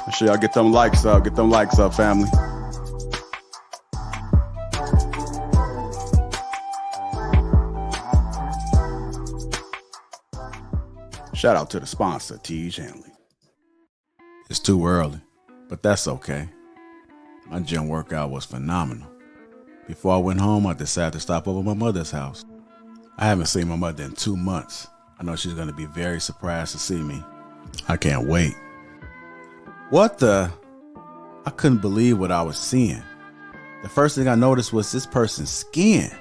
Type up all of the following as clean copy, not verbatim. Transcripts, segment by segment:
Make sure y'all get them likes up. Get them likes up, family. Shout out to the sponsor, T. Hanley. It's too early, but that's okay. My gym workout was phenomenal. Before I went home, I decided to stop over at my mother's house. I haven't seen my mother in 2 months. I know she's going to be very surprised to see me. I can't wait. What the? I couldn't believe what I was seeing. The first thing I noticed was this person's skin.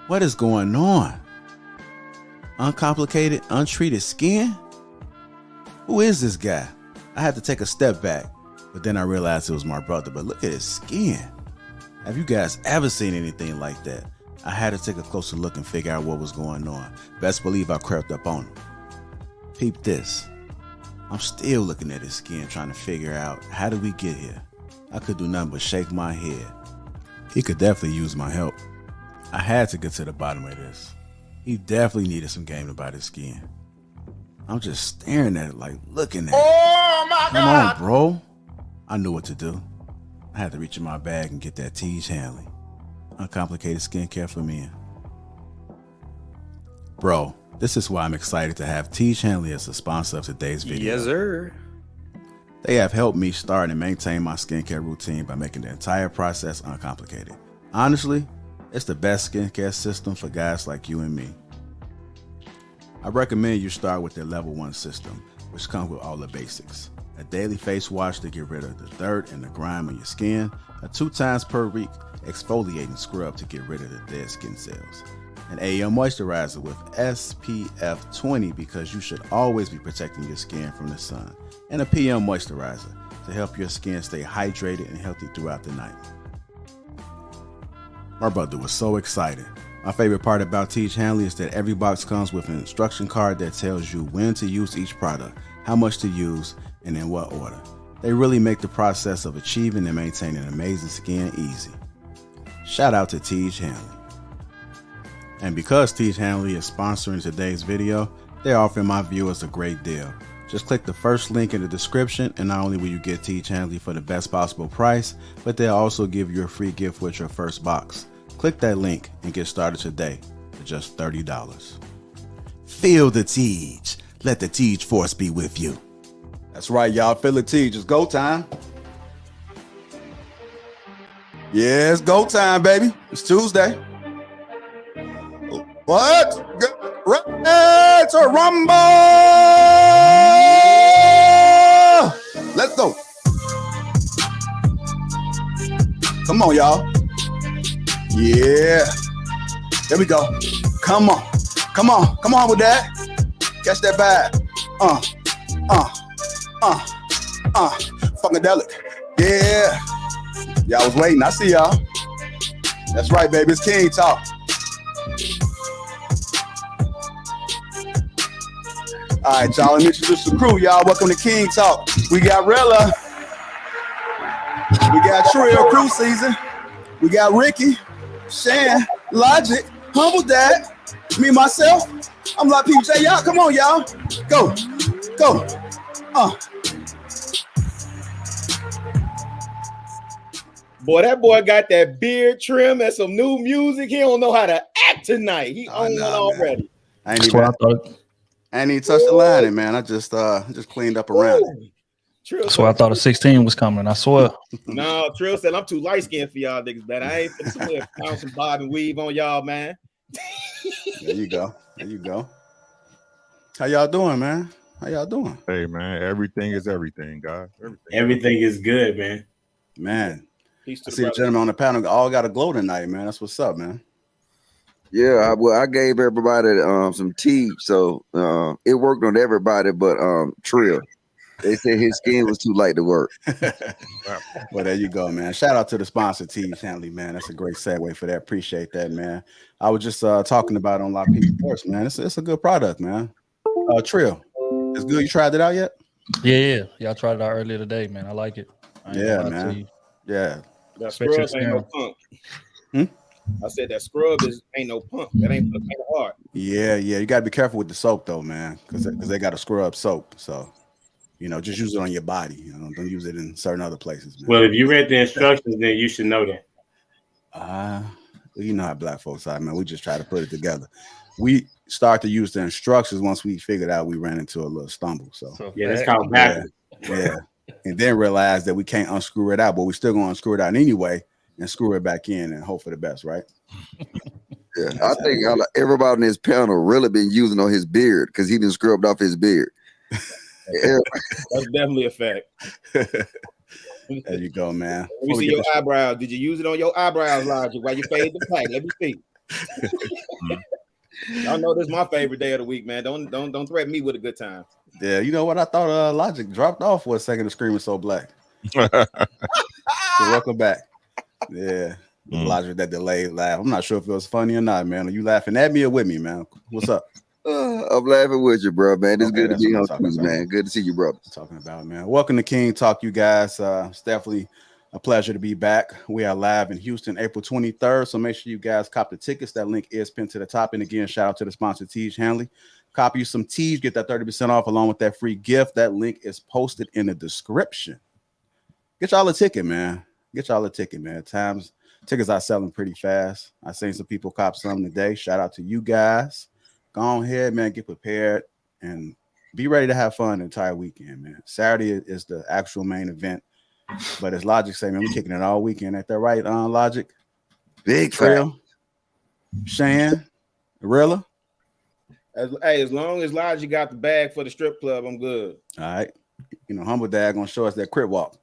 What is going on? Uncomplicated, untreated skin? Who is this guy? I had to take a step back, but then I realized it was my brother. But look at his skin. Have you guys ever seen anything like that? I had to take a closer look and figure out what was going on. Best believe I crept up on him. Peep this. I'm still looking at his skin, trying to figure out how did we get here. I could do nothing but shake my head. He could definitely use my help. I had to get to the bottom of this. He definitely needed some game about his skin. I'm just staring at it like looking at it. Oh my God! Come on, bro. I knew what to do. I had to reach in my bag and get that T. Hanley. Uncomplicated skincare for men. Bro, this is why I'm excited to have T. Hanley as a sponsor of today's video. Yes, sir. They have helped me start and maintain my skincare routine by making the entire process uncomplicated. Honestly, it's the best skincare system for guys like you and me. I recommend you start with their level 1 system, which comes with all the basics. A daily face wash to get rid of the dirt and the grime on your skin, a 2 times per week exfoliating scrub to get rid of the dead skin cells, an AM moisturizer with SPF 20 because you should always be protecting your skin from the sun, and a PM moisturizer to help your skin stay hydrated and healthy throughout the night. My brother was so excited. My favorite part about T. Hanley is that every box comes with an instruction card that tells you when to use each product, how much to use, and in what order. They really make the process of achieving and maintaining amazing skin easy. Shout out to T. Hanley. And because T. Hanley is sponsoring today's video, they're offering my viewers a great deal. Just click the first link in the description, and not only will you get T. Hanley for the best possible price, but they'll also give you a free gift with your first box. Click that link and get started today for just $30. Feel the Teej. Let the Teej force be with you. That's right, y'all. Feel the Teej. It's go time. Yeah, it's go time, baby. It's Tuesday. What? Ready to rumble! Let's go. Come on, y'all. Yeah. There we go. Come on. Come on. Come on with that. Catch that vibe. Funkadelic. Yeah. Y'all was waiting. I see y'all. That's right, baby. It's King Talk. All right, y'all. Let me introduce the crew, y'all. Welcome to King Talk. We got Rella. We got Trill Crew Season. We got Ricky, Shan, Logic, Humble Dad, me, myself. I'm Lapeef J. Y'all, come on, y'all. Go. Go. Boy, that boy got that beard trim and some new music. He don't know how to act tonight. He on one already. I ain't even touched the lining, man. I just cleaned up around it. That's why I thought a 16 was coming. I swear. No, Trill said I'm too light skinned for y'all niggas, man. I ain't finna pound some bob and weave on y'all, man. There you go. There you go. How y'all doing, man? How y'all doing? Hey, man. Everything is everything, guys. Everything is good, man. Man. Peace to I see the gentlemen on the panel all got a glow tonight, man. That's what's up, man. Yeah, I gave everybody some tea, so it worked on everybody but Trill. They said his skin was too light to work. Well, there you go, man. Shout out to the sponsor, T. Hanley, man. That's a great segue for that. Appreciate that, man. I was just talking about it on Lapeef Network, man. It's a good product, man. Trill, it's good. You tried it out yet? Yeah. I tried it out earlier today, man. I like it. Yeah, man. Yeah. That scrub ain't no punk. I said that scrub ain't no punk. That ain't hard. Yeah. You gotta be careful with the soap though, man, because they got a scrub soap. So You know, just use it on your body. You know, don't use it in certain other places, man. Well, if you read the instructions, then you should know that. You know how black folks are, man. We just try to put it together. We start to use the instructions once we figured out we ran into a little stumble. So yeah, that's called backwards. Yeah. And then realize that we can't unscrew it out, but we're still going to unscrew it out anyway and screw it back in and hope for the best, right? Yeah, I think everybody on this panel really been using on his beard because he done scrubbed off his beard. That's definitely a fact. There you go, man. Let me see your eyebrows. Did you use it on your eyebrows, Logic, while you fade the pack? Let me see. Y'all know this is my favorite day of the week, man. Don't threaten me with a good time. Yeah, you know what? I thought Logic dropped off for a second of Screaming So Black. So welcome back. Yeah. Logic, that delayed laugh. I'm not sure if it was funny or not, man. Are you laughing at me or with me, man? What's up? I'm laughing with you, bro, man. It's good to be on Tuesday, man. Good to see you, brother. Talking about, man. Welcome to King Talk, you guys. It's definitely a pleasure to be back. We are live in Houston, April 23rd. So make sure you guys cop the tickets. That link is pinned to the top. And again, shout out to the sponsor, Teej Hanley. Copy you some tees, get that 30% off along with that free gift. That link is posted in the description. Get y'all a ticket, man. Get y'all a ticket, man. Tickets are selling pretty fast. I seen some people cop some today. Shout out to you guys. Go ahead, man. Get prepared and be ready to have fun the entire weekend, man. Saturday is the actual main event. But as Logic say, man, we're kicking it all weekend. Ain't that right, Logic? Big Trail, Shan, Rilla. As long as Logic got the bag for the strip club, I'm good. All right. You know, Humble Dad gonna show us that crib walk.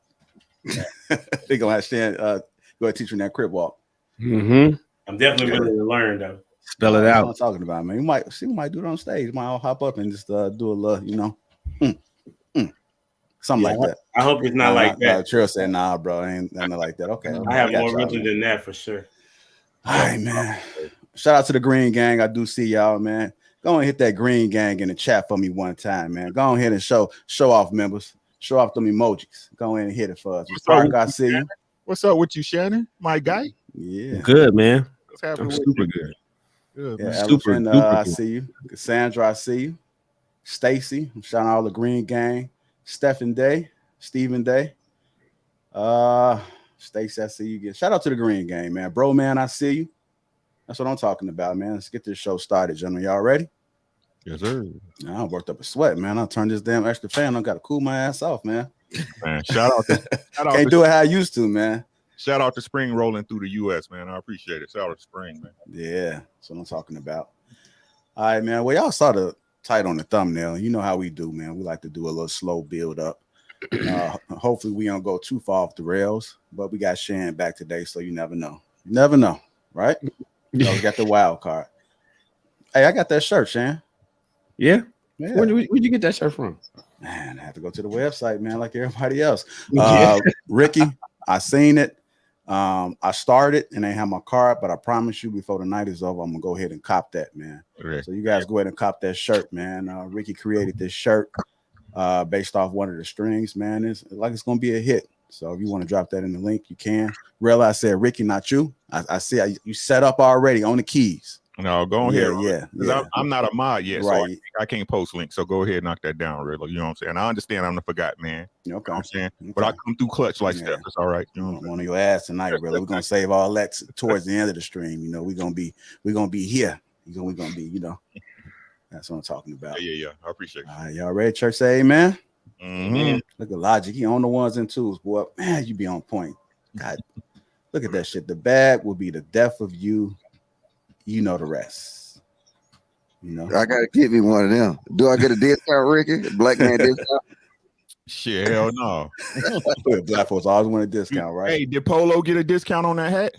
They gonna have Shan go ahead teach him that crib walk. I'm definitely willing to learn though. Spell it That's out. what I'm talking about, man. We might do it on stage. Might all hop up and just do a little, you know, something like that. I hope it's not like that. Trill said, "Nah, bro, ain't nothing like that." Okay, I have more rhythm than that for sure. All right, man. Shout out to the Green Gang. I do see y'all, man. Go and hit that Green Gang in the chat for me one time, man. Go ahead and show off, members. Show off them emojis. Go ahead and hit it for us. Park, I see you. What's up with you, Shannon? My guy? Yeah. Good, man. I'm super good. Good, yeah, super I see you. Cassandra, I see you. Stacy, I'm shouting out all the Green Gang. Stephen Day, Stephen Day. Stacy, I see you. Again. Shout out to the Green Gang, man. Bro, man, I see you. That's what I'm talking about, man. Let's get this show started, gentlemen. Y'all ready? Yes, sir. I worked up a sweat, man. I turned this damn extra fan. I got to cool my ass off, man. Man, shout out Can't do it how I used to, man. Shout out to spring rolling through the U.S., man. I appreciate it. Shout out to spring, man. Yeah, that's what I'm talking about. All right, man. Well, y'all saw the title on the thumbnail. You know how we do, man. We like to do a little slow build up. Hopefully, we don't go too far off the rails, but we got Shan back today, so you never know. You never know, right? So we got the wild card. Hey, I got that shirt, Shan. Yeah. Where'd you get that shirt from? Man, I have to go to the website, man, like everybody else. Ricky, I seen it. I started and they have my card, but I promise you before the night is over, I'm gonna go ahead and cop that, man. Okay. So you guys go ahead and cop that shirt, man. Ricky created this shirt based off one of the strings, man. It's gonna be a hit. So if you want to drop that in the link, you can. Realize I said Ricky, not you. I see you set up already on the keys. No, go ahead. Yeah. I'm not a mod yet, right. So I can't post links. So go ahead and knock that down, really. You know what I'm saying? I understand I'm the forgot man. Okay. You know what I'm saying? Okay. But I come through clutch like that. It's all right. You know, I'm on your ass tonight, brother. We're gonna save all that towards the end of the stream. You know, we're gonna be here. We're gonna be, you know. That's what I'm talking about. Yeah. I appreciate it. All right, y'all ready? Church say amen. Mm-hmm. Look at Logic. He on the ones and twos, boy. Man, you be on point. God, look at that shit. The bag will be the death of you. You know the rest. You know. I gotta give me one of them. Do I get a discount, Ricky? Black man discount? Shit, hell no. Black folks always want a discount, right? Hey, did Polo get a discount on that hat?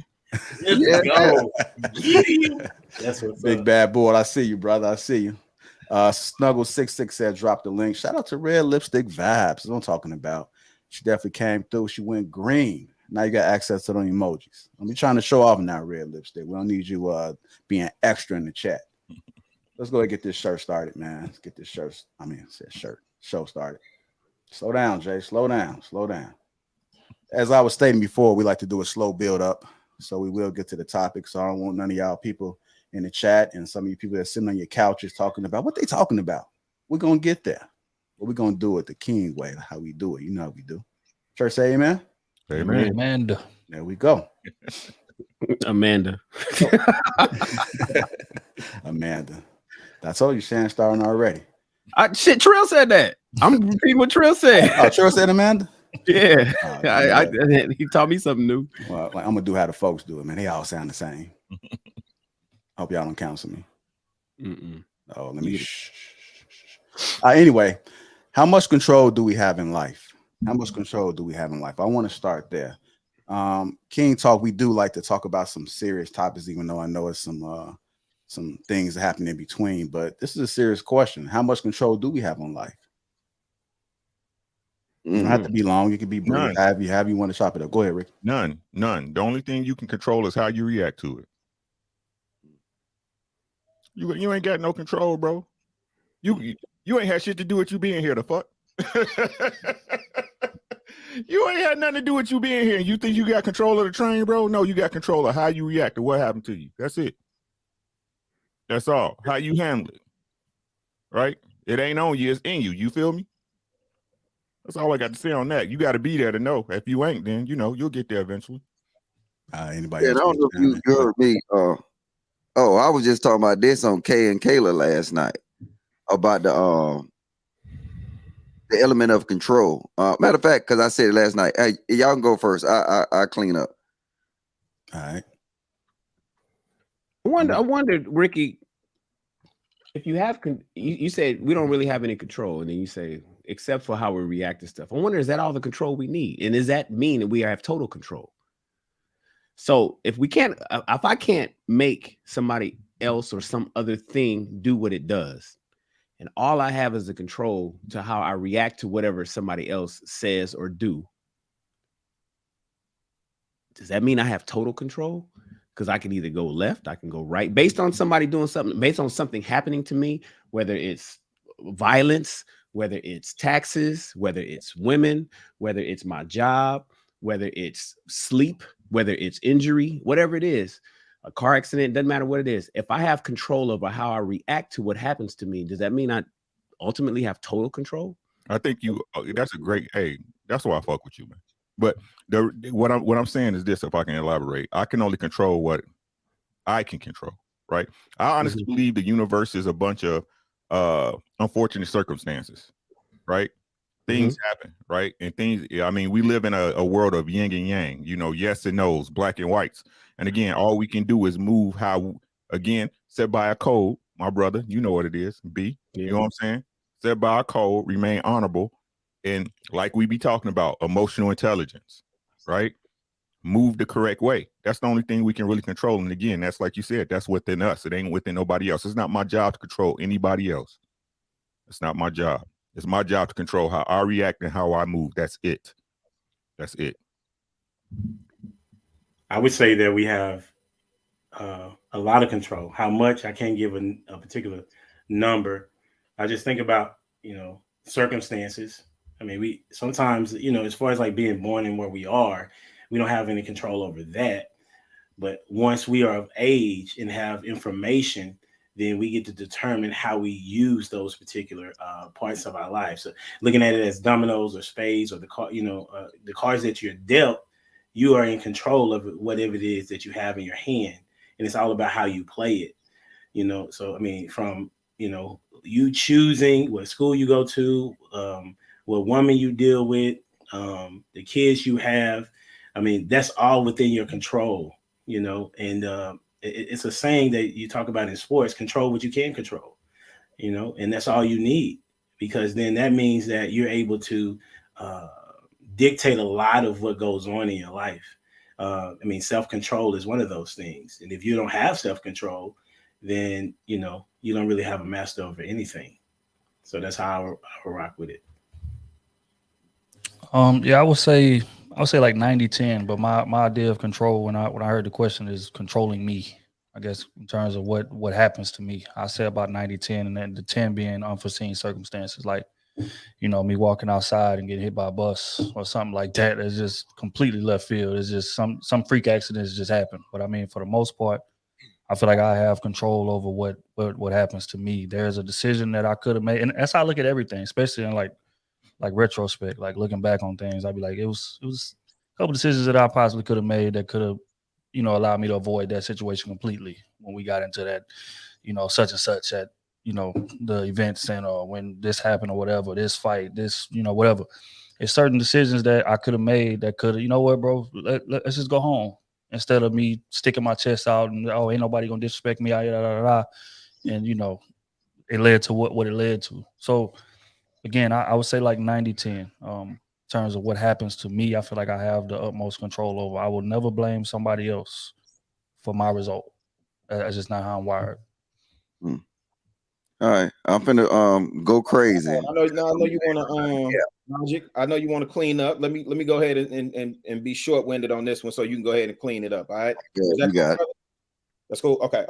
That's what's Big up. bad boy. I see you, brother. I see you. Snuggle66 said drop the link. Shout out to Red Lipstick Vibes. That's what I'm talking about. She definitely came through. She went green. Now you got access to the emojis. I'm trying to show off now, Red Lipstick. We don't need you being extra in the chat. Let's go ahead and get this shirt started, man. Let's get this shirt. Show started. Slow down, Jay. Slow down. As I was stating before, we like to do a slow build up. So we will get to the topic. So I don't want none of y'all people in the chat and some of you people that are sitting on your couches talking about what they talking about. We're going to get there. But we're gonna do it the King way, how we do it. You know how we do. Church say amen. Amen. Amanda. There we go. Amanda. Amanda. I told you Shan starting already. Shit, Trill said that. I'm repeating what Trill said. Oh, Trill said Amanda? Yeah. He taught me something new. Well, like, I'm gonna do how the folks do it, man. They all sound the same. Hope y'all don't counsel me. Oh, let me. Anyway, how much control do we have in life? How much control do we have in life? I want to start there. King Talk, we do like to talk about some serious topics, even though I know it's some things that happen in between. But this is a serious question. How much control do we have on life? You don't have to be long. You can be brief. However you want to chop it up. Go ahead, Rick. None. The only thing you can control is how you react to it. You ain't got no control, bro. You ain't had shit to do with you being here. The fuck. You ain't had nothing to do with you being here. You think you got control of the train, bro? No, you got control of how you react to what happened to you. That's it. That's all. How you handle it. Right? It ain't on you. It's in you. You feel me? That's all I got to say on that. You got to be there to know. If you ain't, then you'll get there eventually. Anybody? Yeah, I don't know if you heard me. I was just talking about this on Kay and Kayla last night about the element of control. Matter of fact, because I said it last night. Hey, y'all can go first. I clean up. All right. I wondered, Ricky, if you have, you said we don't really have any control, and then you say except for how we react to stuff. I wonder, is that all the control we need, and does that mean that we have total control? So if I can't make somebody else or some other thing do what it does, and all I have is the control to how I react to whatever somebody else says or do, does that mean I have total control? Because I can either go left, I can go right, based on somebody doing something, based on something happening to me, whether it's violence, whether it's taxes, whether it's women, whether it's my job, whether it's sleep, whether it's injury, whatever it is, a car accident, doesn't matter what it is. If I have control over how I react to what happens to me, does that mean I ultimately have total control? I think that's a great, that's why I fuck with you, man. But what I'm saying is this, if I can elaborate, I can only control what I can control, right? I honestly believe the universe is a bunch of unfortunate circumstances, right? Things happen, right? And things, I mean, we live in a world of yin and yang, yes and no's, black and whites. And again, all we can do is move how, again, set by a code, my brother, you know what it is, B, you know what I'm saying? Set by a code, remain honorable. And like we be talking about, emotional intelligence, right? Move the correct way. That's the only thing we can really control. And again, that's like you said, that's within us. It ain't within nobody else. It's not my job to control anybody else. It's not my job. It's my job to control how I react and how I move. That's it. That's it. I would say that we have a lot of control. How much, I can't give a particular number. I just think about, circumstances. I mean, we sometimes, as far as like being born in where we are, we don't have any control over that. But once we are of age and have information, then we get to determine how we use those particular parts of our life. So looking at it as dominoes or spades or the cards that you're dealt, you are in control of whatever it is that you have in your hand. And it's all about how you play it, So, I mean, from, you choosing what school you go to, what woman you deal with, the kids you have, I mean, that's all within your control, and it's a saying that you talk about in sports, control what you can control, and that's all you need, because then that means that you're able to dictate a lot of what goes on in your life. I mean, self-control is one of those things. And if you don't have self-control, then, you don't really have a master over anything. So that's how I rock with it. I would say like 90-10, but my idea of control when I heard the question is controlling me, I guess, in terms of what happens to me. I say about 90-10, and then the 10 being unforeseen circumstances, like, me walking outside and getting hit by a bus or something like that. It's just completely left field. It's just some freak accidents just happen. But I mean, for the most part, I feel like I have control over what happens to me. There's a decision that I could have made, and that's how I look at everything, especially in like retrospect, like looking back on things. I'd be like, it was a couple decisions that I possibly could have made that could have, allowed me to avoid that situation completely when we got into that, such and such at, the event center, when this happened or whatever, this fight, this, whatever. It's certain decisions that I could have made that could have, you know what, bro, let's just go home instead of me sticking my chest out and, oh, ain't nobody gonna disrespect me, and it led to what it led to. So again, I would say like 90-10. In terms of what happens to me, I feel like I have the utmost control over. I will never blame somebody else for my result. That's just not how I'm wired. All right, I'm finna go crazy. I know you want to Logic. I know you want to clean up. Let me go ahead and be short-winded on this one, so you can go ahead and clean it up. All right, yeah, you got it. That's cool. Okay.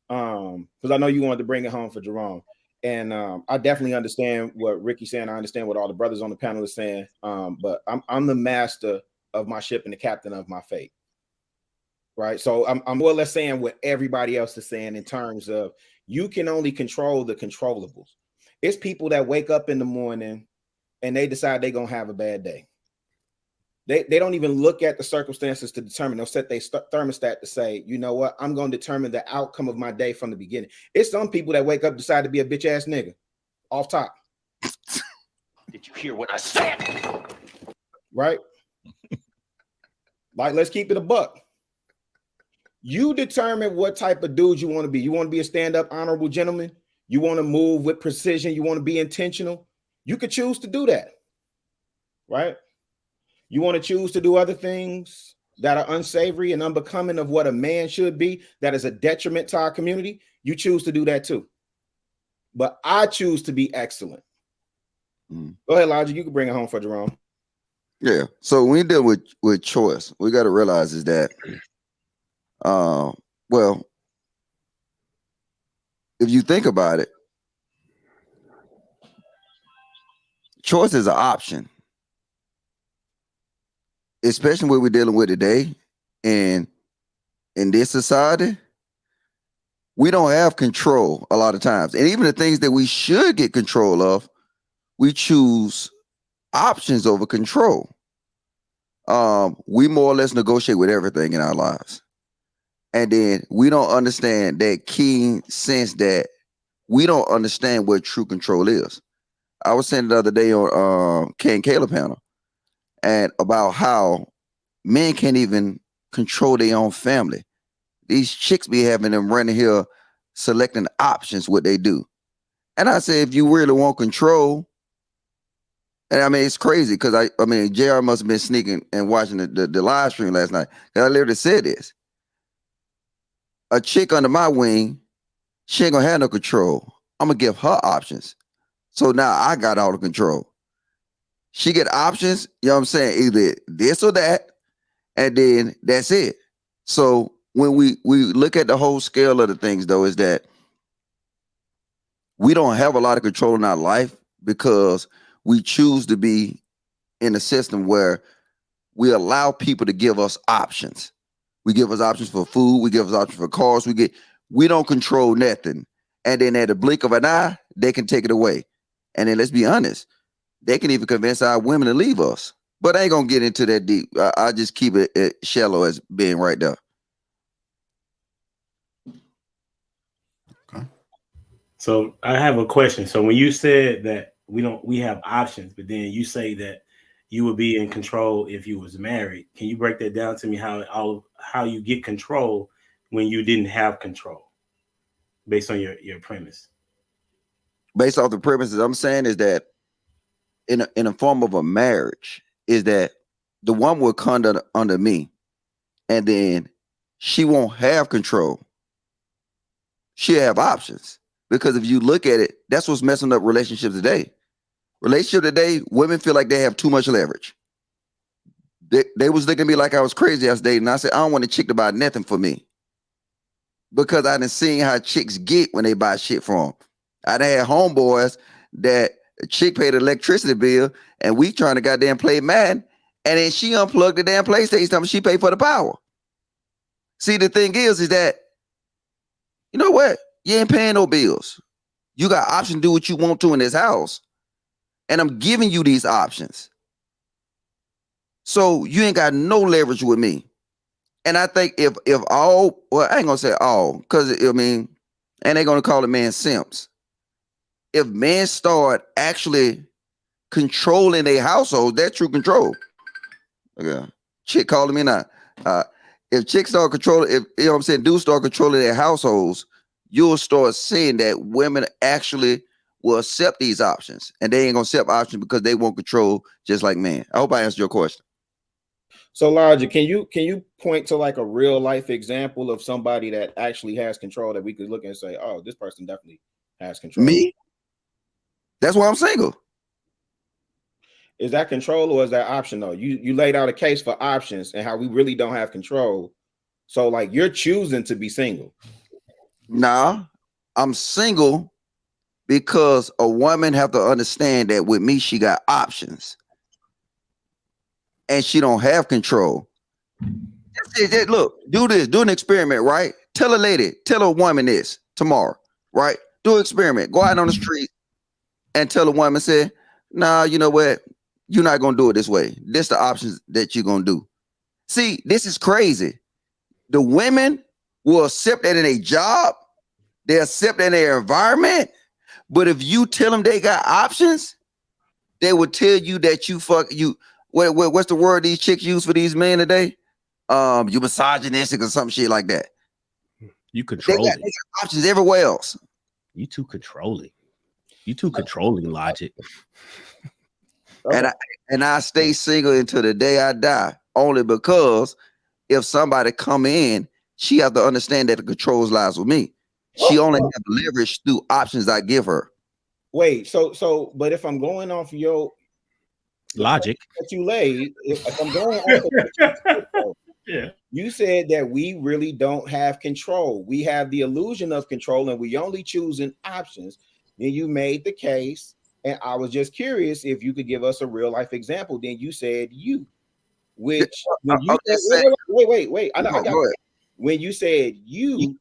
Because I know you wanted to bring it home for Jerome, and I definitely understand what Ricky's saying. I understand what all the brothers on the panel are saying. But I'm the master of my ship and the captain of my fate. Right. So I'm more or less saying what everybody else is saying in terms of you can only control the controllables. It's people that wake up in the morning and they decide they're gonna have a bad day. They don't even look at the circumstances to determine. They'll set their thermostat to say, you know what, I'm gonna determine the outcome of my day from the beginning. It's some people that wake up, decide to be a bitch ass nigga off top. Did you hear what I said? Right? Like, let's keep it a buck. You determine what type of dude you want to be. You want to be a stand-up, honorable gentleman? You want to move with precision? You want to be intentional? You could choose to do that, right? You want to choose to do other things that are unsavory and unbecoming of what a man should be, that is a detriment to our community. You choose to do that too. But I choose to be excellent. Go ahead, Logic. You can bring it home for Jerome. Yeah. So when you deal with choice, we got to realize is that well, if you think about it, choice is an option, especially what we're dealing with today. And in this society, we don't have control a lot of times. And even the things that we should get control of, we choose options over control. We more or less negotiate with everything in our lives. And then we don't understand that keen sense that we don't understand what true control is. I was saying the other day on K and Caleb panel and about how men can't even control their own family. These chicks be having them running here selecting options what they do. And I say, if you really want control, and I mean, it's crazy because I mean, JR must have been sneaking and watching the live stream last night. Because I literally said this. A chick under my wing, she ain't gonna have no control. I'm gonna give her options. So now I got all the control. She get options, you know what I'm saying? Either this or that, and then that's it. So when we look at the whole scale of the things, though, is that we don't have a lot of control in our life because we choose to be in a system where we allow people to give us options. We give us options for food. We give us options for cars. We don't control nothing. And then at the blink of an eye, they can take it away. And then let's be honest, they can even convince our women to leave us. But I ain't gonna get into that deep. I just keep it shallow as being right there. Okay. So I have a question. So when you said that we have options, but then you say that you would be in control if you was married. Can you break that down to me? How you get control when you didn't have control, based on your premise? Based off the premises, I'm saying is that in a form of a marriage, is that the woman will come under me, and then she won't have control. She'll have options. Because if you look at it, that's what's messing up relationships today. Relationship today, women feel like they have too much leverage. They was looking at me like I was crazy yesterday, and I said, I don't want a chick to buy nothing for me. Because I done seen how chicks get when they buy shit from them. I done had homeboys that a chick paid the electricity bill, and we trying to goddamn play Madden, and then she unplugged the damn PlayStation, she paid for the power. See, the thing is that you know what? You ain't paying no bills. You got option to do what you want to in this house. And I'm giving you these options. So you ain't got no leverage with me. And I think if all, well, I ain't gonna say all, because I mean, and they're gonna call it man simps. If men start actually controlling their household, that's true control. Okay. Chick calling me now. If chicks start controlling, if you know what I'm saying, dudes start controlling their households, you'll start seeing that women actually will accept these options, and they ain't gonna accept options because they want control just like men. I hope I answered your question. So, Logic, can you point to like a real life example of somebody that actually has control that we could look and say, oh, this person definitely has control? Me? That's why I'm single. Is that control or is that option though? You laid out a case for options and how we really don't have control. So like you're choosing to be single. Nah, I'm single because a woman have to understand that with me, she got options. And she don't have control. Look, do this, do an experiment, right? Tell a woman this tomorrow, right? Do an experiment. Go out on the street and tell a woman, say, nah, you know what? You're not gonna do it this way. This the options that you're gonna do. See, this is crazy. The women will accept that in a job, they accept that in their environment. But if you tell them they got options, they will tell you that you fuck you. What's the word these chicks use for these men today? You misogynistic or some shit like that. You controlling. They got options everywhere else. You too controlling. You too controlling, Logic. And I stay single until the day I die, only because if somebody come in, she have to understand that the controls lies with me. She only have leverage through options I give her. Wait, so but if I'm going off your logic that you laid, if I'm going off yeah, you said that we really don't have control. We have the illusion of control and we only choosing options. Then you made the case, and I was just curious if you could give us a real life example. Then you said which when you said, wait. I got when you said you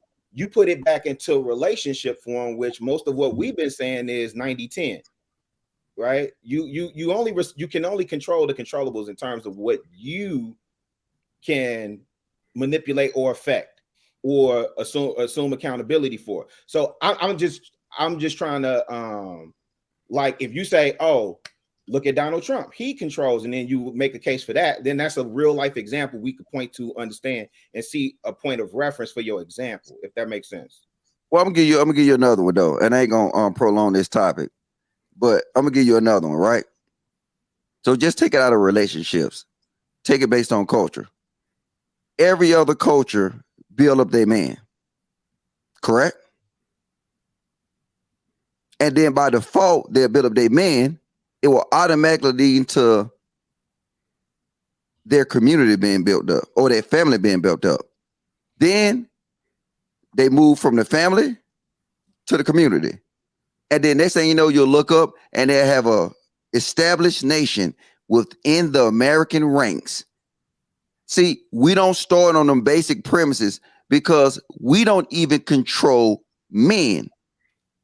put it back into relationship form, which most of what we've been saying is 90-10. Right? You can only control the controllables in terms of what you can manipulate or affect or assume accountability for. So I'm just trying to like if you say, oh, look at Donald Trump, he controls, and then you make a case for that, then that's a real life example we could point to, understand, and see a point of reference for your example, if that makes sense. Well, I'm gonna give you another one though, and I ain't gonna prolong this topic, but I'm gonna give you another one, right? So just take it out of relationships, take it based on culture. Every other culture build up their man, correct? And then by default, they'll build up their man. It will automatically lead to their community being built up or their family being built up. Then they move from the family to the community. And then next thing you know, you'll look up and they'll have a established nation within the American ranks. See, we don't start on them basic premises because we don't even control men.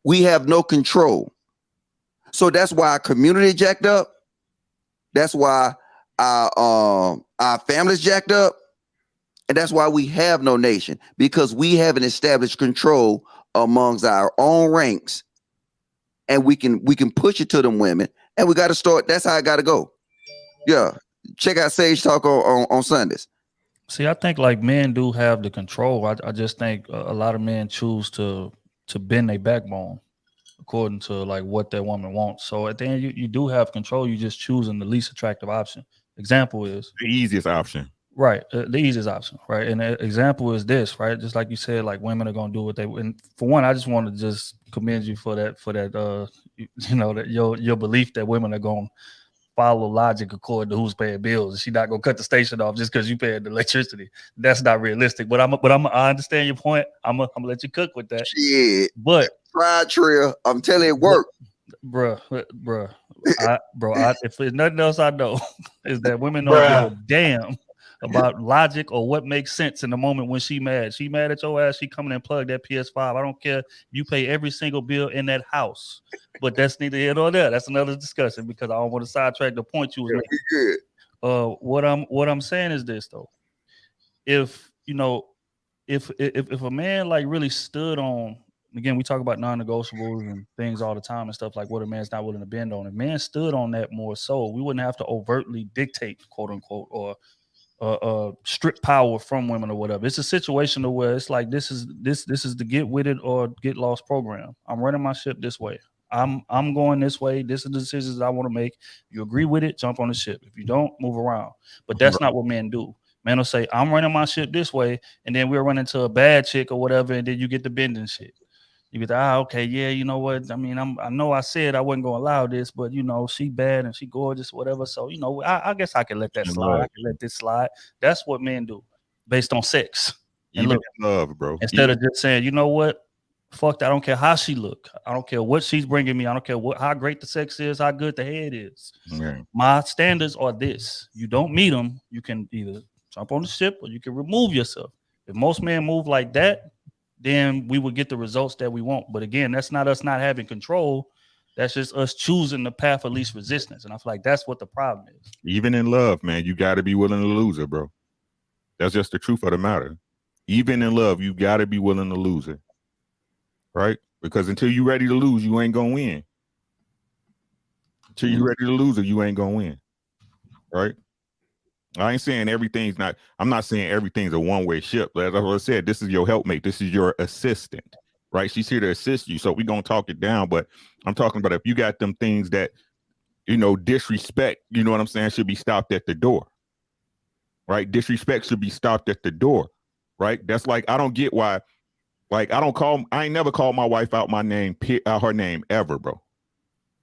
We have no control. So that's why our community jacked up. That's why our families jacked up. And that's why we have no nation, because we haven't established control amongst our own ranks. And we can push it to them women. And we got to start. That's how it got to go. Yeah. Check out Sage Talk on Sundays. See, I think like men do have the control. I just think a lot of men choose to bend their backbone according to like what that woman wants. So at the end, you do have control. You just choosing the least attractive option. Example is the easiest option. Right. The easiest option. Right. And the example is this, right? Just like you said, like women are going to do what they, and for one, I just want to just commend you for that, that your belief that women are going to follow logic according to who's paying bills. She's not gonna cut the station off just because you paid the electricity. That's not realistic. But I understand your point. I'm gonna let you cook with that. Shit. But tried trail. I'm telling you, it worked. Bruh. If there's nothing else I know is that women don't give a damn about logic or what makes sense in the moment when she mad. She mad at your ass. She coming and plug that PS5. I don't care. You pay every single bill in that house. But that's neither here nor there. That's another discussion because I don't want to sidetrack the point you was making. What I'm saying is this though. If a man like really stood on, again, we talk about non-negotiables and things all the time and stuff like what a man's not willing to bend on. If man stood on that more so, we wouldn't have to overtly dictate, quote unquote, or strip power from women or whatever. It's a situation where it's like this is the get with it or get lost program. I'm running my ship this way. I'm going this way. This is the decisions I want to make. You agree with it, jump on the ship. If you don't, move around. But that's not what men do. Men will say, I'm running my ship this way, and then we'll run into a bad chick or whatever, and then you get the bending shit. You get okay, yeah, you know what? I mean, I know I said I wasn't gonna allow this, but she bad and she gorgeous, whatever. So I guess I can let that slide. I can let this slide. That's what men do, based on sex. And Even look, in love, bro. Instead of just saying, you know what? Fuck that. I don't care how she look. I don't care what she's bringing me. I don't care how great the sex is, how good the head is. Yeah. My standards are this. You don't meet them. You can either jump on the ship or you can remove yourself. If most men move like that, then we would get the results that we want. But again, that's not us not having control. That's just us choosing the path of least resistance. And I feel like that's what the problem is. Even in love, man, you got to be willing to lose it, bro. That's just the truth of the matter. Even in love, you got to be willing to lose it. Right? Because until you're ready to lose, you ain't going to win. Until you're ready to lose it, you ain't going to win. Right? I ain't saying I'm not saying everything's a one-way ship. As I said, this is your helpmate. This is your assistant, right? She's here to assist you. So we're going to talk it down. But I'm talking about if you got them things that, disrespect, you know what I'm saying, should be stopped at the door, right? Disrespect should be stopped at the door, right? That's like, I don't get why, like, I ain't never called my wife out my name, her name ever, bro.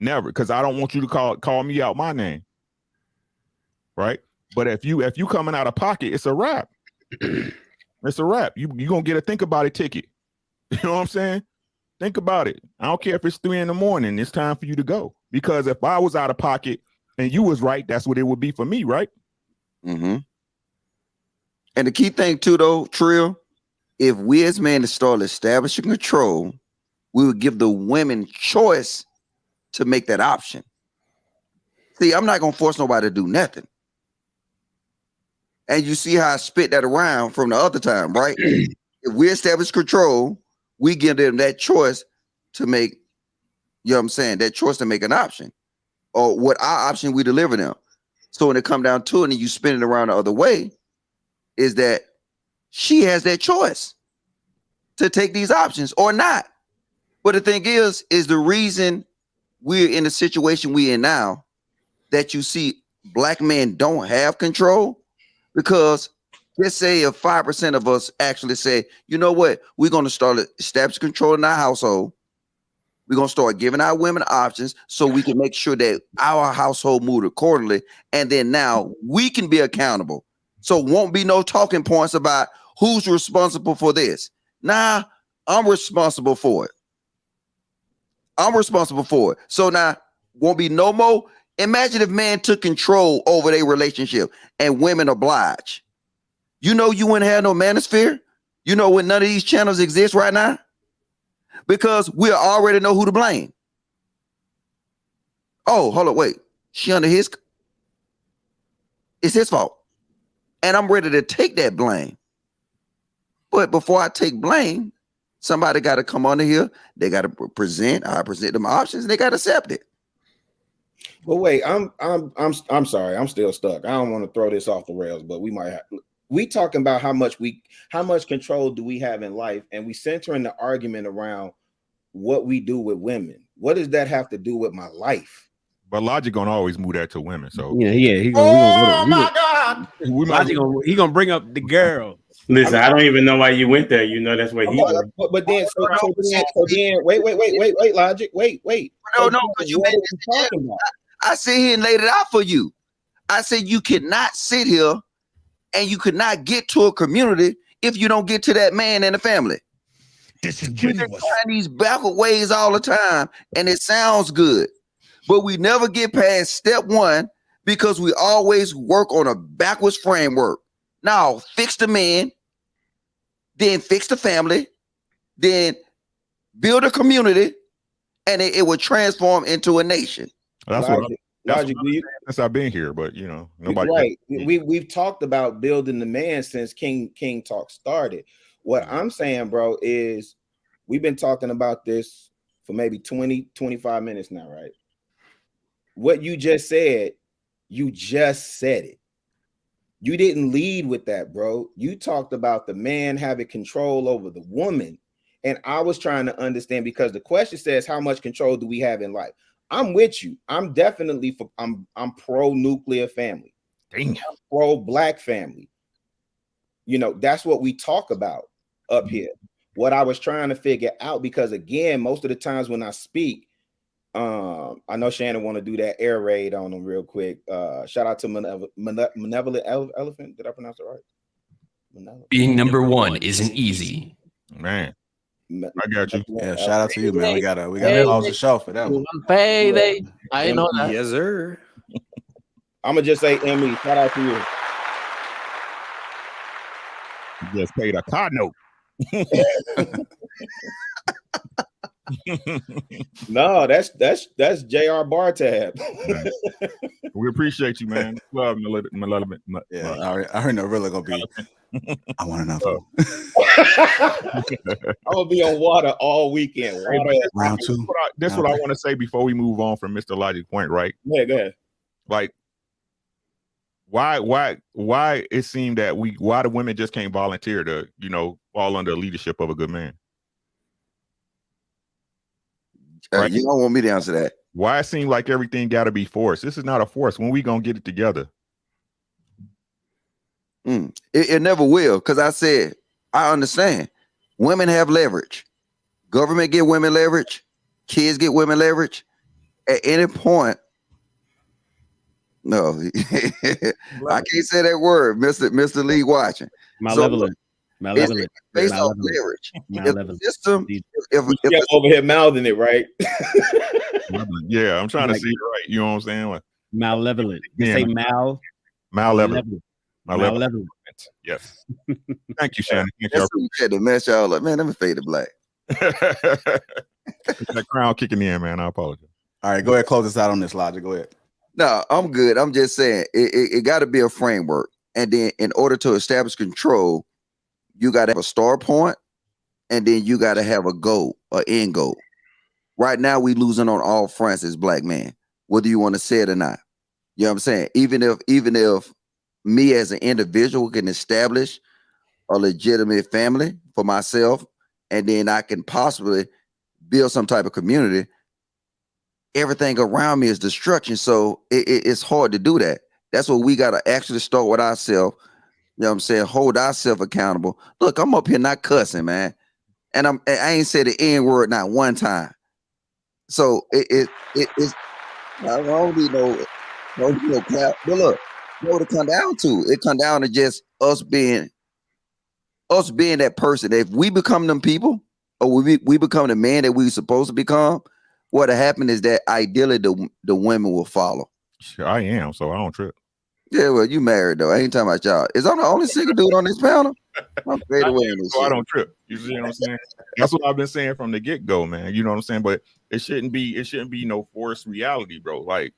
Never. Because I don't want you to call me out my name, right? But if you coming out of pocket, it's a wrap. It's a wrap. You gonna get a think about it ticket. You know what I'm saying? Think about it. I don't care if it's 3 a.m. It's time for you to go. Because if I was out of pocket and you was right, that's what it would be for me, right? Mm-hmm. And the key thing too, though, Trill, if we as men start establishing control, we would give the women choice to make that option. See, I'm not gonna force nobody to do nothing. And you see how I spit that around from the other time, right? If we establish control, we give them that choice to make, you know what I'm saying, that choice to make an option or what our option we deliver them. So when it come down to it and you spin it around the other way, is that she has that choice to take these options or not. But the thing is the reason we're in the situation we're in now that you see black men don't have control. Because let's say if 5% of us actually say, you know what, we're going to start establish control in our household. We're going to start giving our women options so we can make sure that our household moves accordingly. And then now we can be accountable. So won't be no talking points about who's responsible for this. Nah, I'm responsible for it. I'm responsible for it. So now won't be no more. Imagine if man took control over their relationship and women oblige. You wouldn't have no manosphere. When none of these channels exist right now? Because we already know who to blame. Oh, hold on, wait. She under his. It's his fault. And I'm ready to take that blame. But before I take blame, somebody got to come under here. They got to present. I present them options. And they got to accept it. But wait, I'm sorry, I'm still stuck. I don't want to throw this off the rails, but we talking about how much control do we have in life, and we centering the argument around what we do with women. What does that have to do with my life? But Logic gonna always move that to women. So He gonna bring up the girl. Listen, I don't even know why you went there. That's what he. But then, wait, Logic, wait. No, because you talking about. I sit here and laid it out for you. I said you cannot sit here and you could not get to a community if you don't get to that man and the family. We're trying these backward ways all the time, and it sounds good, but we never get past step one because we always work on a backwards framework. Now fix the man, then fix the family, then build a community, and it will transform into a nation. That's Logic, since I've been here, but you know, nobody. Right. We've talked about building the man since King Talk started. What I'm saying, bro, is we've been talking about this for maybe 20, 25 minutes now, right? What you just said it. You didn't lead with that, bro. You talked about the man having control over the woman. And I was trying to understand, because the question says, how much control do we have in life? I'm with you. I'm definitely I'm pro nuclear family. Dang. I'm pro black family. You know, that's what we talk about up here. What I was trying to figure out, because again, most of the times when I speak, I know Shannon want to do that air raid on them real quick. Shout out to Malevolent Elephant. Did I pronounce it right? Being number one isn't easy. Man, I got you. Yeah, shout out to you, man. We gotta close the show for that one. Payday. I know that. Yes, sir. I'm gonna just say, Emmy, shout out to you. You just paid a car note. No, that's JR Bar Tab. We appreciate you, man. Love Malevolent. Yeah, I already know really gonna be. I want to know. I'm gonna be on water all weekend. Round two. This is what I want to say before we move on from Mr. Logic Point, right? Yeah, go ahead. Like, why it seemed that why the women just can't volunteer to, you know, fall under the leadership of a good man? Right? You don't want me to answer that. Why it seemed like everything got to be forced? This is not a force. When we gonna get it together? It never will, because I said, I understand. Women have leverage. Government get women leverage. Kids get women leverage. At any point, no, I can't say that word, Mr. Lee watching. Malevolent. It's based off leverage. If the system, if over here mouthing it, right? Yeah, I'm trying to see it right. You know what I'm saying? Like, malevolent. Yeah. Say malevolent. malevolent. Yes. Thank you, Shannon. Thank that's what you had to mess y'all up. Man, let me fade to black. That crown kicking in, man. I apologize. All right, go ahead, close us out on this, Logic. Go ahead. No, I'm good. I'm just saying it got to be a framework. And then in order to establish control, you got to have a start point, and then you got to have a goal, an end goal. Right now, we losing on all fronts as black men, whether you want to say it or not. You know what I'm saying? Even if me as an individual can establish a legitimate family for myself, and then I can possibly build some type of community, everything around me is destruction. So it's hard to do that. That's what we got to actually start with ourselves. You know what I'm saying? Hold ourselves accountable. Look, I'm up here not cussing, man. And I ain't said the N word not one time. So it's I don't need no clap. But look, what it come down to? It come down to just us being that person. If we become them people, or we become the man that we supposed to become, what'll happen is that ideally the women will follow. Sure, I am, so I don't trip. Yeah, well, you married though. I ain't talking about y'all. Is I'm the only single dude on this panel? I'm fade away in this so I don't trip. You see what I'm saying? That's what I've been saying from the get-go, man. You know what I'm saying? But it shouldn't be no forced reality, bro. Like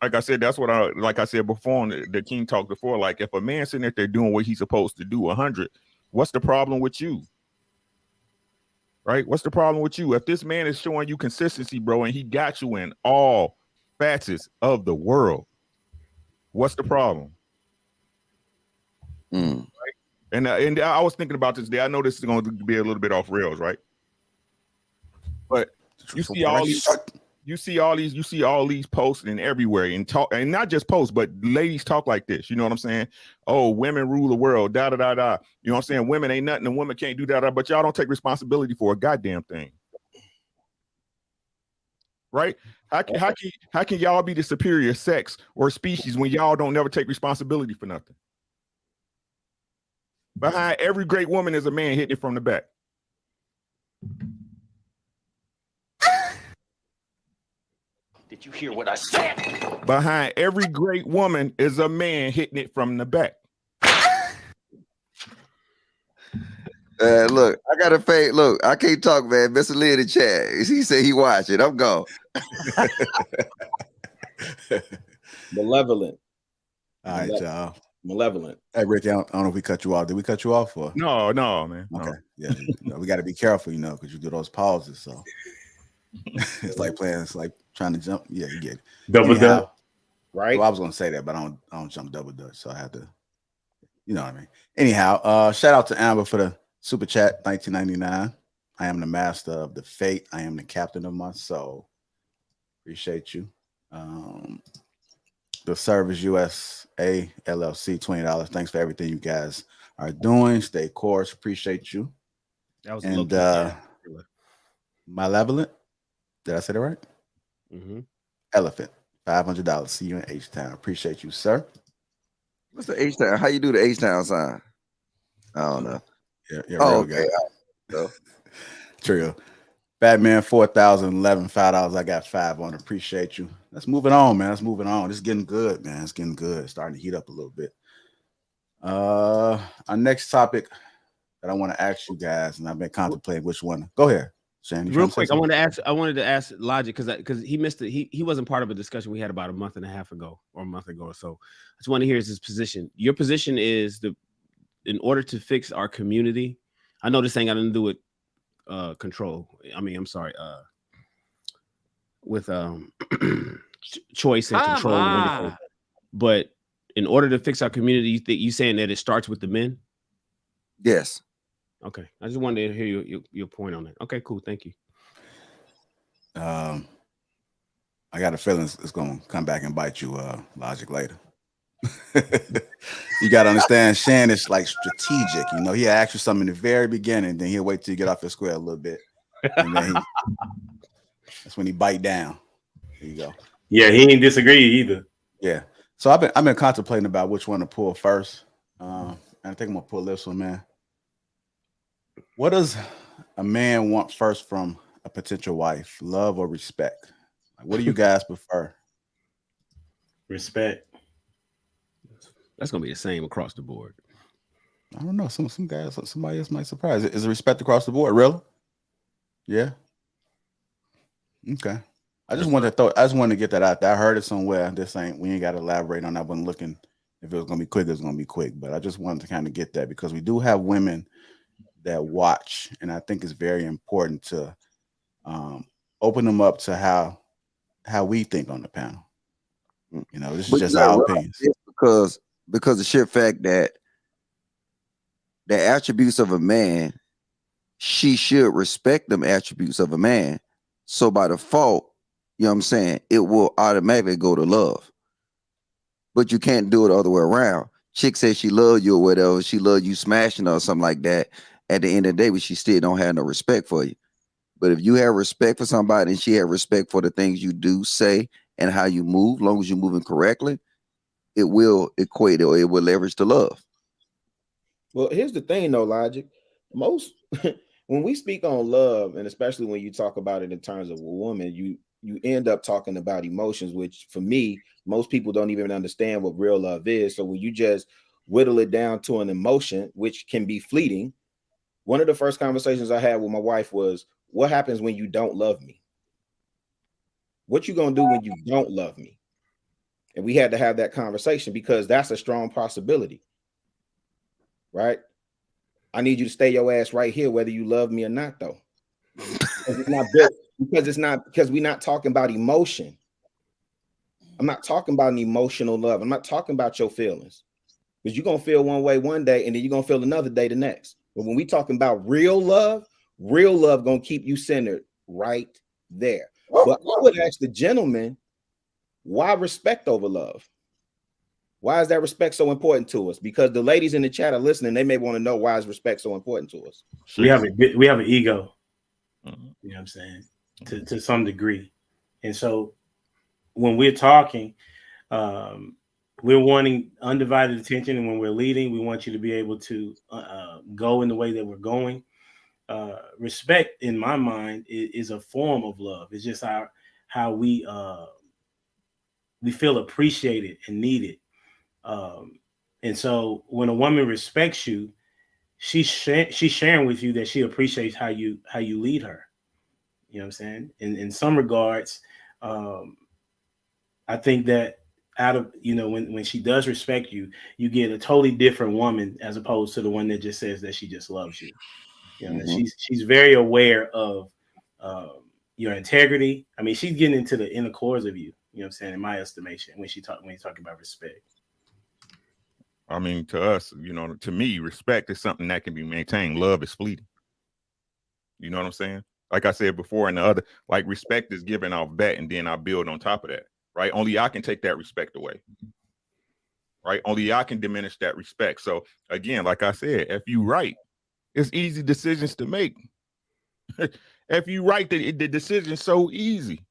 I said, that's what I said before on the King Talk before. Like, if a man sitting there doing what he's supposed to do 100, what's the problem with you? Right? What's the problem with you? If this man is showing you consistency, bro, and he got you in all facets of the world, what's the problem? Right? And I was thinking about this today. I know this is going to be a little bit off rails, right? But you see all these posts and everywhere and talk, and not just posts, but ladies talk like this. You know what I'm saying? Oh, women rule the world. Da da da da. You know what I'm saying? Women ain't nothing, and women can't do that. But y'all don't take responsibility for a goddamn thing, right? How can y'all be the superior sex or species when y'all don't never take responsibility for nothing? Behind every great woman is a man hitting it from the back. Did you hear what I said? Behind every great woman is a man hitting it from the back. Look, I got a fake. Look, I can't talk, man. Mr. Lee in the chat. He said he watched it. I'm gone. Malevolent. All right, y'all. Malevolent. Hey, Ricky, I don't know if we cut you off. Did we cut you off? Or? No, man. Okay. No. Yeah. We got to be careful, because you do those pauses. So it's like playing. It's like trying to jump. Yeah, you get it. Double dutch. Right. Well, I was going to say that, but I don't jump double dutch. So I had to, you know what I mean? Anyhow, shout out to Amber for the super chat, 1999. I am the master of the fate. I am the captain of my soul. Appreciate you. The Service USA LLC, $20. Thanks for everything you guys are doing. Stay course. Appreciate you. That was and Malevolent. Did I say that right? Mm-hmm. Elephant. $500. See you in H-Town. Appreciate you, sir. What's the H-Town? How you do the H-Town sign? I don't know. Yeah, oh, real okay. guy. True. Batman 4011 $5. I got 5 on. Appreciate you. Let's move it on, man. Let's move it on. It's getting good, man. It's getting good. It's starting to heat up a little bit. Our next topic that I want to ask you guys, and I've been contemplating which one. Go ahead, Shane. Real quick, I wanted to ask Logic because he missed it. He wasn't part of a discussion we had about a month ago or so. I just want to hear his position. Your position is in order to fix our community. I know this ain't got nothing to do with control. I mean, I'm sorry. With choice and control and everything. But in order to fix our community, you saying that it starts with the men? Yes. Okay. I just wanted to hear your point on that. Okay, cool. Thank you. I got a feeling it's gonna come back and bite you, Logic, later. You gotta understand, Shan is like strategic. He'll ask you something in the very beginning, then he'll wait till you get off your square a little bit, and then that's when he bite down. There you go. Yeah, he ain't disagree either. Yeah. So I've been contemplating about which one to pull first. And I think I'm gonna pull this one, man. What does a man want first from a potential wife? Love or respect? What do you guys prefer? Respect. That's gonna be the same across the board. I don't know. Some guys, somebody else might surprise. Is it respect across the board? Really? Yeah. Okay. I just wanted to get that out there. I heard it somewhere. We ain't got to elaborate on that. I wasn't looking if it was gonna be quick. It was gonna be quick, but I just wanted to kind of get that because we do have women that watch, and I think it's very important to open them up to how we think on the panel. This is just our opinions. Because the sheer fact that the attributes of a man, she should respect them attributes of a man. So by default, you know what I'm saying, it will automatically go to love. But you can't do it the other way around. Chick says she loves you or whatever, she loves you smashing her or something like that. At the end of the day, but she still don't have no respect for you. But if you have respect for somebody and she have respect for the things you do, say, and how you move, as long as you're moving correctly, it will equate or it will leverage to love. Well, here's the thing, though, Logic. Most when we speak on love, and especially when you talk about it in terms of a woman, you end up talking about emotions, which for me, most people don't even understand what real love is. So when you just whittle it down to an emotion, which can be fleeting, one of the first conversations I had with my wife was, what happens when you don't love me? What you gonna do when you don't love me? And we had to have that conversation because that's a strong possibility, right? I need you to stay your ass right here, whether you love me or not, though. Because it's not built, because we're not talking about emotion. I'm not talking about an emotional love. I'm not talking about your feelings. Because you're gonna feel one way one day, and then you're gonna feel another day the next. But when we talking about real love gonna keep you centered right there. But I would ask the gentleman, why respect over love? Why is that respect so important to us? Because the ladies in the chat are listening. They may want to know why is respect so important to us. We have an ego. You know what I'm saying? To some degree. And so when we're talking, we're wanting undivided attention. And when we're leading, we want you to be able to go in the way that we're going. Respect, in my mind, is a form of love. It's just how we feel appreciated and needed. And so when a woman respects you, she's sharing with you that she appreciates how you lead her. You know what I'm saying? In some regards, I think that out of, you know, when she does respect you, you get a totally different woman as opposed to the one that just says that she just loves you. You know, she's very aware of your integrity. I mean, she's getting into the inner cores of you. You know what I'm saying? In my estimation, when you talk about respect. I mean, to us, you know, to me, respect is something that can be maintained. Love is fleeting. You know what I'm saying? Like I said before, and the other, like, respect is given off bat, and then I build on top of that, right? Only I can take that respect away, right? Only I can diminish that respect. So again, like I said, if you right, it's easy decisions to make. If you right, the decision's so easy,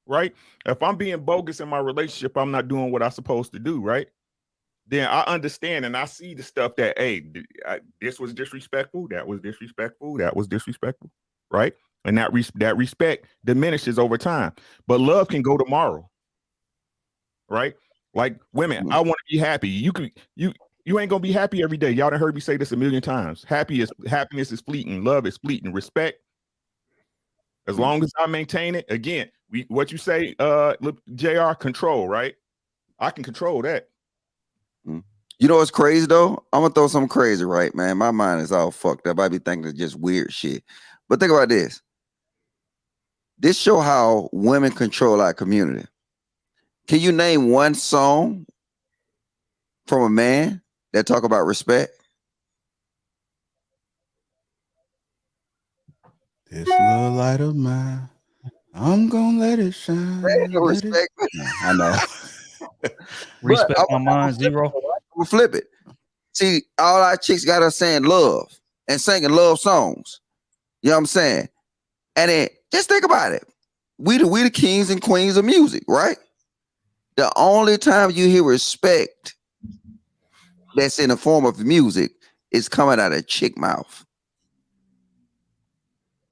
right? If I'm being bogus in my relationship, I'm not doing what I'm supposed to do, right? Then I understand and I see the stuff that, hey, this was disrespectful, that was disrespectful, that was disrespectful, right? And that respect diminishes over time. But love can go tomorrow, right? Like women, I want to be happy. You ain't gonna be happy every day. Y'all done heard me say this a million times. Happiness is fleeting. Love is fleeting. Respect, as long as I maintain it. Again, what you say, JR, control, right? I can control that. You know what's crazy though? I'm gonna throw something crazy, right, man? My mind is all fucked up. I be thinking it's just weird shit. But think about this. This show how women control our community. Can you name one song from a man that talk about respect? This little light of mine, I'm gonna let it shine. No respect. I know. Respect my mind, zero. We'll flip it. See, all our chicks got us saying love and singing love songs. You know what I'm saying? And then just think about it. We the kings and queens of music, right? The only time you hear respect that's in the form of music is coming out of chick mouth.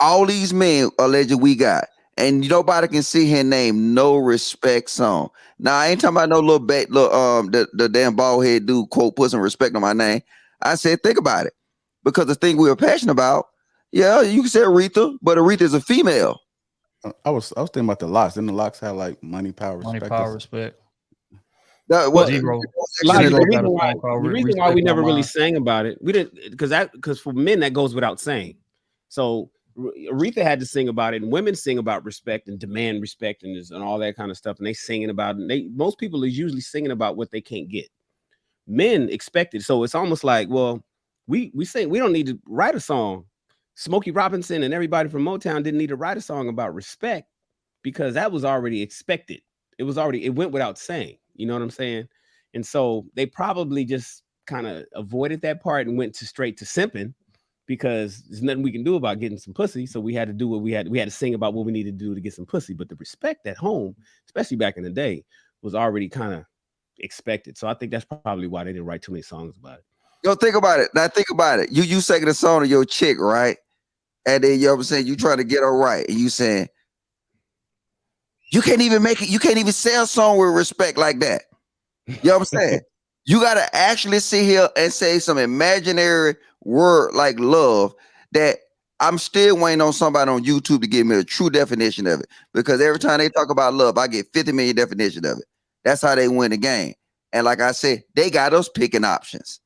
All these men alleged we got, and nobody can sit here and name no respect song. Now I ain't talking about no the damn bald head dude quote put some respect on my name. I said think about it, because the thing we were passionate about, yeah, you can say Aretha, but Aretha is a female. I was thinking about the Locks. Didn't the Locks have like money, power, respect? Money, power, respect. Zero. The reason why we never really sang about it, we didn't, because for men that goes without saying. So Aretha had to sing about it, and women sing about respect and demand respect and all that kind of stuff, and they singing about it. And most people are usually singing about what they can't get. Men expect it, so it's almost like, well, we say we don't need to write a song. Smokey Robinson and everybody from Motown didn't need to write a song about respect because that was already expected. It went without saying. You know what I'm saying? And so they probably just kind of avoided that part and went straight to simping, because there's nothing we can do about getting some pussy. So we had to do what we had to sing about what we needed to do to get some pussy. But the respect at home, especially back in the day, was already kind of expected. So I think that's probably why they didn't write too many songs about it. Yo, think about it. Now think about it. You singing a song to your chick, right? And then you know what I'm saying, you trying to get her right, and you saying, you can't even make it, you can't even say a song with respect like that. You know what I'm saying? You gotta actually sit here and say some imaginary word like love that I'm still waiting on somebody on YouTube to give me a true definition of it. Because every time they talk about love, I get 50 million definitions of it. That's how they win the game. And like I said, they got us picking options.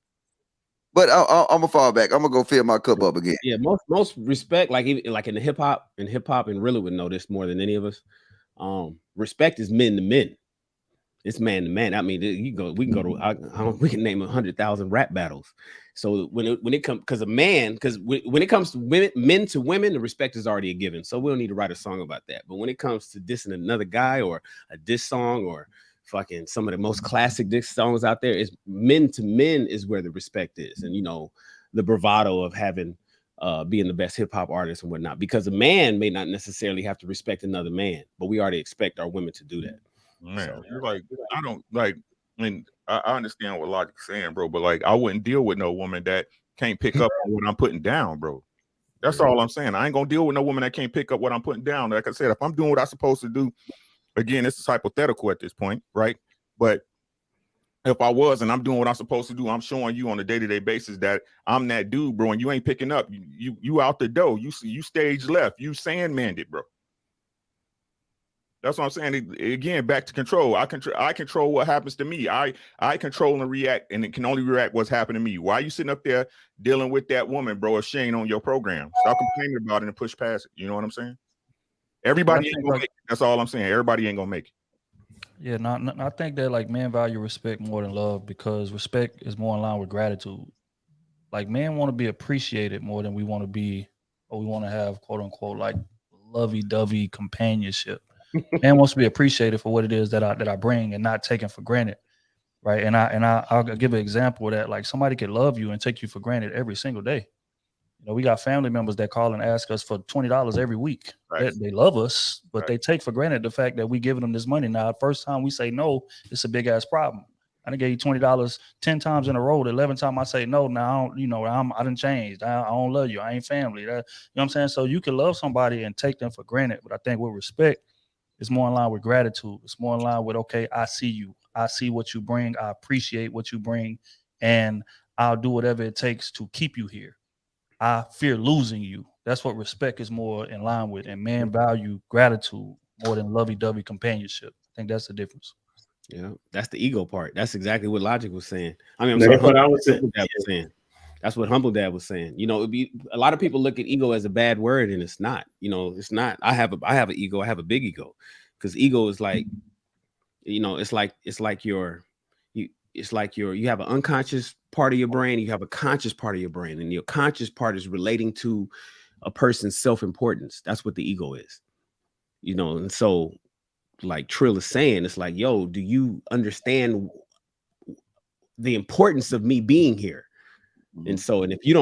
But I'm gonna fall back. I'm gonna go fill my cup up again. Yeah, most respect, like in the hip hop, and really would know this more than any of us. Respect is men to men. It's man to man. I mean, we can go to we can name 100,000 rap battles. So when it comes, when it comes to men to women, the respect is already a given. So we don't need to write a song about that. But when it comes to dissing another guy or a diss song or fucking some of the most classic diss songs out there, is men to men is where the respect is, and the bravado of having being the best hip hop artist and whatnot. Because a man may not necessarily have to respect another man, but we already expect our women to do that. Man, so, you're like, I don't like. I mean, I understand what Logic's saying, bro, but like, I wouldn't deal with no woman that can't pick up on what I'm putting down, bro. That's all I'm saying. I ain't gonna deal with no woman that can't pick up what I'm putting down. Like I said, if I'm doing what I'm supposed to do, again, this is hypothetical at this point, right? But if I was and I'm doing what I'm supposed to do, I'm showing you on a day-to-day basis that I'm that dude, bro, and you ain't picking up. You out the door. You stage left. You sandmanned, bro. That's what I'm saying. Again, back to control. I control what happens to me. I control and react, and it can only react what's happening to me. Why are you sitting up there dealing with that woman, bro, if she ain't on your program? Stop complaining about it and push past it. You know what I'm saying? Everybody ain't gonna make it. That's all I'm saying. Everybody ain't gonna make it. Yeah, I think that like men value respect more than love because respect is more in line with gratitude. Like men want to be appreciated more than we want to be, or we want to have quote unquote like lovey-dovey companionship. Man wants to be appreciated for what it is that I bring and not taken for granted, right? And I'll give an example of that. Like somebody could love you and take you for granted every single day. You know, we got family members that call and ask us for $20 every week. Right. They love us, but Right. they take for granted the fact that we giving them this money. Now, first time we say no, it's a big ass problem. I done gave you $20 10 times in a row. The 11th time I say no, now I done changed. I don't love you. I ain't family. You know what I'm saying? So you can love somebody and take them for granted. But I think with respect, it's more in line with gratitude. It's more in line with, okay, I see you. I see what you bring. I appreciate what you bring. And I'll do whatever it takes to keep you here. I fear losing you. That's what respect is more in line with. And men value gratitude more than lovey-dovey companionship. I think that's the difference. Yeah, that's the ego part. That's exactly what Logic was saying. I mean, I'm No, sorry, that's what I was saying. Humble Dad was saying. That's what Humble Dad was saying. You know, it'd be a lot of people look at ego as a bad word, and it's not. You know, it's not. I have an ego. I have a big ego, because ego is like, you know, it's like you have an unconscious part of your brain, you have a conscious part of your brain, and your conscious part is relating to a person's self-importance. That's what the ego is. You know, and so like Trill is saying, it's like, yo, do you understand the importance of me being here? And so, and if you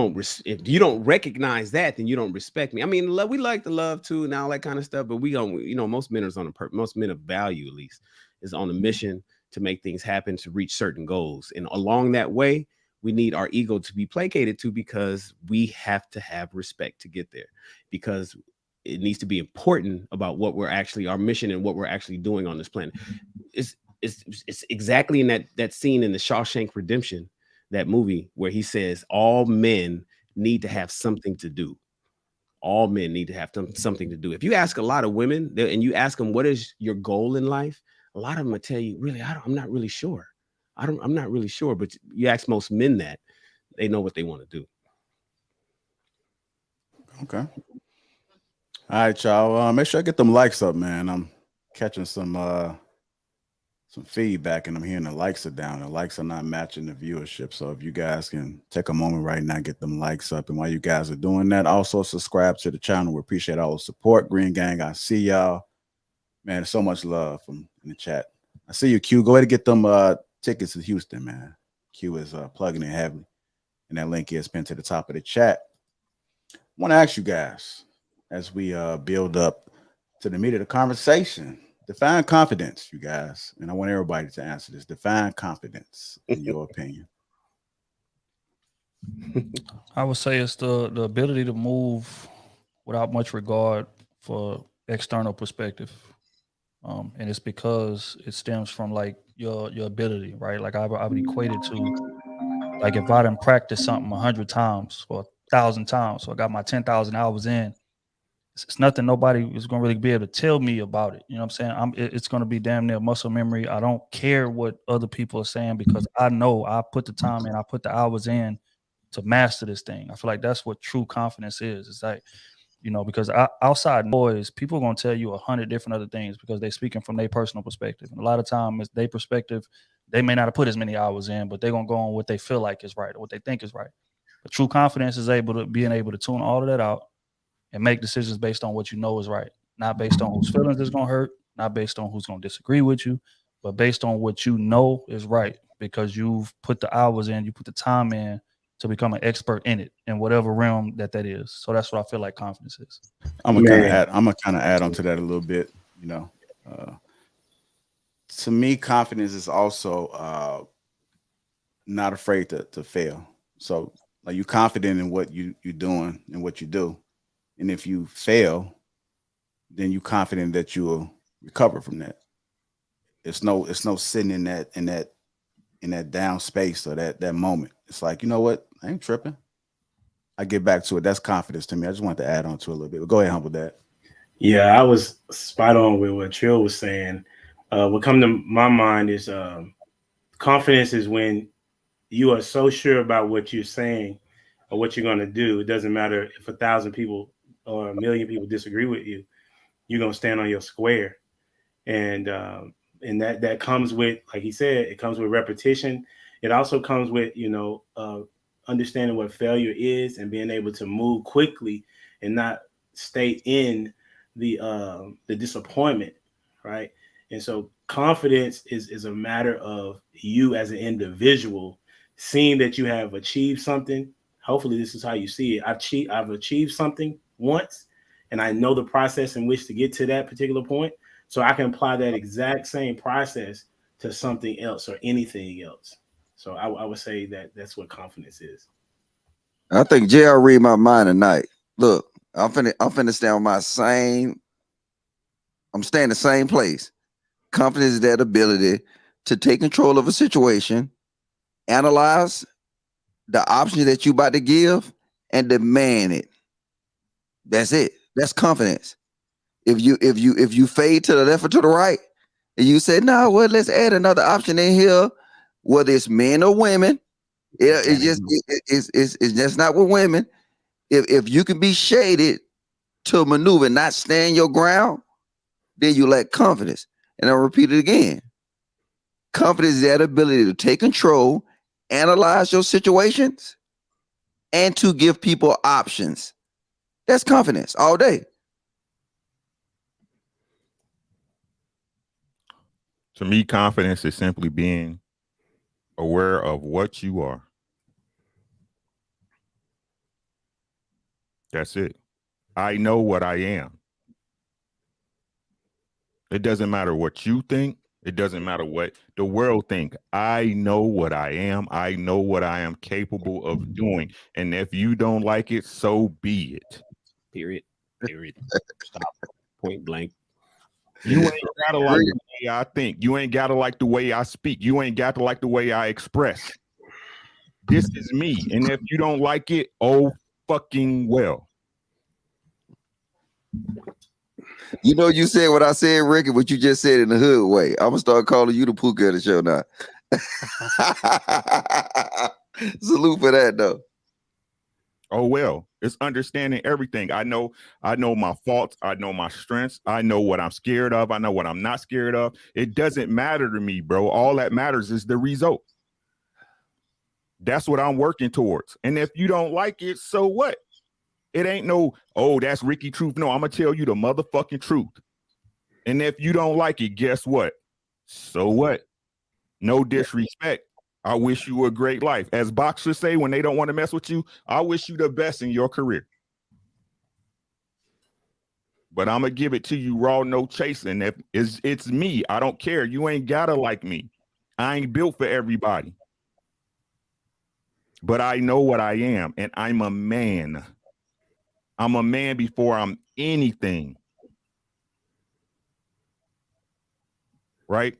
don't recognize that, then you don't respect me. I mean, we like to love too and all that kind of stuff, but we don't, you know, most men of value at least is on a mission to make things happen, to reach certain goals. And along that way, we need our ego to be placated to, because we have to have respect to get there, because it needs to be important about what we're actually, our mission and what we're actually doing on this planet. It's exactly in that scene in the Shawshank Redemption, that movie, where he says all men need to have something to do. All men need to have something to do. If you ask a lot of women and you ask them, what is your goal in life? A lot of them will tell you, really, I'm not really sure. I'm not really sure. But you ask most men that, they know what they want to do. Okay. All right, y'all. Make sure I get them likes up, man. I'm catching some feedback, and I'm hearing the likes are down. The likes are not matching the viewership. So if you guys can take a moment right now, get them likes up. And while you guys are doing that, also subscribe to the channel. We appreciate all the support. Green Gang, I see y'all. Man, there's so much love in the chat. I see you, Q. Go ahead and get them tickets to Houston, man. Q is plugging in heavily, and that link is pinned to the top of the chat. I want to ask you guys, as we build up to the meat of the conversation, define confidence, you guys. And I want everybody to answer this. Define confidence, in your opinion. I would say it's the ability to move without much regard for external perspective. And it's because it stems from like your ability, right? Like I would equate it to, like, if I done practiced something 100 times or 1,000 times, so I got my 10,000 hours in, it's nothing nobody is going to really be able to tell me about it. You know what I'm saying? It's going to be damn near muscle memory. I don't care what other people are saying, because I know I put the time in, I put the hours in to master this thing. I feel like that's what true confidence is. It's like, you know, because outside noise, people are going to tell you 100 different other things because they're speaking from their personal perspective. And a lot of time, it's their perspective. They may not have put as many hours in, but they're going to go on what they feel like is right or what they think is right. But true confidence is being able to tune all of that out and make decisions based on what you know is right, not based on whose feelings is going to hurt, not based on who's going to disagree with you, but based on what you know is right, because you've put the hours in, you put the time in to become an expert in it, in whatever realm that is. So that's what I feel like confidence is. I'm gonna kind of add on to that a little bit. You know, to me, confidence is also not afraid to fail. So, like, you're confident in what you're doing and what you do, and if you fail, then you're confident that you will recover from that. It's no sitting in that in that down space or that moment. It's like, you know what? I ain't tripping. I get back to it. That's confidence to me. I just wanted to add on to it a little bit. But go ahead, Humble Dad. Yeah, I was spot on with what Trill was saying. What come to my mind is confidence is when you are so sure about what you're saying or what you're going to do. It doesn't matter if 1,000 people or 1,000,000 people disagree with you. You're going to stand on your square. And that comes with, like he said, it comes with repetition. It also comes with, understanding what failure is and being able to move quickly and not stay in the disappointment, right? And so confidence is a matter of you as an individual seeing that you have achieved something. Hopefully this is how you see it. I've achieved something once, and I know the process in which to get to that particular point. So I can apply that exact same process to something else or anything else. So I would say that that's what confidence is. I think JR read my mind tonight. Look, I'm finna stand on my same. I'm staying in the same place. Confidence is that ability to take control of a situation, analyze the option that you about to give, and demand it. That's it. That's confidence. If you fade to the left or to the right, and you say, no, well, let's add another option in here, whether it's men or women. It's just not with women. If you can be shaded to maneuver, not stand your ground, then you lack confidence. And I'll repeat it again. Confidence is that ability to take control, analyze your situations, and to give people options. That's confidence all day. To me, confidence is simply being aware of what you are. That's it. I know what I am. It doesn't matter what you think. It doesn't matter what the world think. I know what I am. I know what I am capable of doing. And if you don't like it, so be it. Period. Stop. Point blank. You ain't gotta like the way I think. You ain't gotta like the way I speak. You ain't got to like the way I express. This is me. And if you don't like it, oh fucking well. You know, you said what I said, Ricky, but you just said it in the hood way. I'm gonna start calling you the Pooka of the show now. Salute for that, though. Oh well, it's understanding everything. I know my faults. I know my strengths. I know what I'm scared of. I know what I'm not scared of. It doesn't matter to me, bro. All that matters is the result. That's what I'm working towards. And if you don't like it, so what? It ain't no, oh, that's Ricky truth. No, I'm gonna tell you the motherfucking truth. And if you don't like it, guess what? So what? No disrespect. I wish you a great life. As boxers say when they don't want to mess with you, I wish you the best in your career. But I'm going to give it to you raw, no chasing. If it's me, I don't care. You ain't got to like me. I ain't built for everybody. But I know what I am, and I'm a man. I'm a man before I'm anything. Right?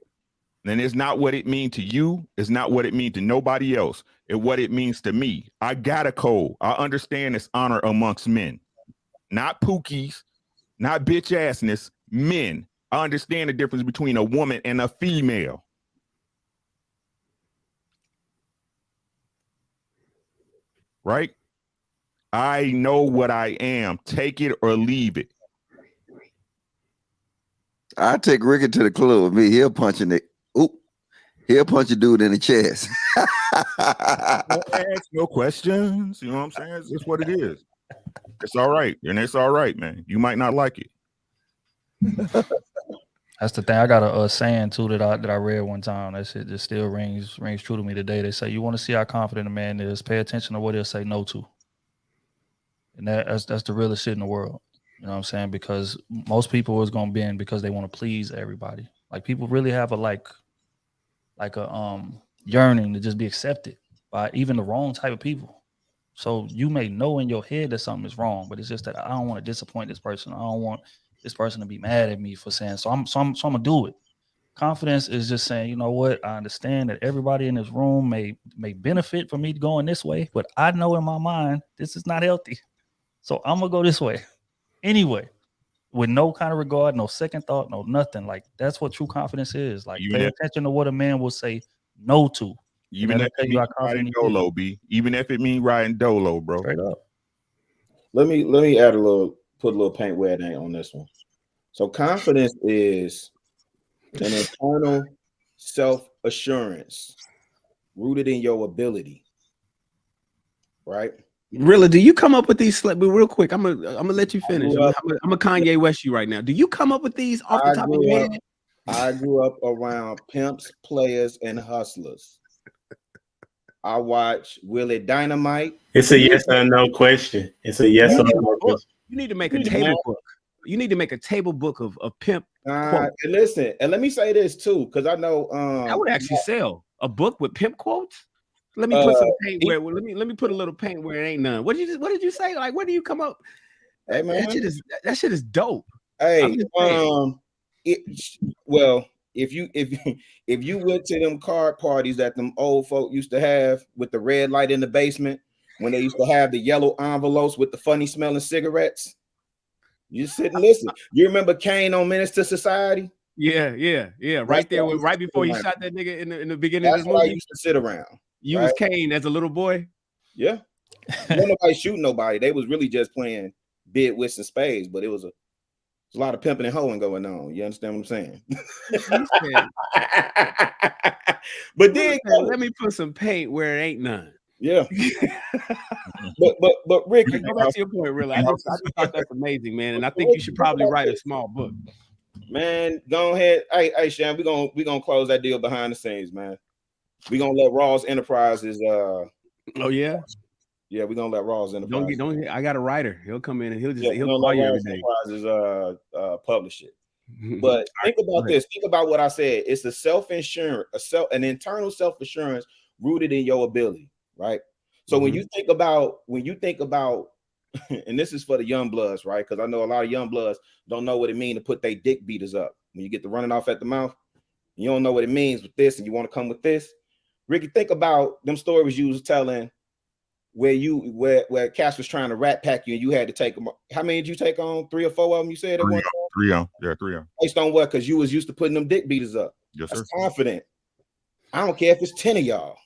And it's not what it means to you. It's not what it means to nobody else. It's what it means to me. I got a code. I understand it's honor amongst men. Not pookies, not bitch assness, men. I understand the difference between a woman and a female. Right? I know what I am. Take it or leave it. I take Ricky to the club with me. He'll punch it. He'll punch a dude in the chest. Don't ask no questions. You know what I'm saying? It's just what it is. It's all right. And it's all right, man. You might not like it. That's the thing. I got a saying too that I read one time. That shit just still rings true to me today. They say, you want to see how confident a man is, pay attention to what he'll say no to. And that's the realest shit in the world. You know what I'm saying? Because most people is gonna bend because they want to please everybody. Like people really have a yearning to just be accepted by even the wrong type of people. So you may know in your head that something is wrong, but it's just that I don't want to disappoint this person. I don't want this person to be mad at me for saying so. I'm gonna do it. Confidence is just saying, you know what, I understand that everybody in this room may benefit from me going this way, but I know in my mind this is not healthy. So I'm gonna go this way anyway, with no kind of regard, no second thought, no nothing. Like that's what true confidence is. Like pay attention to what a man will say no to. Even if it means riding dolo, B. Even if it means riding dolo, bro. Straight up. Let me add put a little paint where it ain't on this one. So confidence is an internal self-assurance rooted in your ability, right? Really, do you come up with these? But real quick, I'm gonna let you finish. I'm a Kanye West you right now. Do you come up with these off the top of your head? I grew up around pimps, players, and hustlers. I watch Willie Dynamite. It's a yes or no question. It's a yes or no question. You need to make a table book. You need to make a table book of pimp. And listen, and let me say this too, because I know I would actually sell a book with pimp quotes. Let me put some paint where. Let me put a little paint where it ain't none. What did you say? Like, where do you come up? Hey man, that shit is dope. Hey, if you went to them card parties that them old folk used to have with the red light in the basement, when they used to have the yellow envelopes with the funny smelling cigarettes, you sit and listen. You remember Kane on Menace to Society? Yeah. Right there, right before he shot that nigga in the beginning of this movie. I used to sit around. You was Kane as a little boy? Yeah. Nobody shooting nobody. They was really just playing bid, whist, and spades, but it was a lot of pimping and hoeing going on. You understand what I'm saying? But then let me put some paint where it ain't none. Yeah. but Ricky, go back to your point, really. I just thought that's amazing, man. And I think you should probably write a small book. Man, go ahead. Hey, Shan, we're gonna close that deal behind the scenes, man. We're gonna let Rawls Enterprises oh yeah? Yeah, we're gonna let Rawls Enterprises. Don't I got a writer. He'll come in and he'll call you every day. Enterprises publish it. But think about this. Think about what I said. It's an internal self-assurance rooted in your ability, right? So when you think about, and this is for the young bloods, right? Because I know a lot of young bloods don't know what it means to put their dick beaters up. When you get to running off at the mouth, you don't know what it means with this, and you want to come with this. Ricky, think about them stories you was telling where Cass was trying to rat pack you and you had to take them. How many did you take on? 3 or 4 of them you said at one time? 3 on. Yeah, 3 on. Based on what? Because you was used to putting them dick beaters up. Yes, That's sir. confident. I don't care if it's 10 of y'all.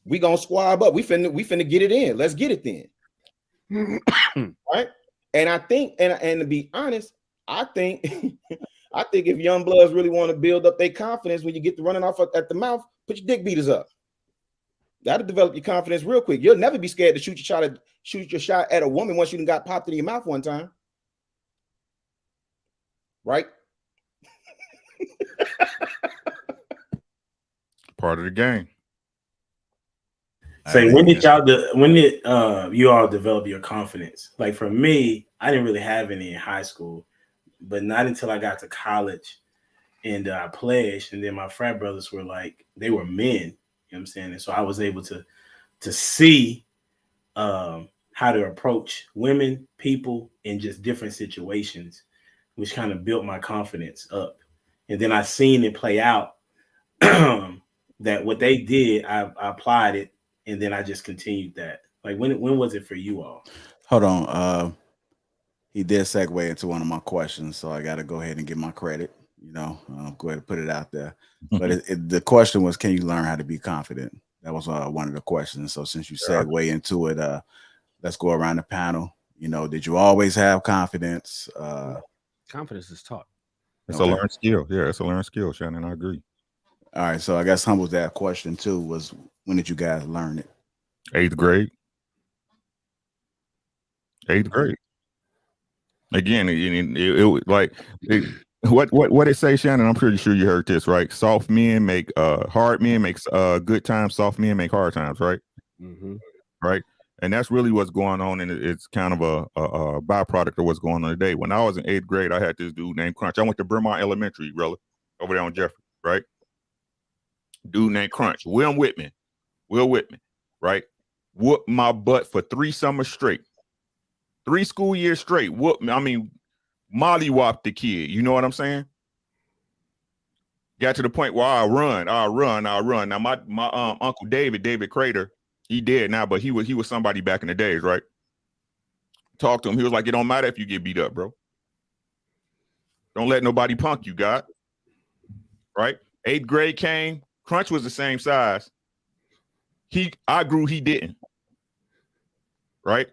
We gonna squab up. We finna get it in. Let's get it then. Right? And I think, and to be honest, I think if young bloods really want to build up their confidence when you get to running off at the mouth, put your dick beaters up. That'll develop your confidence real quick. You'll never be scared to shoot your shot at a woman once you done got popped in your mouth one time. Right? Part of the game. Say, when did you all develop your confidence? Like for me, I didn't really have any in high school, but not until I got to college and I pledged, and then my frat brothers were like, they were men. You know what I'm saying? And so I was able to see how to approach women, people in just different situations, which kind of built my confidence up. And then I seen it play out that what they did, I applied it, and then I just continued that. Like when was it for you all? Hold on. He did segue into one of my questions, so I got to go ahead and give my credit. Go ahead and put it out there. But the question was, can you learn how to be confident? That was one of the questions. So since you segue into it, let's go around the panel. Did you always have confidence? Confidence is taught. It's a learned skill. Yeah, it's a learned skill, Shannon. I agree. All right. So I guess Humble's that question too was, when did you guys learn it? 8th grade. 8th grade. Again, what it say, Shannon? I'm pretty sure you heard this, right? Soft men make hard men makes good times. Soft men make hard times, right? Mm-hmm. Right. And that's really what's going on, and it's kind of a byproduct of what's going on today. When I was in 8th grade, I had this dude named Crunch. I went to Bremont Elementary, really, over there on Jeffrey, right? Dude named Crunch, Will Whitman, right? Whooped my butt for 3 summers straight, 3 school years straight. Mollywopped the kid. You know what I'm saying? Got to the point where I'll run. Now my uncle David Crater, he dead now, but he was somebody back in the days, right? Talked to him. He was like, it don't matter if you get beat up, bro. Don't let nobody punk you, God. Right? 8th grade came. Crunch was the same size. I grew, he didn't. Right?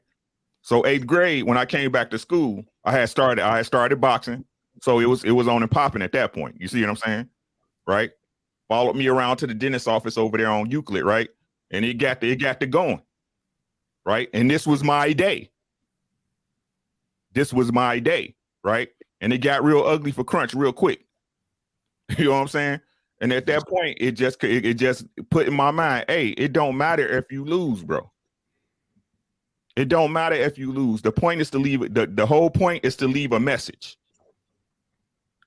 So 8th grade, when I came back to school, I had started boxing. So it was on and popping at that point. You see what I'm saying? Right? Followed me around to the dentist's office over there on Euclid, right? And it got the going. Right? And this was my day. Right? And it got real ugly for Crunch real quick. You know what I'm saying? And at that point, it just put in my mind, hey, it don't matter if you lose, bro. It don't matter if you lose. The point is to leave the whole point is to leave a message.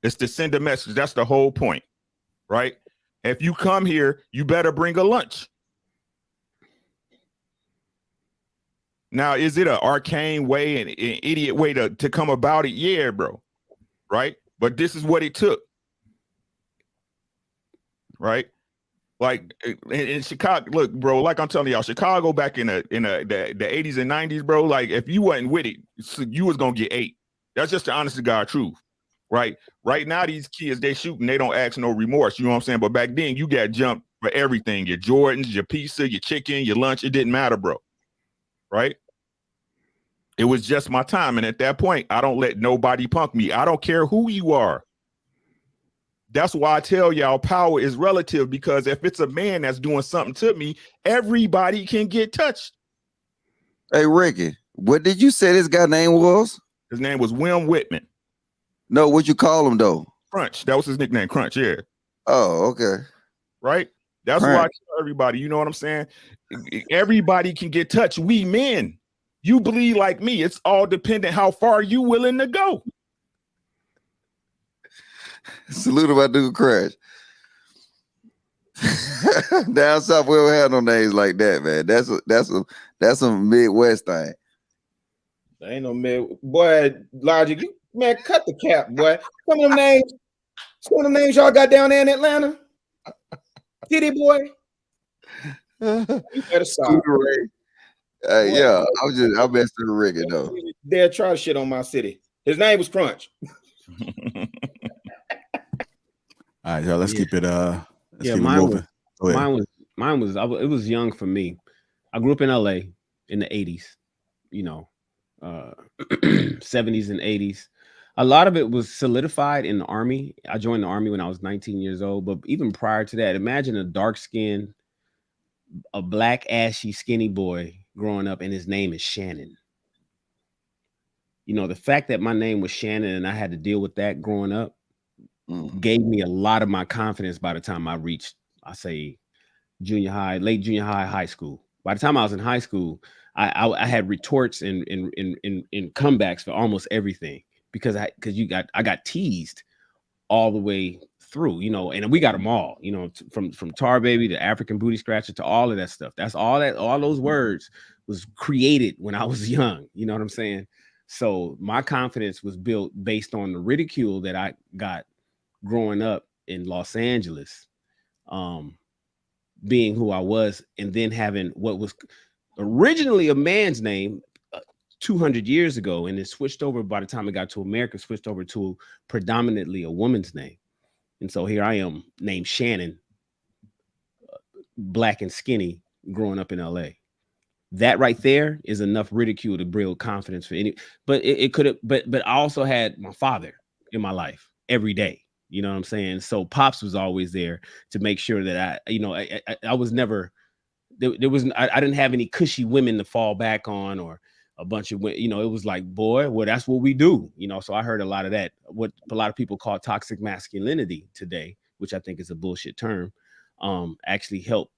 It's to send a message. That's the whole point, right? If you come here, you better bring a lunch. Now, is it an arcane way, an idiot way to come about it? Yeah, bro. Right? But this is what it took. Right? Like in Chicago, look, bro, like I'm telling y'all, Chicago back in the 80s and 90s, bro, like if you wasn't with it, you was gonna get ate. That's just the honest to God truth. Right? Right now, these kids, they shooting, they don't ask no remorse. You know what I'm saying? But back then, you got jumped for everything. Your Jordans, your pizza, your chicken, your lunch. It didn't matter, bro. Right? It was just my time. And at that point, I don't let nobody punk me. I don't care who you are. That's why I tell y'all power is relative, because if it's a man that's doing something to me, everybody can get touched. Hey, Ricky, what did you say this guy's name was? His name was Wim Whitman. No, what you call him though? Crunch. That was his nickname, Crunch, yeah. Oh, okay. Right? That's why I tell everybody, you know what I'm saying? Everybody can get touched. We men. You bleed like me. It's all dependent how far you willing to go. Salute to my dude Crash. Down south, we don't have no names like that, man. That's a Midwest thing. There ain't no mid boy Logic. You man, cut the cap, boy. Some of them names y'all got down there in Atlanta. City boy. You better stop. Yeah, I messed with Ricky though. They'll try shit on my city. His name was Crunch. All right, y'all. Let's keep it. Let's keep mine it moving. It was young for me. I grew up in LA in the 80s, you know, 70s and 80s. A lot of it was solidified in the Army. I joined the Army when I was 19 years old. But even prior to that, imagine a dark-skinned, a black, ashy, skinny boy growing up, and his name is Shannon. You know, the fact that my name was Shannon and I had to deal with that growing up gave me a lot of my confidence by the time I reached, I say, junior high, late junior high, high school. By the time I was in high school, I had retorts and comebacks for almost everything because I got teased all the way through, you know, and we got them all, you know, from Tar Baby to African Booty Scratcher to all of that stuff. That's all those words was created when I was young. You know what I'm saying? So my confidence was built based on the ridicule that I got growing up in Los Angeles, being who I was, and then having what was originally a man's name 200 years ago, and it switched over by the time it got to America, switched over to predominantly a woman's name. And so here I am, named Shannon, black and skinny, growing up in LA. That right there is enough ridicule to build confidence for any. But it could have. But I also had my father in my life every day. You know what I'm saying? So Pops was always there to make sure that I was never. I didn't have any cushy women to fall back on or a bunch of, you know, it was like, boy, well, that's what we do. You know, so I heard a lot of that. What a lot of people call toxic masculinity today, which I think is a bullshit term, actually helped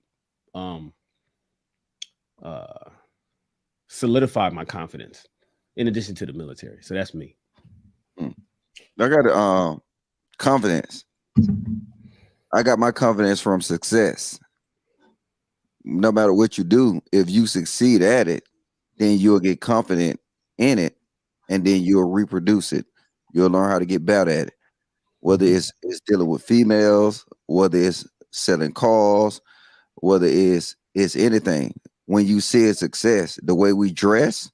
solidify my confidence in addition to the military. So that's me. I got confidence. I got my confidence from success. No matter what you do, if you succeed at it, then you'll get confident in it, and then you'll reproduce it. You'll learn how to get better at it. whether it's dealing with females, whether it's selling cars, whether it's anything. When you see a success, the way we dress,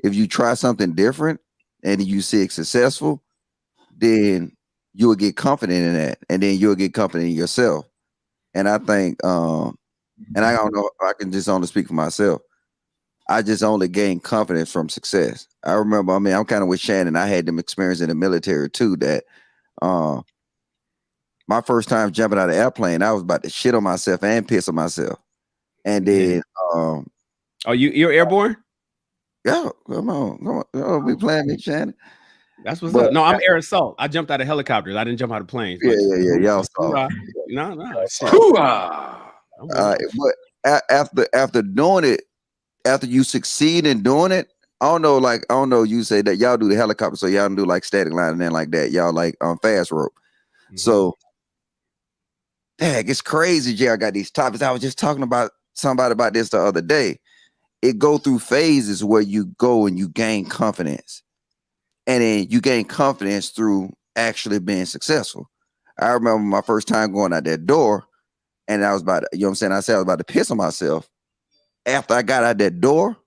if you try something different and you see it successful, then you will get confident in that, and then you'll get confident in yourself. And I think, and I don't know, I can just only speak for myself. I just only gained confidence from success. I remember, I mean, I'm kind of with Shannon. I had them experience in the military too. That my first time jumping out of an airplane, I was about to shit on myself and piss on myself. And then, oh, you're airborne? Yeah, come on, be playing me, Shannon. That's what's up. No, I'm air assault. I jumped out of helicopters. I didn't jump out of planes. Yeah. Y'all saw. No. But after doing it, after you succeed in doing it, I don't know. You say that y'all do the helicopter, so y'all don't do like static line and then like that. Y'all like fast rope. Mm-hmm. So, dang, it's crazy. Jay, I got these topics. I was just talking about somebody about this the other day. It go through phases where you go and you gain confidence. And then you gain confidence through actually being successful. I remember my first time going out that door, and I was about to, you know what I'm saying? I said I was about to piss on myself. After I got out that door,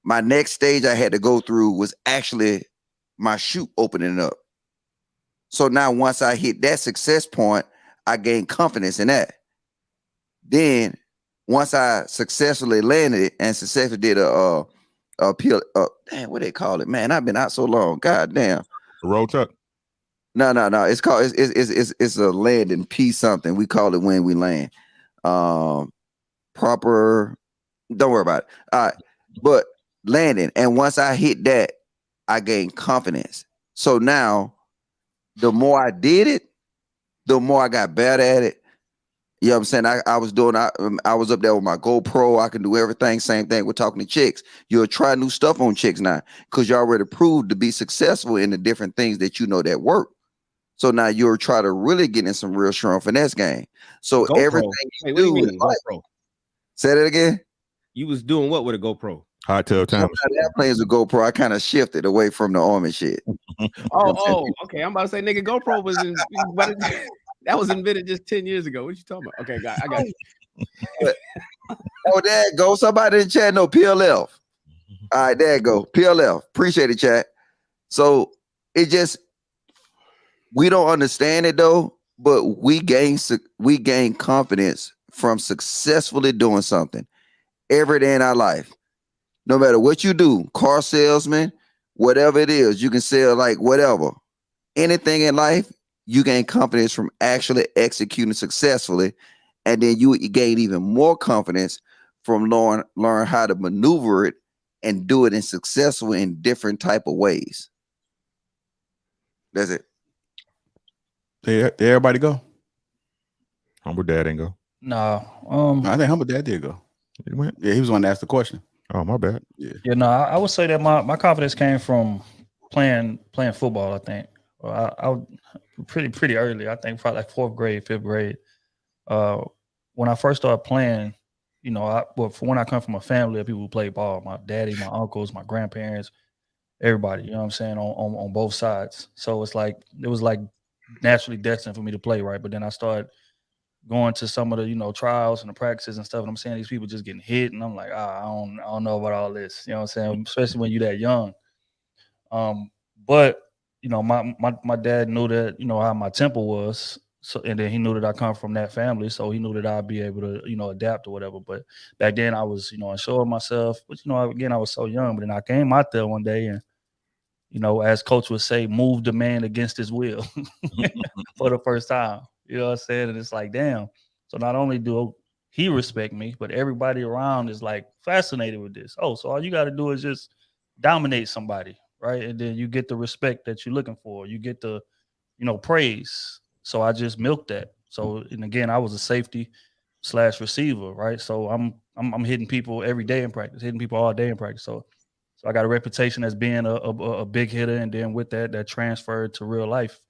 my next stage I had to go through was actually my chute opening up. So now once I hit that success point, I gained confidence in that. Then once I successfully landed it and successfully did a peel, damn, what they call it, man? I've been out so long. God damn. A roll tuck. No. It's called it's a landing P something. We call it when we land. Proper. Don't worry about it. All right, but landing, and once I hit that, I gained confidence. So now, the more I did it, the more I got better at it. You know what I'm saying? I was up there with my GoPro. I can do everything. Same thing with talking to chicks. You'll try new stuff on chicks now because you already proved to be successful in the different things that you know that work. So now you'll try to really get in some real strong finesse game. So GoPro. Everything you do is like, GoPro. Say that again. You was doing what with a GoPro? Hot tub time. Airplanes with GoPro. I kind of shifted away from the army shit. Okay. I'm about to say, nigga, GoPro was in. That was invented just 10 years ago. What you talking about? Okay, I got you. There you go. Somebody in the chat know PLF. All right, there you go. PLF. Appreciate it, chat. So it just, we don't understand it though, but we gain confidence from successfully doing something every day in our life. No matter what you do, car salesman, whatever it is, you can sell like whatever. Anything in life, you gain confidence from actually executing successfully, and then you gain even more confidence from learn how to maneuver it and do it in successful in different type of ways. That's it. Did everybody go? Humble Dad didn't go. No, I think Humble Dad did go. He went. Yeah, he was the one to ask the question. Oh, my bad. Yeah. No, I would say that my confidence came from playing football. I think I pretty early. I think probably like 4th grade, 5th grade. When I first started playing, for when I come from a family of people who play ball, my daddy, my uncles, my grandparents, everybody. You know what I'm saying, on both sides. So it was like naturally destined for me to play, right? But then I started going to some of the trials and the practices and stuff, and I'm saying these people just getting hit, and I'm like, I don't know about all this. You know what I'm saying? Especially when you're that young. But my dad knew that how my temper was, so, and then he knew that I come from that family, so he knew that I'd be able to adapt or whatever. But back then I was unsure of myself. But again, I was so young. But then I came out there one day and as coach would say, moved the man against his will for the first time. You know what I'm saying? And it's like, damn. So not only do he respect me, but everybody around is like fascinated with this. Oh, so all you got to do is just dominate somebody, right? And then you get the respect that you're looking for. You get the, praise. So I just milked that. So, and again, I was a safety / receiver, right? So I'm hitting people every day in practice, hitting people all day in practice. So I got a reputation as being a big hitter, and then with that transferred to real life.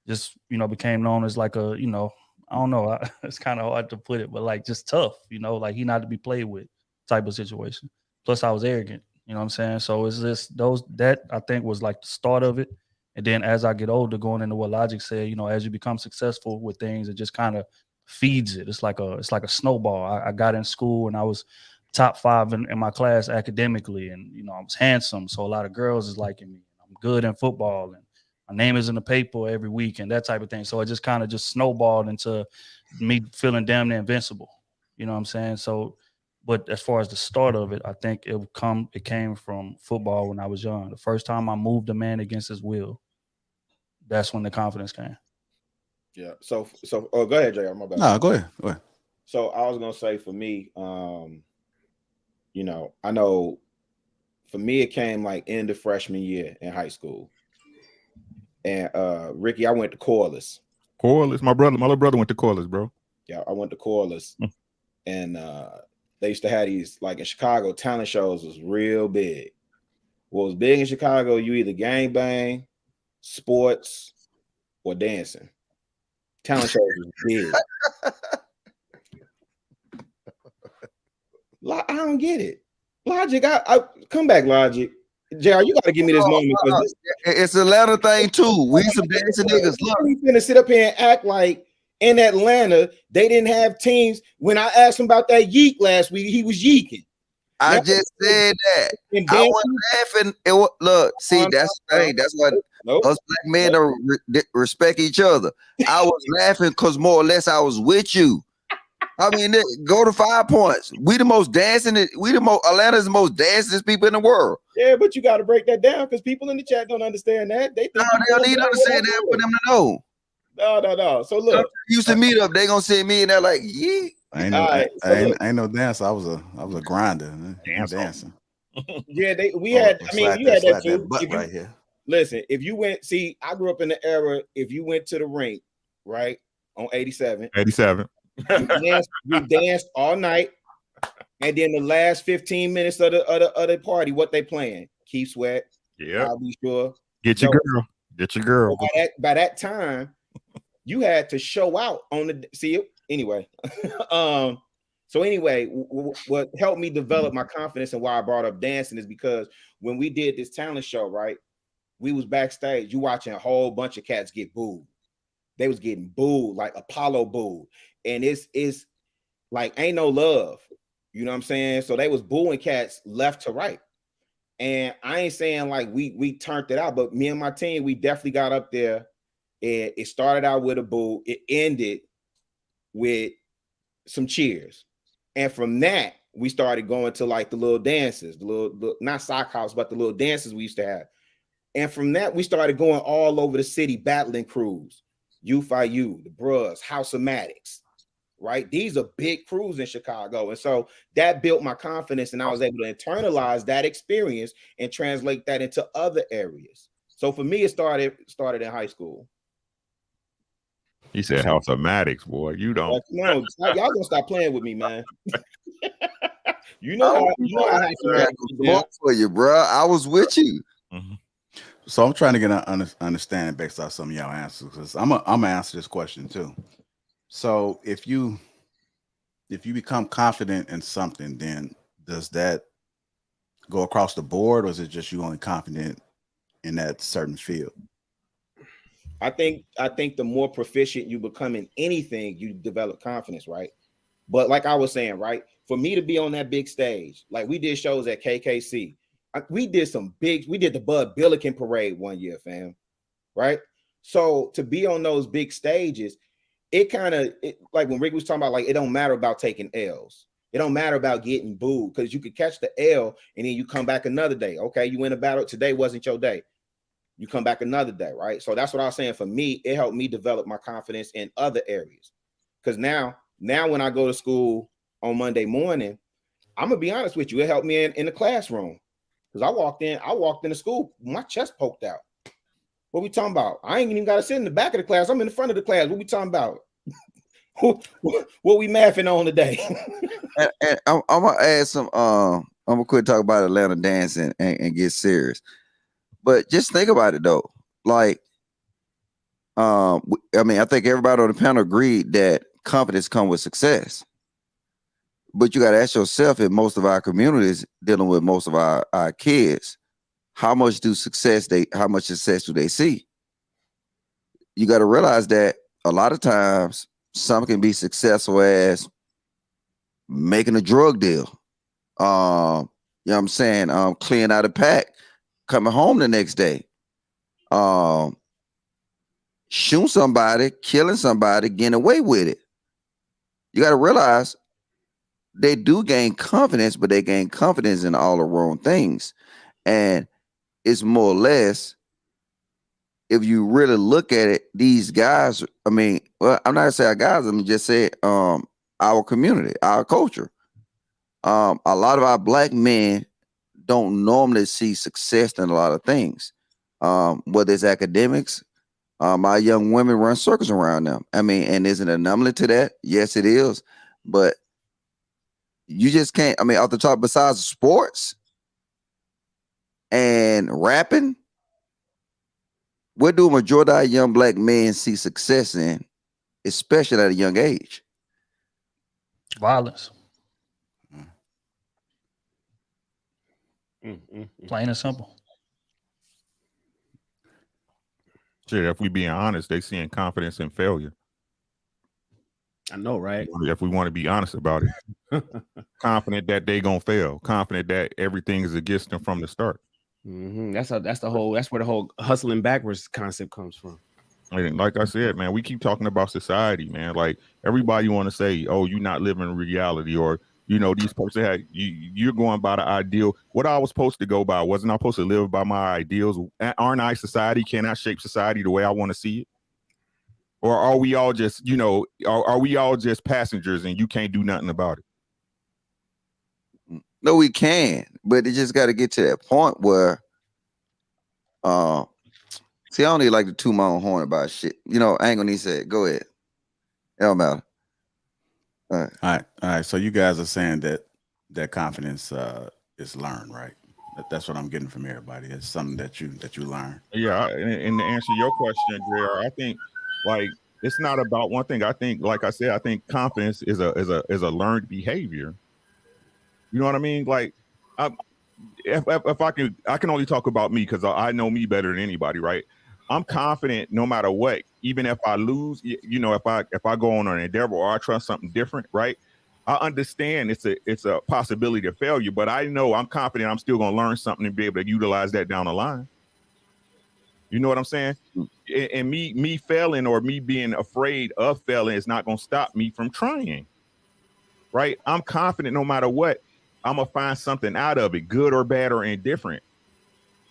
Just, became known as like a, I don't know, it's kind of hard to put it, but like just tough, like he not to be played with type of situation. Plus I was arrogant, you know what I'm saying? So it's just that I think was like the start of it. And then as I get older, going into what Logic said, as you become successful with things, it just kind of feeds it. It's like a snowball. I got in school and I was top 5 in my class academically, and I was handsome, so a lot of girls is liking me. I'm good in football, and my name is in the paper every week, and that type of thing. So it just kind of just snowballed into me feeling damn near invincible. You know what I'm saying? So, but as far as the start of it, I think it came from football when I was young. The first time I moved a man against his will, that's when the confidence came. Yeah. So go ahead, JR. My bad. No, go ahead. Go ahead. So I was gonna say for me, I know for me it came like end of freshman year in high school. And Ricky, I went to Corliss. Corliss, my little brother went to Corliss, bro. Yeah, I went to Corliss. And they used to have these, like in Chicago, talent shows was real big. What was big in Chicago, you either gangbang, sports, or dancing. Talent shows was big. I don't get it. Logic, I come back, Logic. JR, you gotta give me this moment. It's a Atlanta thing too. We some dancing niggas. Look, he's gonna sit up here and act like in Atlanta they didn't have teams. When I asked him about that yeek last week, he was yeeking. I just said that. I was laughing. Look, see, that's the thing. That's what us black men don't respect each other. I was laughing because more or less I was with you. I mean, go to 5 points. We the most dancing. Atlanta's the most dancing people in the world. Yeah, but you got to break that down because people in the chat don't understand that. They don't need to understand that for them to know. No. So look, used to meet up. They gonna see me and they're like, yeah. I ain't no dancer. I was a grinder. Dancing. Yeah, we had. I mean, you had that too. Butt right here. Listen, if you went, I grew up in the era. If you went to the rink, right on 87. We danced all night, and then the last 15 minutes of the party, what they playing? Keith Sweat. Yeah, I'll be sure. Get your girl. By that time, you had to show out on the see. Anyway, so anyway, what helped me develop my confidence and why I brought up dancing is because when we did this talent show, right, we was backstage. You watching a whole bunch of cats get booed. They was getting booed like Apollo booed. And it's like ain't no love, you know what I'm saying? So they was booing cats left to right. And I ain't saying like we turned it out, but me and my team, we definitely got up there. And it started out with a boo. It ended with some cheers. And from that, we started going to like the little dances, the little not sock house, but the little dances we used to have. And from that, we started going all over the city, battling crews, UFIU, the Bruhs, House of Maddox. Right, these are big crews in Chicago, and so that built my confidence, and I was able to internalize that experience and translate that into other areas. So for me, it started in high school. He said House of Maddox, boy. You don't. No, y'all gonna stop playing with me, man. you know how for you, bro. I was with you. Mm-hmm. So I'm trying to get an understanding based off some of y'all answers, because I'm gonna answer this question too. So if you become confident in something, then does that go across the board, or is it just you only confident in that certain field? I think the more proficient you become in anything, you develop confidence, right? But like I was saying, right, for me to be on that big stage, like we did shows at KKC, we did the Bud Billiken parade one year, fam, right? So to be on those big stages, it kind of like when Rick was talking about, like, it don't matter about taking L's. It don't matter about getting booed, because you could catch the L and then you come back another day. Okay, you win a battle. Today wasn't your day. You come back another day, right? So that's what I was saying. For me, it helped me develop my confidence in other areas. Because now when I go to school on Monday morning, I'm gonna be honest with you, it helped me in the classroom. Because I walked into school, my chest poked out. What we talking about? I ain't even got to sit in the back of the class. I'm in the front of the class. What we talking about? What we mathing on today? and I'm gonna add some. I'm gonna quit talking about Atlanta dancing and get serious. But just think about it though. Like, I mean, I think everybody on the panel agreed that confidence comes with success. But you got to ask yourself, in most of our communities dealing with most of our kids, how much success do they see? you got to realize that a lot of times some can be successful as making a drug deal. You know what I'm saying? Clearing out a pack, coming home the next day. Shooting somebody, killing somebody, getting away with it. You got to realize they do gain confidence, but they gain confidence in all the wrong things. And it's more or less, if you really look at it, these guys, I mean, well, I'm not gonna say our guys, I'm just say our community, our culture. A lot of our black men don't normally see success in a lot of things. Whether it's academics, our young women run circles around them. I mean, and is it an anomaly to that? Yes, it is. But you just can't, I mean, off the top, besides sports and rapping, what do a majority of young black men see success in, especially at a young age? Violence. Plain and simple. Shit, if we being honest, they seeing confidence in failure. I know, right? If we want to be honest about it, confident that they gonna fail, confident that everything is against them from the start. That's where the whole hustling backwards concept comes from. And like I said, man, we keep talking about society, man. Like everybody want to say, "Oh, you're not living reality," or you know, these folks that you're going by the ideal. What I was supposed to go by, wasn't I supposed to live by my ideals? Aren't I society? Can I shape society the way I want to see it? Or are we all just, you know, are we all just passengers and you can't do nothing about it? No, we can, but it just got to get to that point where, see, I don't even like to toot my own horn about shit. You know, I ain't gonna need to say it. Go ahead. It don't matter. All right. So you guys are saying that confidence is learned, right? That's what I'm getting from everybody. It's something that you learn. Yeah, and to answer your question, JR, I think like it's not about one thing. I think, like I said, I think confidence is a learned behavior. You know what I mean? Like, if I can only talk about me because I know me better than anybody, right? I'm confident no matter what, even if I lose, you know, if I go on an endeavor or I trust something different, right? I understand it's a possibility of failure, but I know I'm confident I'm still gonna learn something and be able to utilize that down the line. You know what I'm saying? And me failing or me being afraid of failing is not gonna stop me from trying. Right? I'm confident no matter what, I'm gonna find something out of it, good or bad or indifferent.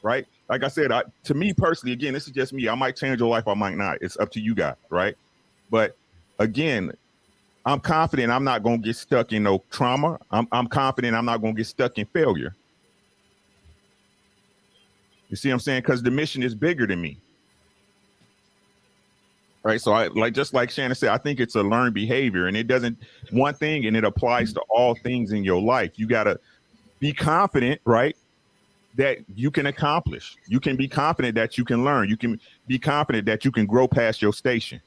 Right? Like I said, to me personally, again, this is just me. I might change your life, I might not. It's up to you guys, right? But again, I'm confident I'm not gonna get stuck in no trauma. I'm confident I'm not gonna get stuck in failure. You see what I'm saying? Because the mission is bigger than me. Right. So just like Shannon said, I think it's a learned behavior, and it doesn't one thing, and it applies to all things in your life. You gotta be confident, right? That you can accomplish. You can be confident that you can learn. You can be confident that you can grow past your station.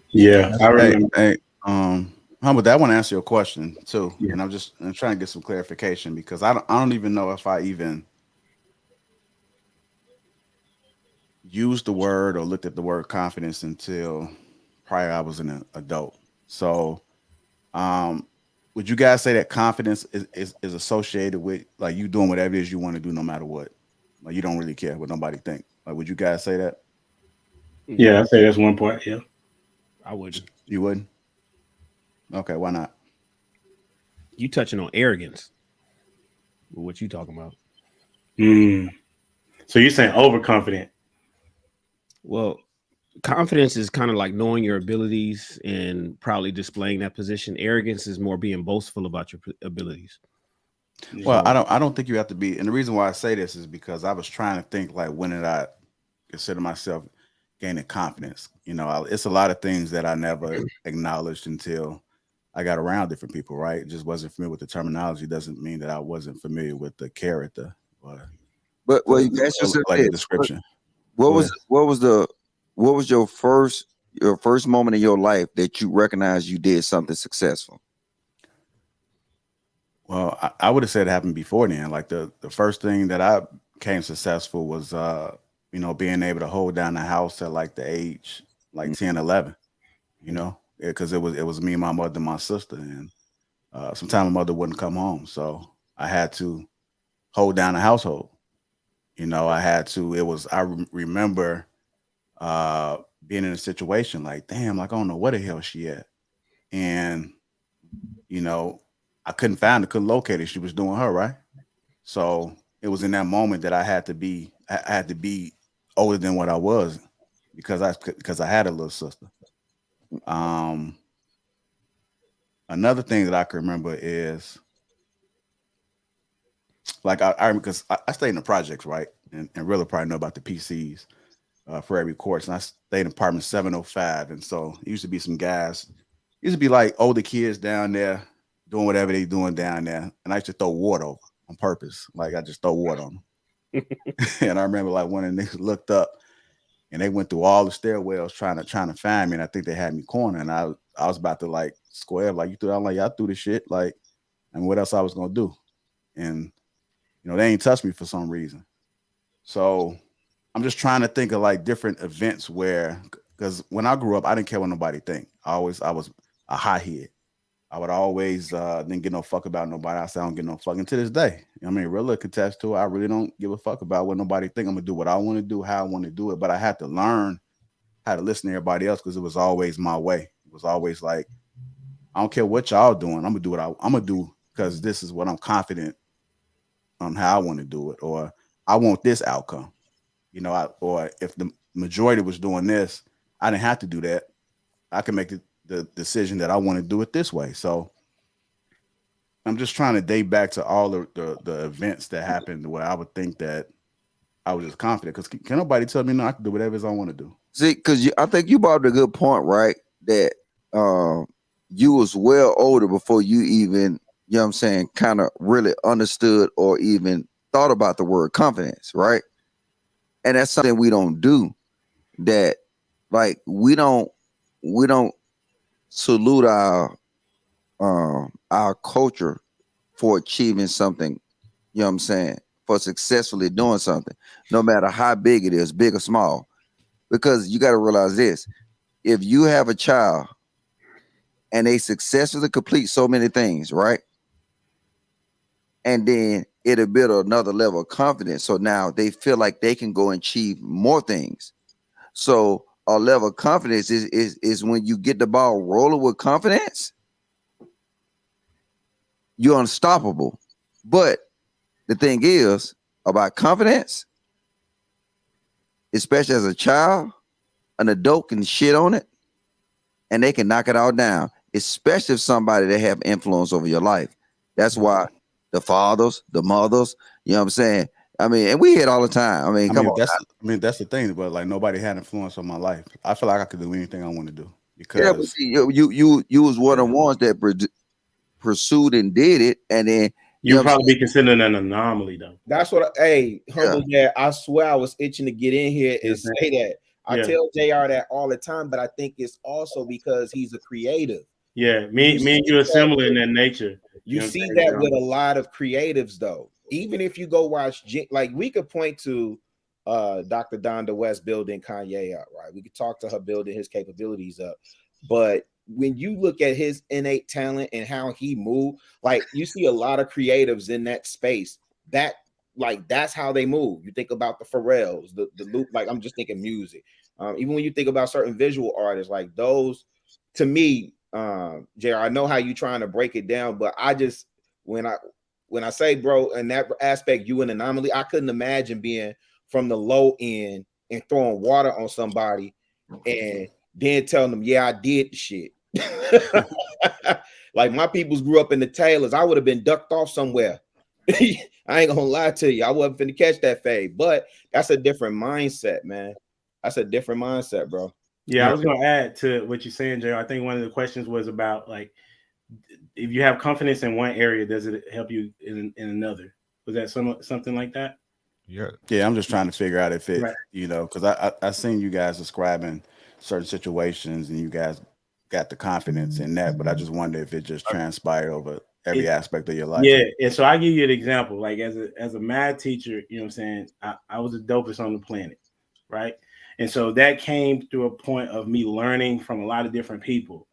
Yeah, I remember. Hey, Humble, I want to answer your question too, and I'm trying to get some clarification because I don't even know if I even used the word or looked at the word confidence until prior I was an adult. So, would you guys say that confidence is associated with like you doing whatever it is you want to do no matter what? Like you don't really care what nobody think. Like, would you guys say that? Yeah, I'd say that's one part. Yeah, I wouldn't. You wouldn't? Okay, why not? You touching on arrogance. What you talking about? So you're saying overconfident? Well, confidence is kind of like knowing your abilities and probably displaying that position. Arrogance is more being boastful about your abilities. Well, I don't think you have to be. And the reason why I say this is because I was trying to think like, when did I consider myself gaining confidence? You know, it's a lot of things that I never acknowledged until I got around different people, right? It just wasn't familiar with the terminology. Doesn't mean that I wasn't familiar with the character or But well, you ask yourself like this. the description. What was your first moment in your life that you recognized you did something successful? Well, I would have said it happened before then. Like the first thing that I became successful was you know, being able to hold down the house at like the age like 10, 11, you know, because it was me, my mother, and my sister, and sometimes my mother wouldn't come home, so I had to hold down the household. You know, I had to. It was. Remember uh, being in a situation like, damn, like I don't know where the hell she at, and you know, I couldn't find her, couldn't locate her. She was doing her right. So it was in that moment that I had to be older than what I was because I had a little sister. Um, Another thing that I can remember is like I because I stayed in the projects, right, and really probably know about the PCs for every course, and I stayed in apartment 705, and so it used to be some guys, used to be like older kids down there doing whatever they doing down there, and I used to throw water over on purpose, like I just throw water on them. And I remember like one of the niggas looked up and they went through all the stairwells trying to find me, and I think they had me cornered, and I was about to like square like you threw. I'm like, y'all threw the shit, like, and what else I was gonna do? And you know they ain't touched me for some reason. So I'm just trying to think of like different events where, because when I grew up, I didn't care what nobody think. I was a hothead. I would always didn't give no fuck about nobody. I said I don't give no fuck. And to this day, I mean, really contest to it. I really don't give a fuck about what nobody think. I'm gonna do what I want to do, how I want to do it. But I had to learn how to listen to everybody else because it was always my way. It was always like, I don't care what y'all doing. I'm gonna do what I'm gonna do because this is what I'm confident on how I want to do it, or I want this outcome. You know, or if the majority was doing this, I didn't have to do that. I can make the decision that I want to do it this way. So I'm just trying to date back to all the events that happened where I would think that I was just confident because can nobody tell me no, I can do whatever I want to do. See, because I think you brought up a good point, right? That you was well older before you even, you know what I'm saying, kind of really understood or even thought about the word confidence, right? And that's something we don't do. That like we don't salute our culture for achieving something, you know what I'm saying, for successfully doing something, no matter how big it is, big or small. Because you got to realize this: if you have a child and they successfully complete so many things, right? And then it'll build another level of confidence. So now they feel like they can go and achieve more things. So a level of confidence is when you get the ball rolling with confidence, you're unstoppable. But the thing is about confidence, especially as a child, an adult can shit on it and they can knock it all down, especially if somebody that have influence over your life. That's why the fathers, the mothers, you know what I'm saying? I mean, and we hear it all the time. I mean, come on. That's the thing, but like nobody had influence on my life. I feel like I could do anything I want to do because yeah, but see, you was one of the ones that pursued and did it, and then you'll probably be considered an anomaly, though. That's what. Humble Dad, I swear I was itching to get in here and say that. I tell JR that all the time, but I think it's also because he's a creative. Yeah, me and you are similar in that nature. You see that with a lot of creatives, though. Even if you go watch, like we could point to Dr. Donda West building Kanye up, right? We could talk to her building his capabilities up. But when you look at his innate talent and how he moved, like you see a lot of creatives in that space that like that's how they move. You think about the Pharrells, the loop, like I'm just thinking music. Even when you think about certain visual artists, like those, to me, JR, I know how you trying to break it down, but I just when I say, bro, in that aspect, you an anomaly. I couldn't imagine being from the low end and throwing water on somebody and then telling them, yeah, I did the shit. Like my peoples grew up in the Taylors. I would have been ducked off somewhere. I ain't gonna lie to you. I wasn't finna catch that fade, but that's a different mindset, man. That's a different mindset, bro. Yeah, I was gonna add to what you're saying, Jay. I think one of the questions was about like if you have confidence in one area, does it help you in another? Was that something like that? Yeah. I'm just trying to figure out if it, you know, because I seen you guys describing certain situations and you guys got the confidence in that, but I just wonder if it just transpired over every aspect of your life. Yeah, and so I give you an example. Like as a math teacher, you know what I'm saying? I was the dopest on the planet. right? And so that came through a point of me learning from a lot of different people,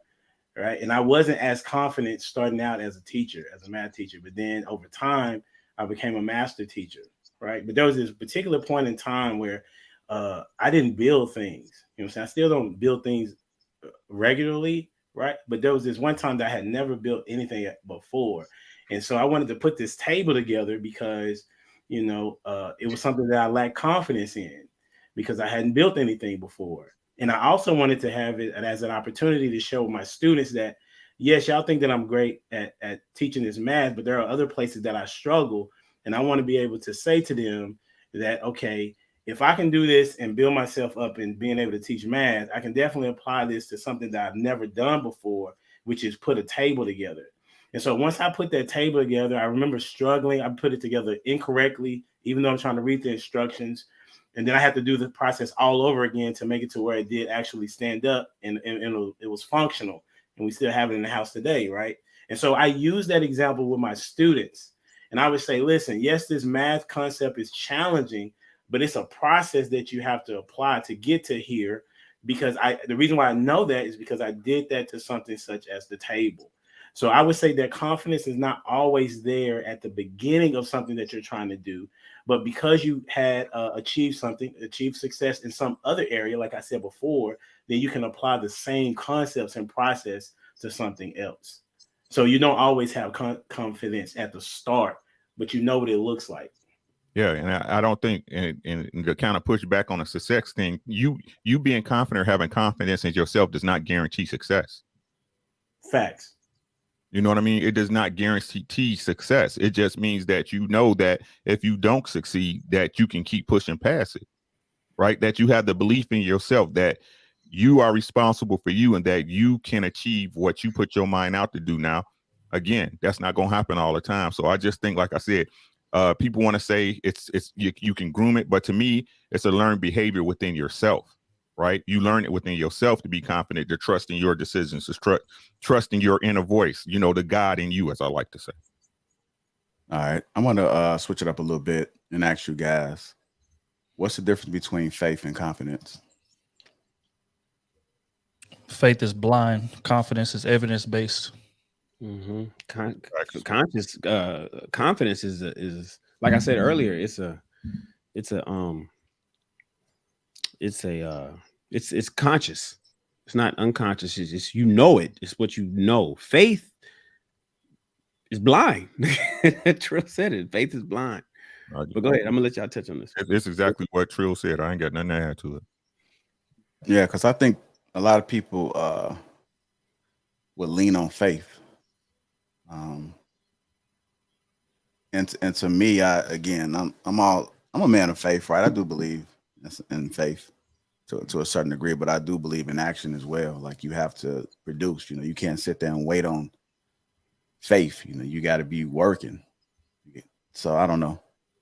right? And I wasn't as confident starting out as a teacher, as a math teacher, but then over time, I became a master teacher, right? But there was this particular point in time where I didn't build things. You know what I'm saying? I still don't build things regularly, right? But there was this one time that I had never built anything before. And so I wanted to put this table together because, it was something that I lacked confidence in because I hadn't built anything before. And I also wanted to have it as an opportunity to show my students that, yes, y'all think that I'm great at teaching this math, but there are other places that I struggle. And I want to be able to say to them that, okay, if I can do this and build myself up in being able to teach math, I can definitely apply this to something that I've never done before, which is put a table together. And so once I put that table together, I remember struggling. I put it together incorrectly, even though I'm trying to read the instructions. And then I had to do the process all over again to make it to where it did actually stand up and it was functional. And we still have it in the house today, right? And so I use that example with my students. And I would say, listen, yes, this math concept is challenging, but it's a process that you have to apply to get to here. Because the reason why I know that is because I did that to something such as the table. So I would say that confidence is not always there at the beginning of something that you're trying to do, but because you had achieved success in some other area, like I said before, then you can apply the same concepts and process to something else. So you don't always have confidence at the start, but you know what it looks like. Yeah, and I don't think, and to kind of push back on the success thing, you being confident or having confidence in yourself does not guarantee success. Facts. You know what I mean? It does not guarantee success. It just means that you know that if you don't succeed, that you can keep pushing past it, right? That you have the belief in yourself that you are responsible for you and that you can achieve what you put your mind out to do. Now, again, that's not going to happen all the time. So I just think, like I said, people want to say you can groom it, but to me, it's a learned behavior within yourself, right? You learn it within yourself to be confident, to trust in your decisions, to trust in your inner voice, the God in you, as I like to say. All right. I'm going to switch it up a little bit and ask you guys, what's the difference between faith and confidence? Faith is blind. Confidence is evidence-based. Mm-hmm. Confidence is like I said earlier. It's conscious. It's not unconscious. It's just, it. It's what you know. Faith is blind. Trill said it. Faith is blind. But go ahead. I'm gonna let y'all touch on this. It's exactly what Trill said. I ain't got nothing to add to it. Yeah, because I think a lot of people would lean on faith. And to me, I'm a man of faith, right? I do believe in faith to a certain degree, but I do believe in action as well. Like, you have to produce. You can't sit there and wait on faith. You got to be working. So I don't know.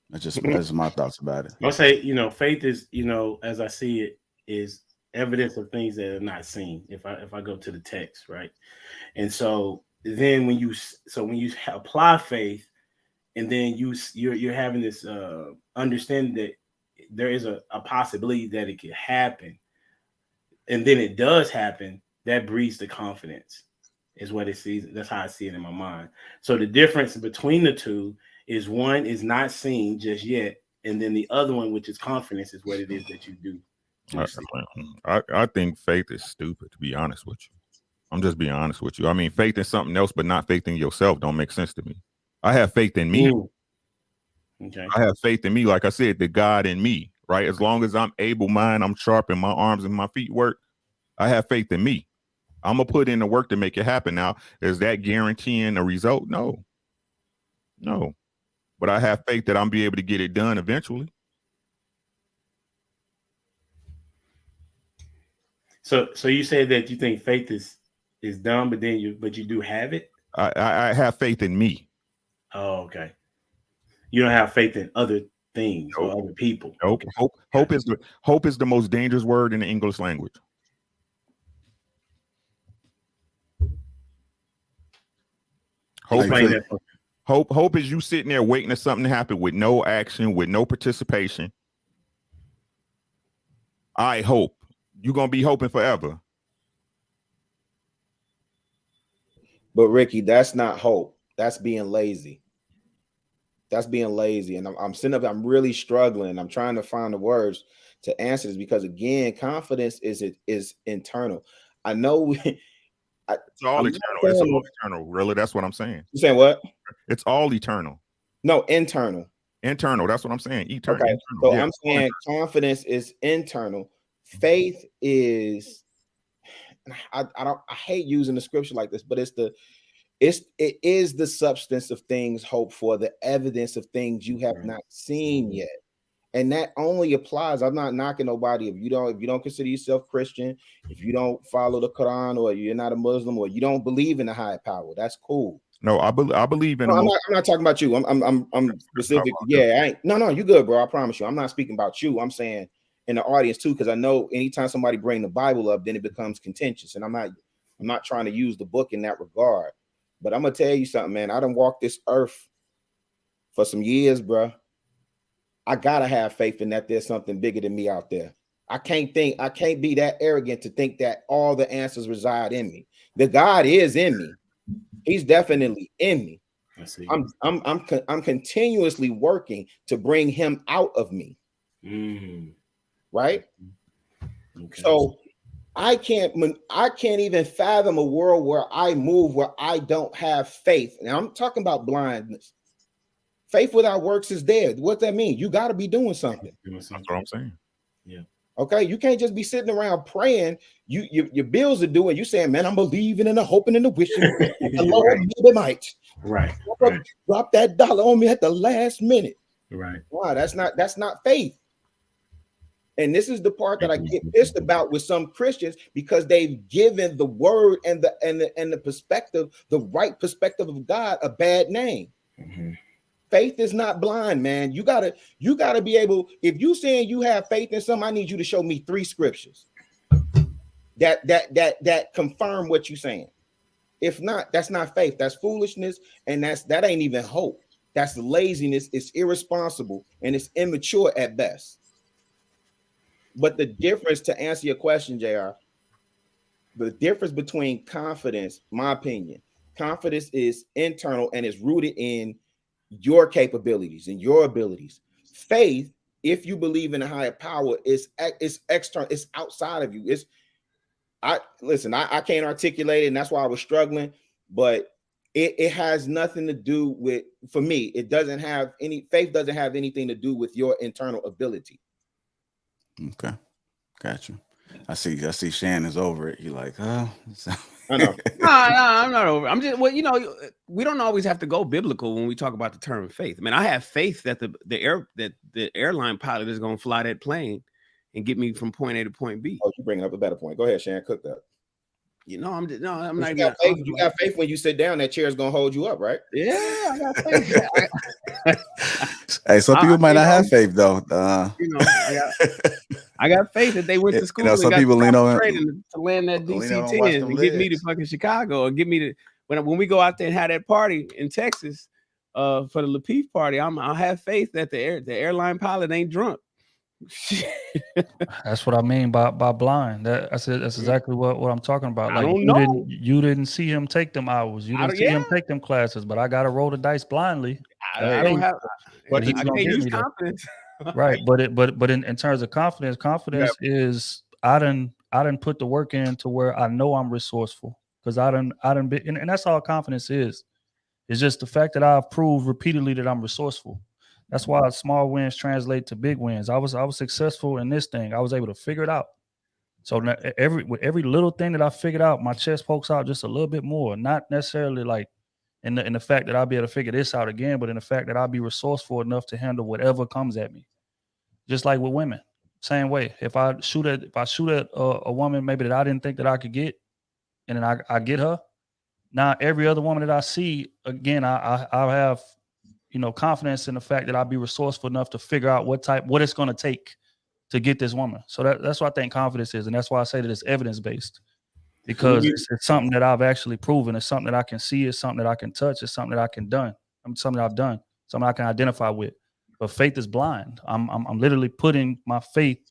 That's just my thoughts about it. I'll say, faith is, as I see it, is evidence of things that are not seen. If I go to the text, right? And so then when you apply faith, and then you're having this understanding that there is a possibility that it could happen, and then it does happen, that breeds the confidence, is what it sees. That's how I see it in my mind. So the difference between the two is one is not seen just yet, and then the other one, which is confidence, is what it is that you do. I think faith is stupid, to be honest with you. I'm just being honest with you. I mean, faith in something else, but not faith in yourself don't make sense to me. I have faith in me. Okay. I have faith in me. Like I said, the God in me, right? As long as I'm able-minded, I'm sharp, and my arms and my feet work, I have faith in me. I'm going to put in the work to make it happen. Now, is that guaranteeing a result? No. But I have faith that I'm be able to get it done eventually. So you say that you think faith is dumb, but you do have it? I have faith in me. Oh, okay. You don't have faith in other things or other people. Nope. Okay. Hope is the most dangerous word in the English language. Hope is you sitting there waiting for something to happen with no action, with no participation. I hope. You're gonna be hoping forever. But Ricky, that's not hope. That's being lazy. That's being lazy. And I'm sitting up, I'm really struggling. I'm trying to find the words to answer this because again, confidence is internal. I know it's all eternal. It's all eternal, really. That's what I'm saying. You saying what? It's all eternal. No, internal. Internal. That's what I'm saying. Eternal. Okay. Internal. So Yeah, I'm saying confidence is internal. Faith is I hate using the scripture like this, but it is the substance of things hoped for, the evidence of things you have not seen yet. And that only applies. I'm not knocking nobody. If you don't consider yourself Christian, if you don't follow the Quran, or you're not a Muslim, or you don't believe in a higher power, that's cool. No, I believe in. No, I'm not talking about you. I'm specific. Yeah, no, you good, bro. I promise you. I'm not speaking about you. I'm saying in the audience too, because I know anytime somebody bring the Bible up, then it becomes contentious. And I'm not trying to use the book in that regard. But I'm gonna tell you something, man. I done walked this earth for some years, bro. I gotta have faith in that there's something bigger than me out there. I can't be that arrogant to think that all the answers reside in me. The God is in me. He's definitely in me. I see. I'm continuously working to bring him out of me. Right? Okay. So I can't even fathom a world where I move where I don't have faith. And I'm talking about blindness. Faith without works is dead. What that mean? You got to be doing something. That's what I'm saying. Yeah. Okay. You can't just be sitting around praying. Your bills are due, and you saying, "Man, I'm believing and I'm hoping and the wishing the Lord maybe might." Right. Drop that dollar on me at the last minute. Right. Wow, that's not faith. And this is the part that I get pissed about with some Christians, because they've given the word and the perspective, the right perspective of God, a bad name. Faith is not blind, man. You gotta be able. If you saying you have faith in something, I need you to show me 3 scriptures that confirm what you're saying. If not, that's not faith. That's foolishness, and that ain't even hope. That's laziness. It's irresponsible, and it's immature at best. But the difference, to answer your question, JR, the difference between confidence, my opinion, confidence is internal and is rooted in your capabilities and your abilities. Faith, if you believe in a higher power, is external. It's outside of you. I can't articulate it, and that's why I was struggling. But it has nothing to do with, for me, it doesn't have any, faith doesn't have anything to do with your internal ability. Okay, got you. I see Shannon's over it. You're like, oh, I know. No, I'm not over. I'm just, well, we don't always have to go biblical when we talk about the term faith. I mean, I have faith that the airline pilot is going to fly that plane and get me from point A to point B. Oh, you're bringing up a better point. Go ahead, Shannon, cook that. I'm not. You got faith. You got faith when you sit down, that chair is gonna hold you up, right? Yeah, I got faith. Hey, some people might not have faith though. I got faith that they went to school. Some people lean on to land that DC-10 and get me to fucking Chicago, or get me to when we go out there and have that party in Texas for the Lapeef party. I'll have faith that the airline pilot ain't drunk. That's what I mean by blind. That's exactly what I'm talking about. Like, you didn't see him take them hours. You didn't see him take them classes, but I got to roll the dice blindly. I don't have. But I can't use confidence. Right, but in terms of confidence is I done put the work in to where I know I'm resourceful, because I done been, and that's all confidence is. It's just the fact that I've proved repeatedly that I'm resourceful. That's why small wins translate to big wins. I was successful in this thing. I was able to figure it out. So with every little thing that I figured out, my chest pokes out just a little bit more. Not necessarily like in the fact that I'll be able to figure this out again, but in the fact that I'll be resourceful enough to handle whatever comes at me. Just like with women, same way. If I shoot at a woman maybe that I didn't think that I could get, and then I get her, now every other woman that I see again, I have confidence in the fact that I'll be resourceful enough to figure out what it's going to take to get this woman. So that's what I think confidence is, and that's why I say that it's evidence based, because it's something that I've actually proven. It's something that I can see. It's something that I can touch. It's something that something that I've done. Something I can identify with. But faith is blind. I'm literally putting my fate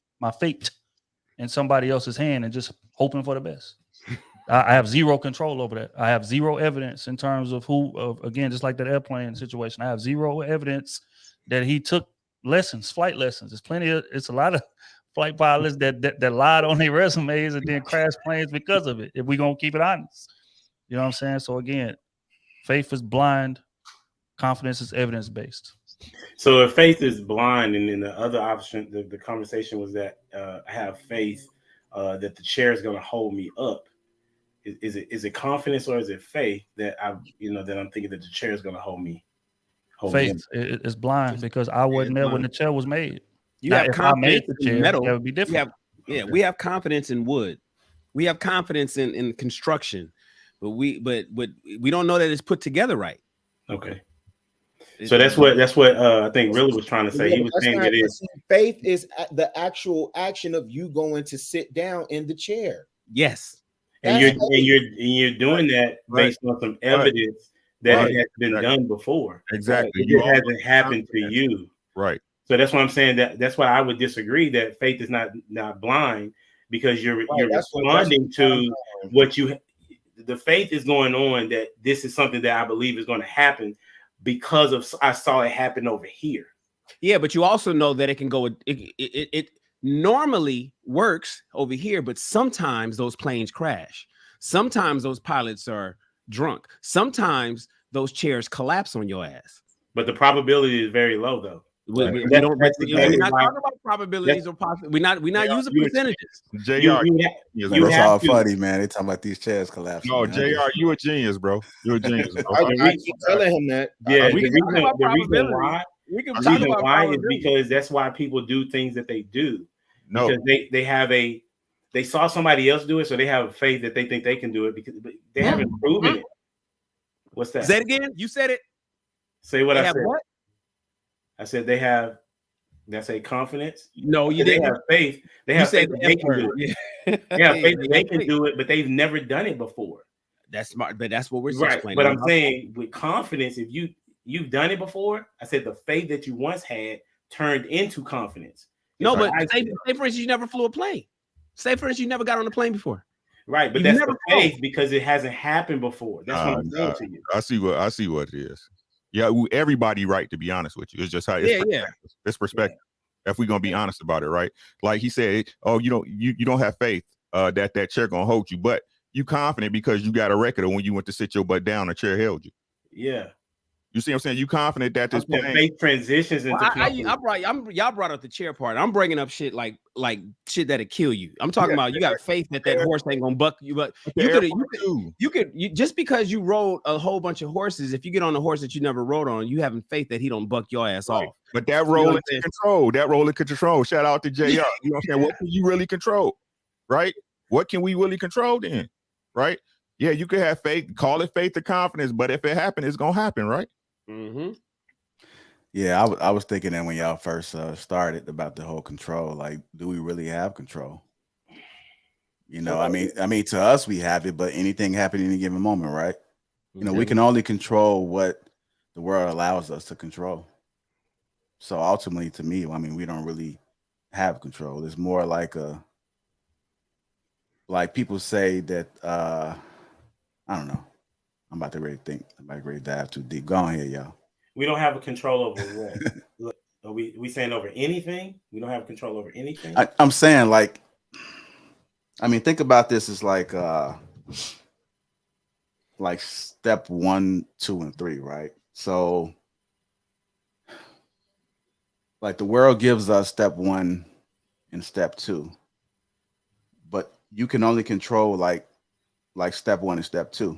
in somebody else's hand and just hoping for the best. I have zero control over that. I have zero evidence in terms of again, just like that airplane situation. I have zero evidence that he took flight lessons. It's a lot of flight pilots that lied on their resumes and then crashed planes because of it. If we're gonna keep it honest, you know what I'm saying? So again, faith is blind, confidence is evidence based. So if faith is blind, and then the other option, the conversation was that I have faith that the chair is going to hold me up. Is it confidence or is it faith that I'm thinking that the chair is going to hold me? Faith is blind because I wasn't there when the chair was made. You have confidence in metal. That would be different. We have confidence in wood. We have confidence in construction, but we don't know that it's put together right. Okay. So that's what I think really was trying to say. He was saying that faith is the actual action of you going to sit down in the chair. Yes, and you're doing that based on some evidence that it has been done before. Exactly, it hasn't happened to you. Right. So that's what I'm saying. That's why I would disagree that faith is not blind, because you're responding to what you. The faith is going on that this is something that I believe is going to happen. Because of I saw it happen over here. Yeah, but you also know that it can go. It normally works over here, but sometimes those planes crash. Sometimes those pilots are drunk. Sometimes those chairs collapse on your ass. But the probability is very low, though. We're not talking about probabilities or possibilities. We're not using percentages. JR, that's all funny, man. They talking about these chairs collapsing. No, JR, you a genius, bro. You a genius. Bro. I keep telling him that. Yeah, the reason why is because that's why people do things that they do. No, because they saw somebody else do it, so they have a faith that they think they can do it because they haven't proven it. What's that? Say it again. You said it. Say what I said. What? I said they have. That's a confidence. No, you didn't have faith. They have faith that they can do it. They have faith that they can do it, but they've never done it before. That's smart, but that's what we're explaining. But I'm saying with confidence, if you've done it before, I said the faith that you once had turned into confidence. No, but say for instance, you never flew a plane. Say for instance, you never got on a plane before. Right, but that's the faith because it hasn't happened before. That's what I'm saying to you. I see what it is. Yeah, everybody right, to be honest with you. It's just how it's perspective. If we're gonna be honest about it, right? Like he said, oh, you don't have faith that chair gonna hold you, but you confident because you got a record of when you went to sit your butt down, a chair held you. Yeah. You see what I'm saying? You confident that this faith transitions into y'all brought up the chair part. I'm bringing up shit like shit that'll kill you. I'm talking about you got faith that horse ain't gonna buck you, but you could just because you rode a whole bunch of horses, if you get on a horse that you never rode on, you having faith that he don't buck your ass off. But that role in control, shout out to JR. You know what I'm saying? What can you really control? Right? What can we really control then? Right? Yeah, you could have faith, call it faith or confidence, but if it happens, it's gonna happen, right? Mm-hmm. Yeah, I was thinking that when y'all first started about the whole control, like, do we really have control? You know, I mean, to us we have it, but anything happen in any given moment, right? You know, we can only control what the world allows us to control. So ultimately, to me, I mean, we don't really have control. It's more like people say that I don't know. I'm about to really think. I'm about to really dive too deep. Go on here, y'all. We don't have a control over what? Are we saying over anything? We don't have control over anything. I'm saying, like, I mean, think about this as like step 1, 2, and 3, right? So, like, the world gives us step 1 and step 2, but you can only control like step 1 and step 2.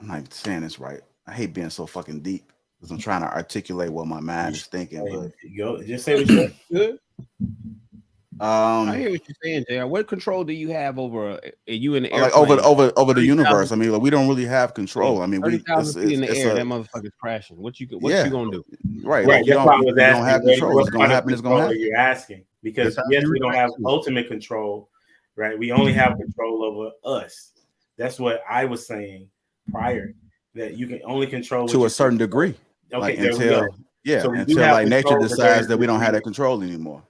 I'm not even saying this right. I hate being so fucking deep because I'm trying to articulate what my mind is thinking. But just say what you're good. I hear what you're saying, JR. what control do you have over you in the air? Like over the universe? I mean, like, we don't really have control. I mean, 30,000 feet in the air, that motherfucker's crashing. What you gonna do? Right. Like, you don't have control. It's gonna happen. It's gonna happen. You're asking because yes, we don't have ultimate control, right? We only have control over us. That's what I was saying prior. That you can only control to a certain degree. Okay, like, until like nature decides that we don't have that control anymore.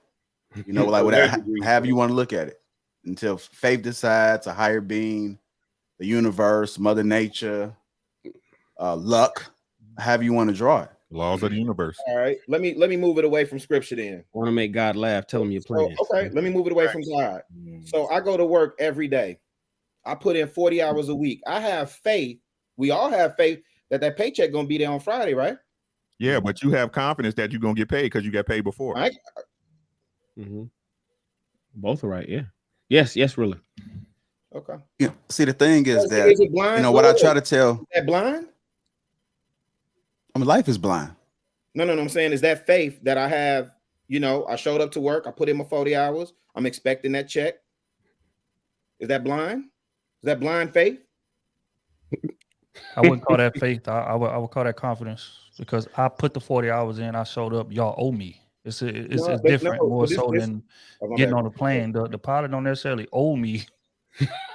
You know, like whatever you want to look at it. until faith decides, a higher being, the universe, Mother Nature, luck, however you want to draw it. Laws of the universe. All right, let me move it away from scripture then. Want to make God laugh? Tell him your plans. Okay, let me move it away from God. So I go to work every day. I put in 40 hours a week. I have faith. We all have faith that paycheck gonna be there on Friday, right? Yeah, but you have confidence that you're gonna get paid because you got paid before. Right? Both are right. Yeah. Yes, really. Okay. Yeah. See, the thing is that is it blind? you know what I try to tell. Is that blind? I mean, life is blind. No. I'm saying is that faith that I have. You know, I showed up to work. I put in my 40 hours. I'm expecting that check. Is that blind? Is that blind faith? I wouldn't call that faith. I would call that confidence because I put the 40 hours in. I showed up. Y'all owe me. It's different, more so than getting on the plane. The pilot don't necessarily owe me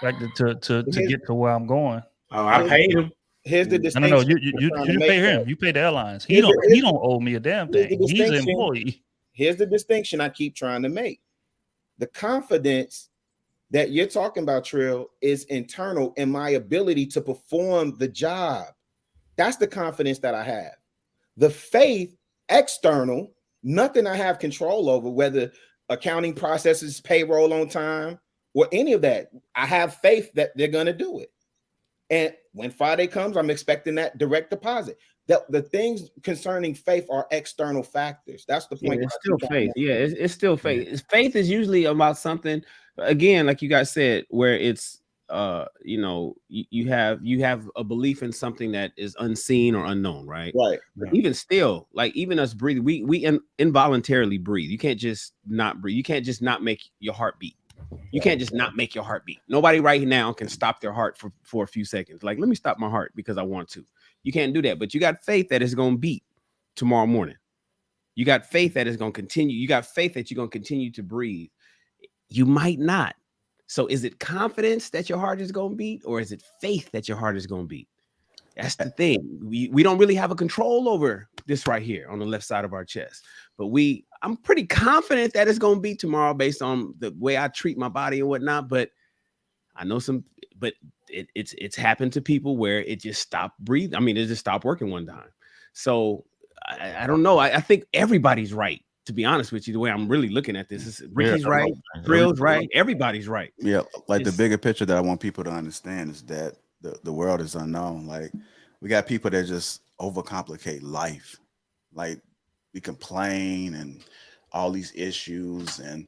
like to get to where I'm going. Oh, I paid him. Here's the distinction. No. You pay him. You pay the airlines. He don't owe me a damn thing. He's an employee. Here's the distinction I keep trying to make. The confidence that you're talking about, Trill, is internal in my ability to perform the job. That's the confidence that I have. The faith, external, nothing I have control over, whether accounting processes, payroll on time, or any of that. I have faith that they're going to do it. And when Friday comes, I'm expecting that direct deposit. The things concerning faith are external factors. That's the point. Yeah, it's still faith. Yeah, it's still faith. Faith is usually about something, again, like you guys said, where it's you have a belief in something that is unseen or unknown, right? Right. But even still, like even us breathing, we involuntarily breathe. You can't just not breathe. You can't just not make your heart beat. You can't just not make your heart beat. Nobody right now can stop their heart for a few seconds. Like, let me stop my heart because I want to. You can't do that, but you got faith that it's going to beat tomorrow morning. You got faith that it's going to continue. You got faith that you're going to continue to breathe. You might not. So is it confidence that your heart is going to beat, or is it faith that your heart is going to beat? That's the thing. We don't really have a control over this right here on the left side of our chest, but I'm pretty confident that it's going to beat tomorrow based on the way I treat my body and whatnot. But I know but it's happened to people where it just stopped breathing. I mean, it just stopped working one time. So I don't know. I think everybody's right. To be honest with you, the way I'm really looking at this is Ricky's right, Trill's right, everybody's right. Yeah, like the bigger picture that I want people to understand is that the world is unknown. Like we got people that just overcomplicate life. Like we complain and all these issues and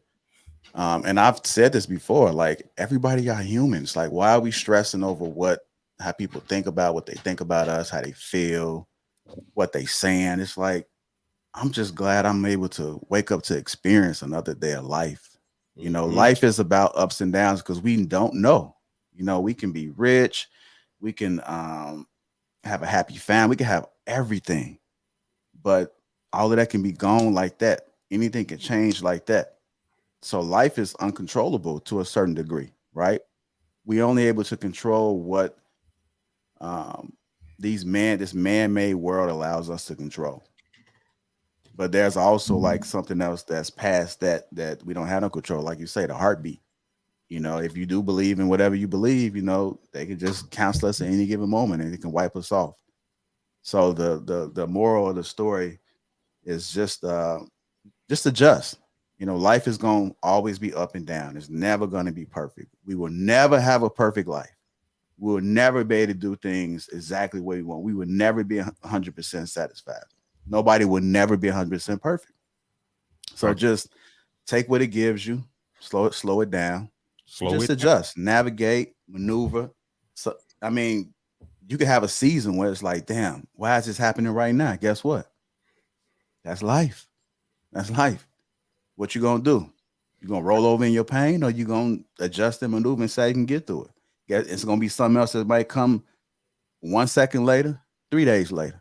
I've said this before, like everybody are humans. Like why are we stressing over how people think about what they think about us, how they feel, what they saying? It's like I'm just glad I'm able to wake up to experience another day of life. You know, life is about ups and downs because we don't know. You know, we can be rich, we can have a happy family, we can have everything, but all of that can be gone like that. Anything can change like that. So life is uncontrollable to a certain degree, right? We're only able to control what this man-made world allows us to control. But there's also like something else that's past that we don't have no control. Like you say, the heartbeat. You know, if you do believe in whatever you believe, you know, they can just cancel us at any given moment and it can wipe us off. So the moral of the story is just adjust. You know, life is going to always be up and down. It's never going to be perfect. We will never have a perfect life. We will never be able to do things exactly what we want. We will never be 100% satisfied. Nobody will never be 100% perfect. So just take what it gives you, slow it down, adjust, navigate, maneuver. So, I mean, you can have a season where it's like, damn, why is this happening right now? Guess what? That's life. That's life. What you gonna do? You gonna roll over in your pain, or you gonna adjust and maneuver and say you can get through it? It's gonna be something else that might come 1 second later, 3 days later.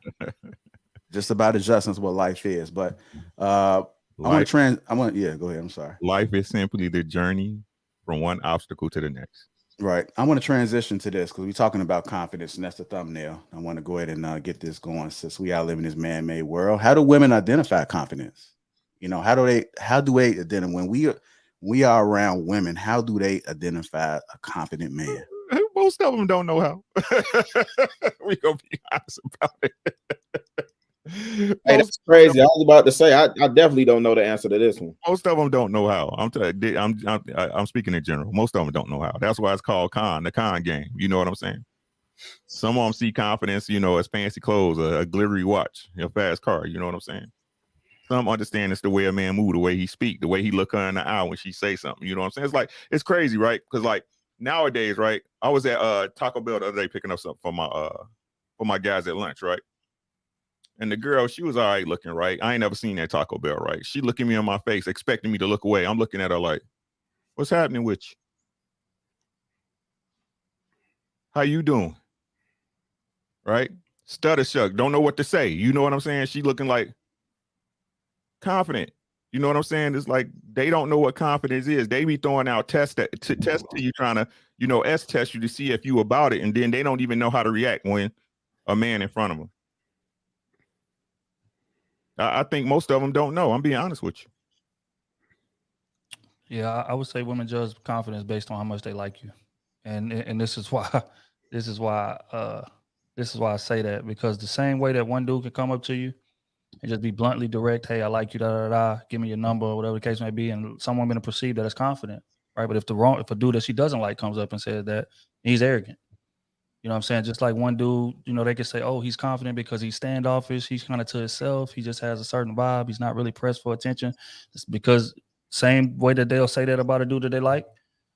Just about adjustments, what life is. But go ahead. I'm sorry. Life is simply the journey from one obstacle to the next. Right. I want to transition to this because we're talking about confidence, and that's the thumbnail. I want to go ahead and get this going since we all live in this man-made world. How do women identify confidence? You know, how do they identify we are around women, how do they identify a confident man? Most of them don't know how. We gonna be honest about it. Hey, that's crazy. I was about to say, I definitely don't know the answer to this one. Most of them don't know how. I'm speaking in general. Most of them don't know how. That's why it's called the con game. You know what I'm saying? Some of them see confidence, as fancy clothes, a glittery watch, a fast car. You know what I'm saying? Some understand it's the way a man move, the way he speak, the way he look her in the eye when she say something. You know what I'm saying? It's crazy, right? Because like nowadays, right? I was at Taco Bell the other day picking up something for my guys at lunch, right? And the girl, she was all right looking, right? I ain't never seen that Taco Bell, right? She looking me in my face, expecting me to look away. I'm looking at her like, what's happening with you? How you doing? Right? Stutter shuck, don't know what to say. You know what I'm saying? She looking like confident. You know what I'm saying? It's like they don't know what confidence is. They be throwing out tests to you, trying to, test you to see if you about it. And then they don't even know how to react when a man in front of them. I think most of them don't know. I'm being honest with you. Yeah, I would say women judge confidence based on how much they like you, and this is why I say that, because the same way that one dude can come up to you and just be bluntly direct, hey, I like you, da da da, give me your number, or whatever the case may be, and someone going to perceive that as confident, right? But if a dude that she doesn't like comes up and says that, he's arrogant. You know what I'm saying? Just like one dude, they could say, oh, he's confident because he's standoffish. He's kind of to himself. He just has a certain vibe. He's not really pressed for attention. It's because same way that they'll say that about a dude that they like,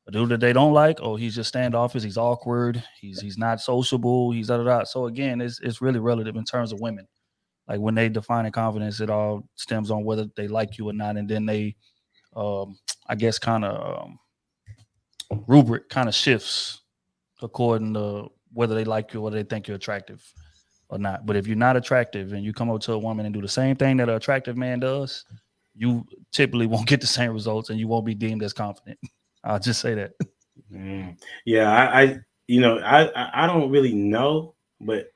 a dude that they don't like, oh, he's just standoffish. He's awkward. He's not sociable. He's da da da. So again, it's really relative in terms of women. Like when they define confidence, it all stems on whether they like you or not. And then they, I guess, kind of rubric kind of shifts according to whether they like you or they think you're attractive or not. But if you're not attractive and you come up to a woman and do the same thing that an attractive man does, you typically won't get the same results and you won't be deemed as confident. I'll just say that. Yeah, I don't really know, but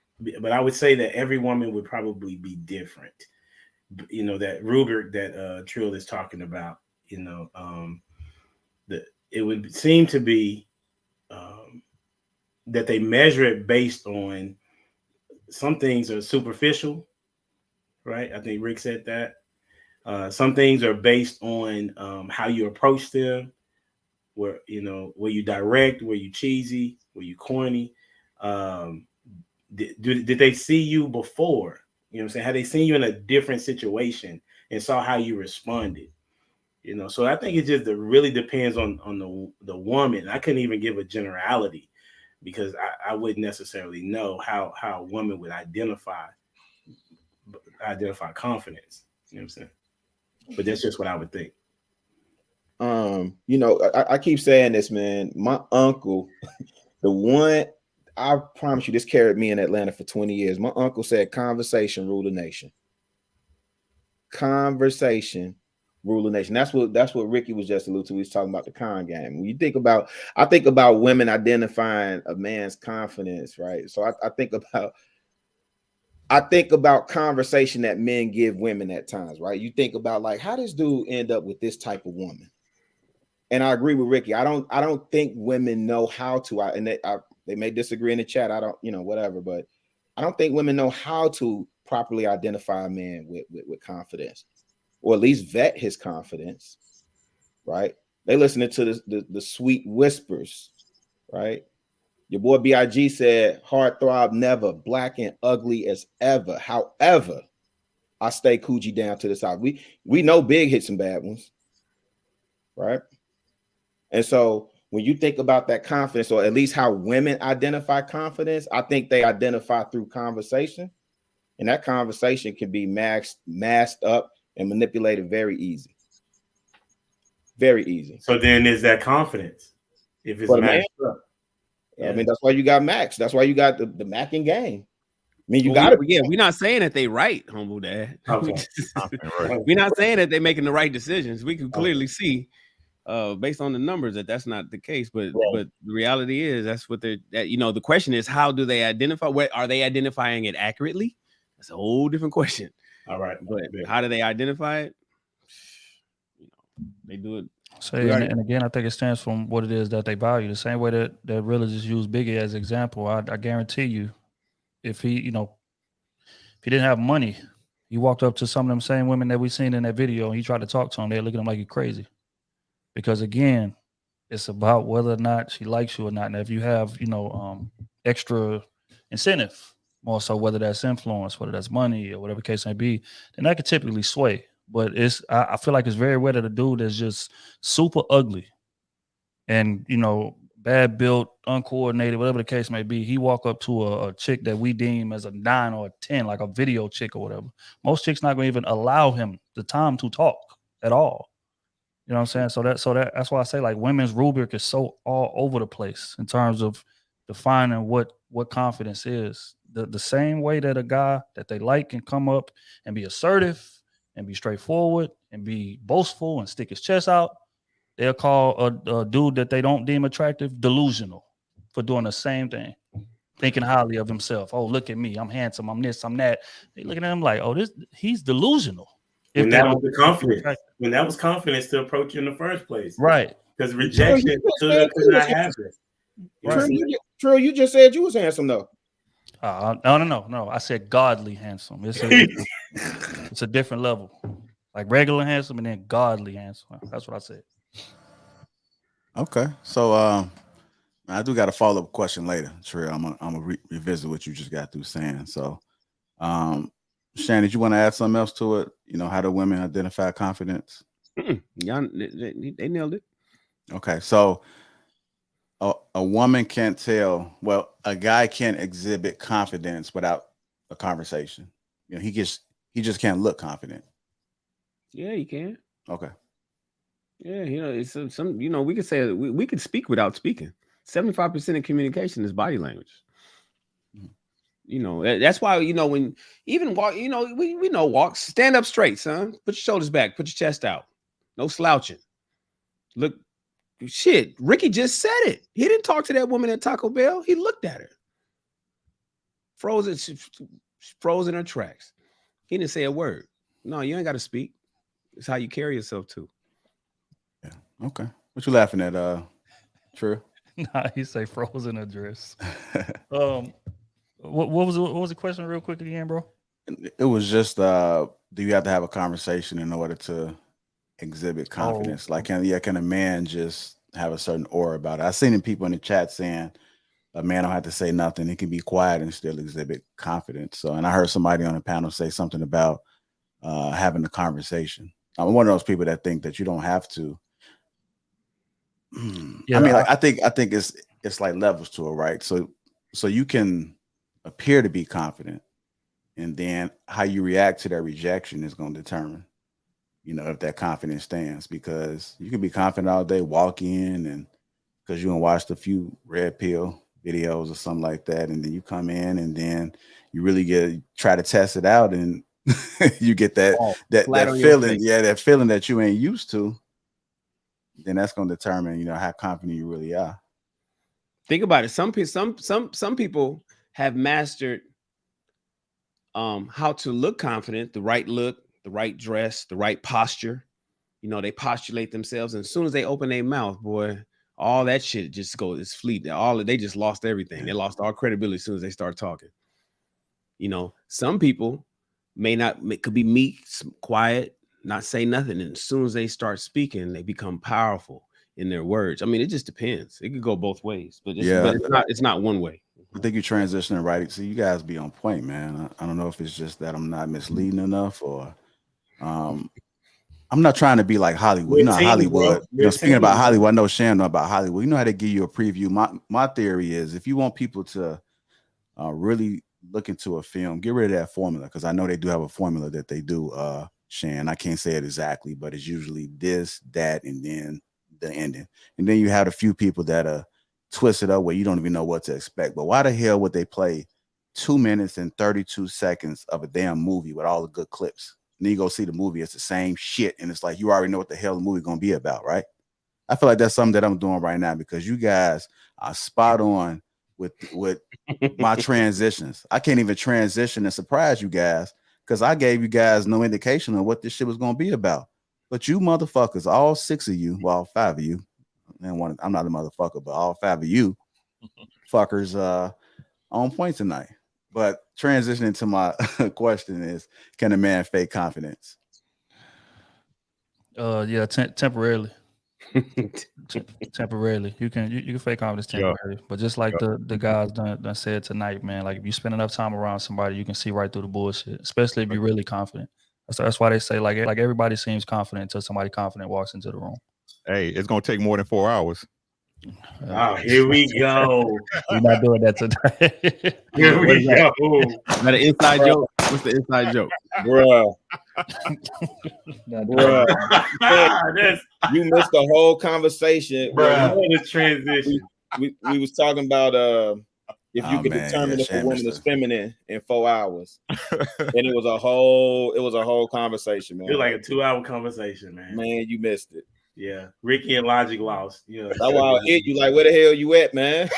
I would say that every woman would probably be different. That rubric that Trill is talking about, it would seem to be that they measure it based on some things are superficial, right? I think Rick said that. Some things are based on how you approach them, were you direct, were you cheesy, were you corny? Did they see you before? You know what I'm saying? Had they seen you in a different situation and saw how you responded? So I think it really depends on the woman. I couldn't even give a generality because I wouldn't necessarily know how women would identify confidence. You know what I'm saying? But that's just what I would think. I keep saying this, man. My uncle, the one, I promise you, this carried me in Atlanta for 20 years. My uncle said, conversation rule the nation. Conversation rule the nation. That's what Ricky was just alluding to. He's talking about the con game. When you think about, I think about women identifying a man's confidence, right? So I think about conversation that men give women at times, right? You think about like, how does dude end up with this type of woman? And I agree with Ricky. I don't think women know how to. They may disagree in the chat. I don't, whatever. But I don't think women know how to properly identify a man with confidence, or at least vet his confidence. Right? They listening to the sweet whispers. Right? Your boy Big said, "Hard throb never, black and ugly as ever. However, I stay Coogee down to the side." We know Big hit some bad ones. Right? And so when you think about that confidence, or at least how women identify confidence, I think they identify through conversation. And that conversation can be masked up and manipulated very easy. Very easy. So then is that confidence? If it's masked up. Yeah. I mean, that's why you got Max. That's why you got the Macking game. I mean, you got it. Yeah, we're not saying that they right, humble dad. Okay. We're not saying that they're making the right decisions. We can clearly see based on the numbers that's not the case, but the reality is that's what the question is, how do they identify? Are they identifying it accurately? That's a whole different question. All right. But how do they identify it? They do it. So, and again, I think it stems from what it is that they value. The same way that religious use Biggie as an example. I guarantee you, if he, if he didn't have money, he walked up to some of them same women that we seen in that video and he tried to talk to them. They look at him like he's crazy. Because again, it's about whether or not she likes you or not. And if you have, extra incentive, more so whether that's influence, whether that's money or whatever the case may be, then that could typically sway. But I feel like it's very rare that a dude that's just super ugly and, bad built, uncoordinated, whatever the case may be, he walk up to a chick that we deem as a 9 or a 10, like a video chick or whatever. Most chicks not going to even allow him the time to talk at all. You know what I'm saying? So that's why I say like women's rubric is so all over the place in terms of defining what confidence is. The same way that a guy that they like can come up and be assertive and be straightforward and be boastful and stick his chest out, they'll call a dude that they don't deem attractive delusional for doing the same thing, thinking highly of himself. Oh, look at me, I'm handsome, I'm this, I'm that. They look at him like, oh, he's delusional. When that was the confidence, when that was confidence to approach you in the first place, right? Because rejection could not happen. True, you just said you was handsome though. No. I said godly handsome. It's a different level, like regular handsome and then godly handsome. That's what I said. Okay, so I do got a follow-up question later, Trill. I'm gonna revisit what you just got through saying. So, Shannon, did you want to add something else to it? How do women identify confidence? Yeah, they nailed it. Okay, so a woman can't tell. Well, a guy can't exhibit confidence without a conversation. He just can't look confident. Yeah, he can. Okay. Yeah, it's some. We could say we could speak without speaking. 75% of communication is body language. That's why, when even walk, we know walks, stand up straight, son. Put your shoulders back, put your chest out. No slouching. Look, shit, Ricky just said it. He didn't talk to that woman at Taco Bell. He looked at her. Froze in her tracks. He didn't say a word. No, you ain't got to speak. It's how you carry yourself too. Yeah. Okay. What you laughing at, True? Nah, he say frozen address. What was the question real quick again, bro? It was just do you have to have a conversation in order to exhibit confidence? Like can a man just have a certain aura about it? I've seen people in the chat saying a man don't have to say nothing, he can be quiet and still exhibit confidence. So, and I heard somebody on the panel say something about having a conversation. I'm one of those people that think that you don't have to. Yeah, I think it's like levels to it, right? So you can appear to be confident, and then how you react to that rejection is going to determine, if that confidence stands. Because you can be confident all day, walk in, and because you watched a few red pill videos or something like that, and then you come in, and then you really try to test it out, and you get that feeling, that feeling that you ain't used to. Then that's going to determine, how confident you really are. Think about it. Some people have mastered how to look confident, the right look, the right dress, the right posture. They postulate themselves, and as soon as they open their mouth, boy, all that shit just it's fleet. They just lost everything. Yeah. They lost all credibility as soon as they start talking. Some people could be meek, quiet, not say nothing, and as soon as they start speaking, they become powerful in their words. It just depends. It could go both ways, but it's not one way. I think you're transitioning right. So you guys be on point, man. I don't know if it's just that I'm not misleading enough, or I'm not trying to be like Hollywood. Hollywood. Speaking about Hollywood, I know Shannon know about Hollywood. You know how they give you a preview. My theory is if you want people to really look into a film, get rid of that formula, because I know they do have a formula that they do. Shan, I can't say it exactly, but it's usually this, that, and then the ending. And then you have a few people that twist it up where you don't even know what to expect. But why the hell would they play 2 minutes and 32 seconds of a damn movie with all the good clips? And then you go see the movie, it's the same shit, and it's like you already know what the hell the movie gonna be about, right? I feel like that's something that I'm doing right now, because you guys are spot on with my transitions. I can't even transition and surprise you guys, because I gave you guys no indication of what this shit was gonna be about. But you motherfuckers, all 6 of you, well, 5 of you, and one, I'm not a motherfucker, but all 5 of you fuckers on point tonight. But transitioning to my question is, can a man fake confidence? Yeah, temporarily. Temporarily, you can fake confidence temporarily, but just like the guys done said tonight, man, like if you spend enough time around somebody, you can see right through the bullshit, especially if you're really confident. That's why they say like everybody seems confident until somebody confident walks into the room. Hey, it's gonna take more than 4 hours. Oh, here we go. We're not doing that today. Here we go. Is that an inside joke? What's the inside joke? Bruh. Bruh. That's You missed the whole conversation. what a transition. We was talking about if you could determine if a woman is feminine in 4 hours. And it was a whole conversation, man. It was like a 2-hour conversation, man. Man, you missed it. Yeah. Ricky and Logic lost. Yeah. That's why I hit you like, where the hell you at, man?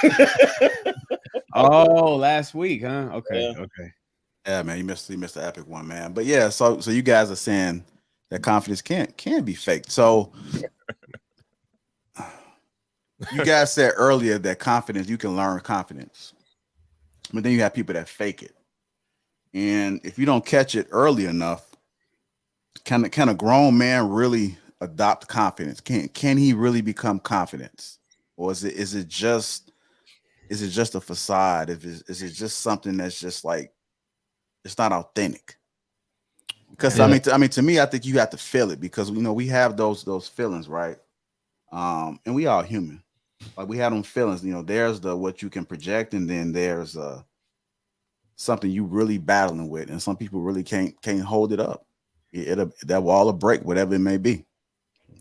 Oh, last week, huh? Okay, Yeah. okay. Yeah, man, you missed the epic one, man. But yeah, so you guys are saying that confidence can be faked. So you guys said earlier that confidence, you can learn confidence, but then you have people that fake it. And if you don't catch it early enough, can a grown man really adopt confidence? Can he really become confident? Or is it just a facade? Is it just something that's just like, it's not authentic? Because I mean, to me, I think you have to feel it, because we have those feelings, right? And we all human. Like, we have them feelings. There's what you can project, and then there's something you really battling with, and some people really can't hold it up. That wall will break, whatever it may be.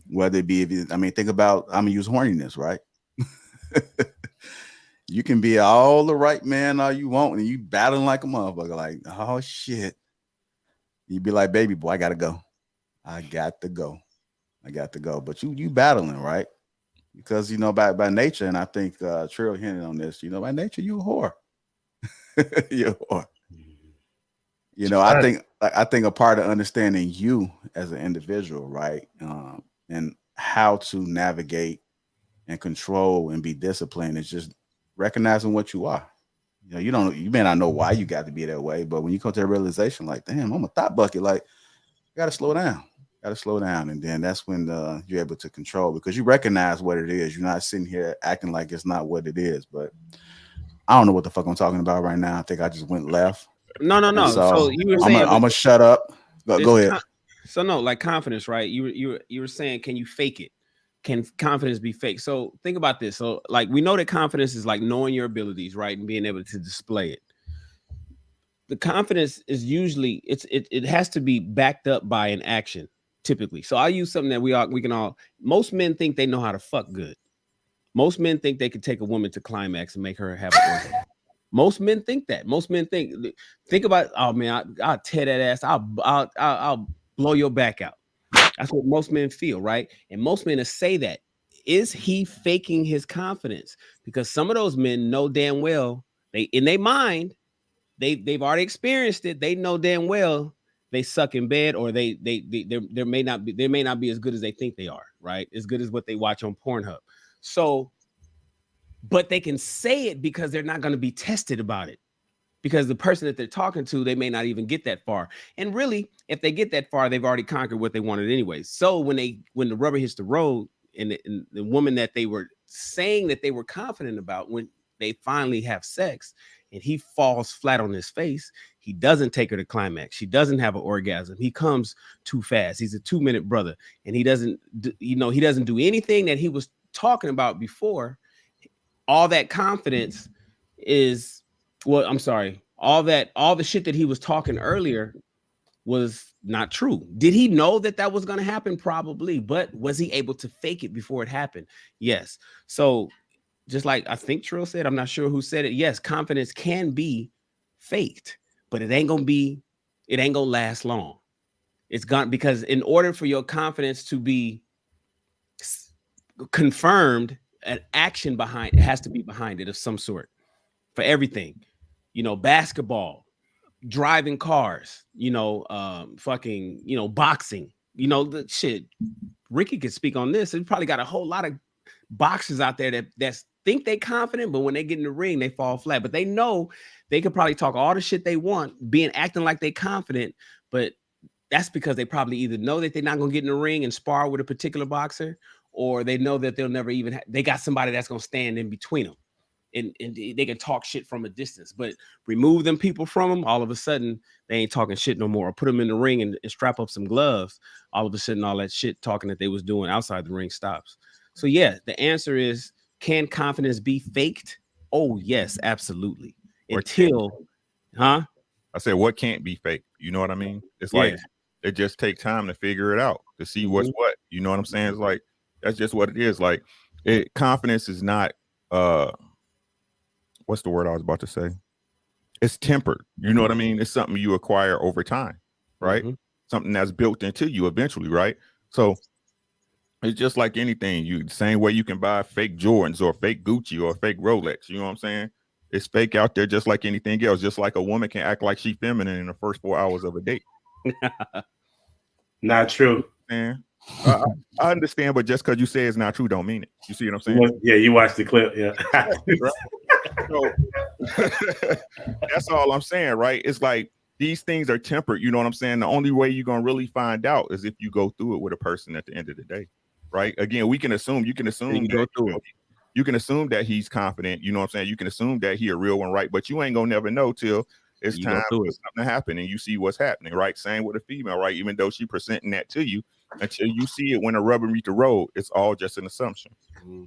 Whether it be, think about, I'm gonna use horniness, right? You can be all the right man all you want, and you battling like a motherfucker, like, oh shit. You'd be like, baby boy, I gotta go. But you battling, right? Because by nature, and I think Trill hinted on this, by nature, you a whore. You're a whore. I think a part of understanding you as an individual, right? And how to navigate and control and be disciplined is just recognizing what you are. You may not know why you got to be that way, but when you come to a realization, like, damn, I'm a thought bucket, like, you got to slow down. And then that's when you're able to control, because you recognize what it is. You're not sitting here acting like it's not what it is. But I don't know what the fuck I'm talking about right now. I think I just went left. No. So you were saying, I'm gonna shut up. Go ahead. So no, like confidence, right? You were saying, can you fake it? Can confidence be fake? So think about this. So like, we know that confidence is like knowing your abilities, right, and being able to display it. The confidence is usually it has to be backed up by an action, typically. So I'll use something that we can all. Most men think they know how to fuck good. Most men think they could take a woman to climax and make her have an orgasm. Most men think that. Most men think about, oh man, I'll tear that ass. I'll blow your back out. That's what most men feel, right? And most men say that. Is he faking his confidence? Because some of those men know damn well, in their mind, they've already experienced it. They know damn well they suck in bed, or they may not be as good as they think they are, right? As good as what they watch on Pornhub. So, but they can say it because they're not going to be tested about it. Because the person that they're talking to, they may not even get that far. And really, if they get that far, they've already conquered what they wanted anyway. So when the rubber hits the road, and the woman that they were saying that they were confident about, when they finally have sex and he falls flat on his face, he doesn't take her to climax. She doesn't have an orgasm. He comes too fast. He's a 2-minute brother, and he doesn't do anything that he was talking about before. All that confidence is, well, I'm sorry, all the shit that he was talking earlier was not true. Did he know that was going to happen? Probably. But was he able to fake it before it happened? Yes. So just like I think Trill said, I'm not sure who said it. Yes, confidence can be faked, but it ain't gonna last long. It's gone, because in order for your confidence to be confirmed, an action behind it has to be behind it of some sort. For everything, basketball, driving cars, boxing, you know, the shit. Ricky could speak on this. He probably got a whole lot of boxers out there that think they confident, but when they get in the ring, they fall flat. But they know they could probably talk all the shit they want, acting like they confident, but that's because they probably either know that they're not gonna get in the ring and spar with a particular boxer, or they know that they'll never even they got somebody that's gonna stand in between them. And they can talk shit from a distance, but remove them people from them, all of a sudden they ain't talking shit no more. Or put them in the ring and strap up some gloves. All of a sudden, all that shit talking that they was doing outside the ring stops. So yeah, the answer is: can confidence be faked? Oh yes, absolutely. Until, huh? I said, what can't be faked? You know what I mean? It's like it just takes time to figure it out, to see what's what. You know what I'm saying? It's like that's just what it is. Like confidence is not what's the word I was about to say? It's tempered. You know what I mean? It's something you acquire over time, right? Something that's built into you eventually, right? So it's just like anything. Same way you can buy fake Jordans or fake Gucci or fake Rolex. You know what I'm saying? It's fake out there just like anything else. Just like a woman can act like she's feminine in the first 4 hours of a date. Not true. Man. I understand, but just because you say it's not true don't mean it. You see what I'm saying? Yeah, you watched the clip. Yeah. So, that's all I'm saying, right? It's like these things are tempered. You know what I'm saying? The only way you're going to really find out is if you go through it with a person at the end of the day, right? Again, you can assume that he's confident. You know what I'm saying? You can assume that he a real one, right? But you ain't going to never know till it's time for something to happen and you see what's happening, right? Same with a female, right? Even though she presenting that to you, until you see it when the rubber meet the road, it's all just an assumption.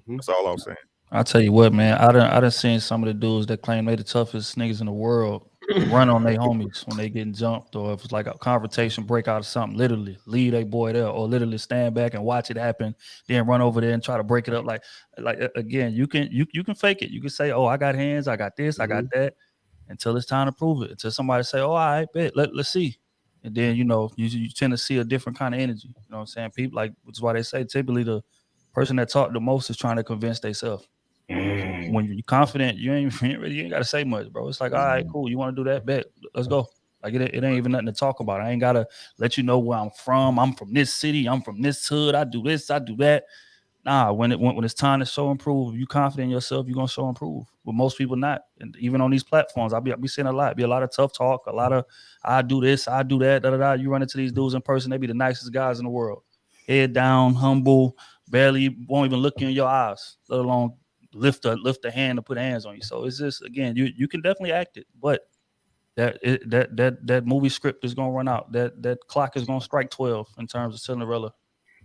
That's all I'm saying. I'll tell you what, man. I done seen some of the dudes that claim they the toughest niggas in the world run on their homies when they getting jumped, or if it's like a confrontation break out of something, literally leave a boy there, or literally stand back and watch it happen, then run over there and try to break it up. Like again, you can fake it. You can say, oh, I got hands, I got this, I got that, until it's time to prove it. Until somebody say, oh, all right, bet, let's see. And then, you know, you tend to see a different kind of energy. You know what I'm saying? People, like, which is why they say typically the person that talk the most is trying to convince themselves. When you're confident, you ain't got to say much, bro. It's like, all right, cool. You want to do that? Bet. Let's go. Like it ain't even nothing to talk about. I ain't got to let you know where I'm from. I'm from this city. I'm from this hood. I do this. I do that. Nah, when it's time to show and prove, if you confident in yourself, you're gonna show and prove. But most people not. And even on these platforms, I'll be seeing a lot. Be a lot of tough talk, a lot of I do this, I do that, da da da. You run into these dudes in person, they be the nicest guys in the world. Head down, humble, barely won't even look you in your eyes, let alone lift a hand to put hands on you. So it's just, again, you can definitely act it, but that movie script is gonna run out. That clock is gonna strike 12 in terms of Cinderella.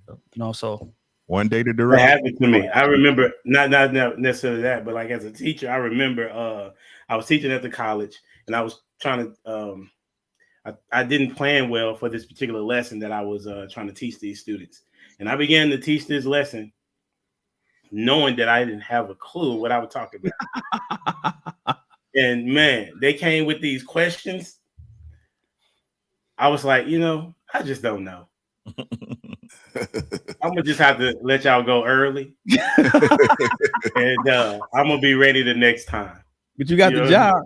You know, so one day the That director happened to me. I remember not necessarily that, but like as a teacher, I remember I was teaching at the college and I was trying to I didn't plan well for this particular lesson that I was trying to teach these students. And I began to teach this lesson knowing that I didn't have a clue what I was talking about. And man, they came with these questions. I was like, I just don't know. I'm gonna just have to let y'all go early, and I'm gonna be ready the next time. But you got the job.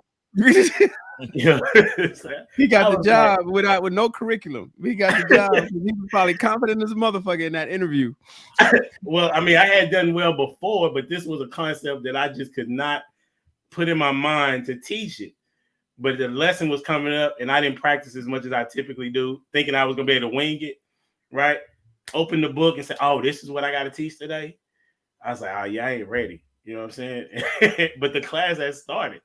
He got the job with no curriculum. He got the job. He was probably confident as a motherfucker in that interview. Well, I mean, I had done well before, but this was a concept that I just could not put in my mind to teach it. But the lesson was coming up, and I didn't practice as much as I typically do, thinking I was gonna be able to wing it. Right? Open the book and say, "Oh, this is what I got to teach today." I was like, "Oh, yeah, I ain't ready." You know what I'm saying? But the class has started,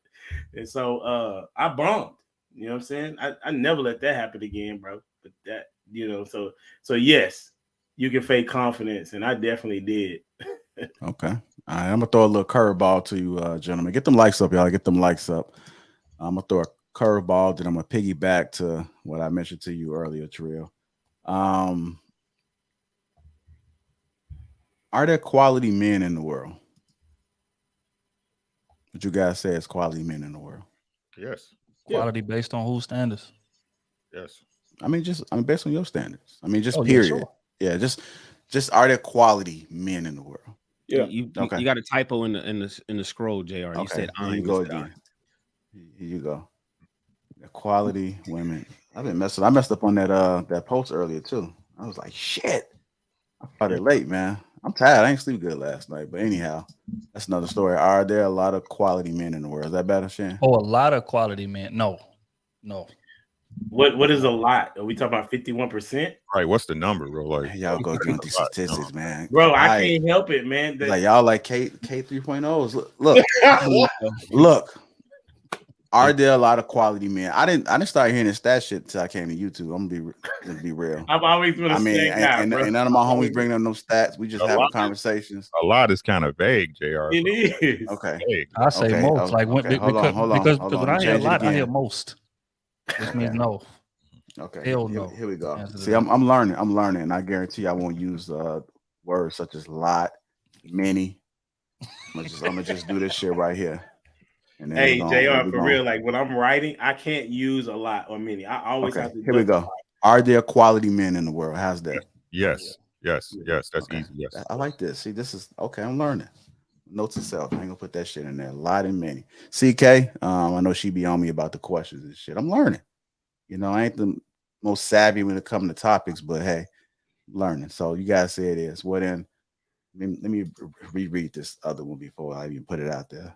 and so I bombed. You know what I'm saying? I never let that happen again, bro. But that, so yes, you can fake confidence, and I definitely did. Okay, all right, I'm gonna throw a little curveball to you, gentlemen. Get them likes up, y'all. Get them likes up. I'm gonna throw a curveball that I'm gonna piggyback to what I mentioned to you earlier, Trill. Are there quality men in the world? Would you guys say it's quality men in the world? Yes. Quality based on whose standards? Yes. I mean, based on your standards. I mean, just period. Yeah, just are there quality men in the world? Yeah. You got a typo in the scroll, JR. You Okay. said Here you go again. Here you go. The quality women. I messed up on that post earlier too. I I was like, shit. I started late, man. I'm tired. I ain't sleep good last night. But anyhow, that's another story. Are there a lot of quality men in the world? Is that better, Shan? Oh, a lot of quality men. No. What is a lot? Are we talking about 51%? Right. What's the number, bro? Like, Man, y'all go get these statistics, man. Bro, I can't help it, man. Like y'all like K 3.0s. Look. Are there a lot of quality men? I didn't start hearing this stat shit until I came to YouTube. I'm gonna be real. I've always been a guy, and none of my homies bring up no stats. We just having conversations. A lot is kind of vague, JR. It is. Okay. I say most. Like because when I hear a lot, I hear most. This means no. Okay. Hell no. Here we go. See, I'm learning. And I guarantee I won't use words such as lot, many. I'm gonna just do this shit right here. Hey, JR, for real, like when I'm writing, I can't use a lot or many. I always have to. Here we go. Are there quality men in the world? How's that? Yes. That's easy. Yes. I like this. See, this is okay. I'm learning. Note to self. I ain't gonna put that shit in there. A lot and many. CK, I know she be on me about the questions and shit. I'm learning. You know, I ain't the most savvy when it comes to topics, but hey, I'm learning. So you guys say it is. Well then, let me reread this other one before I even put it out there.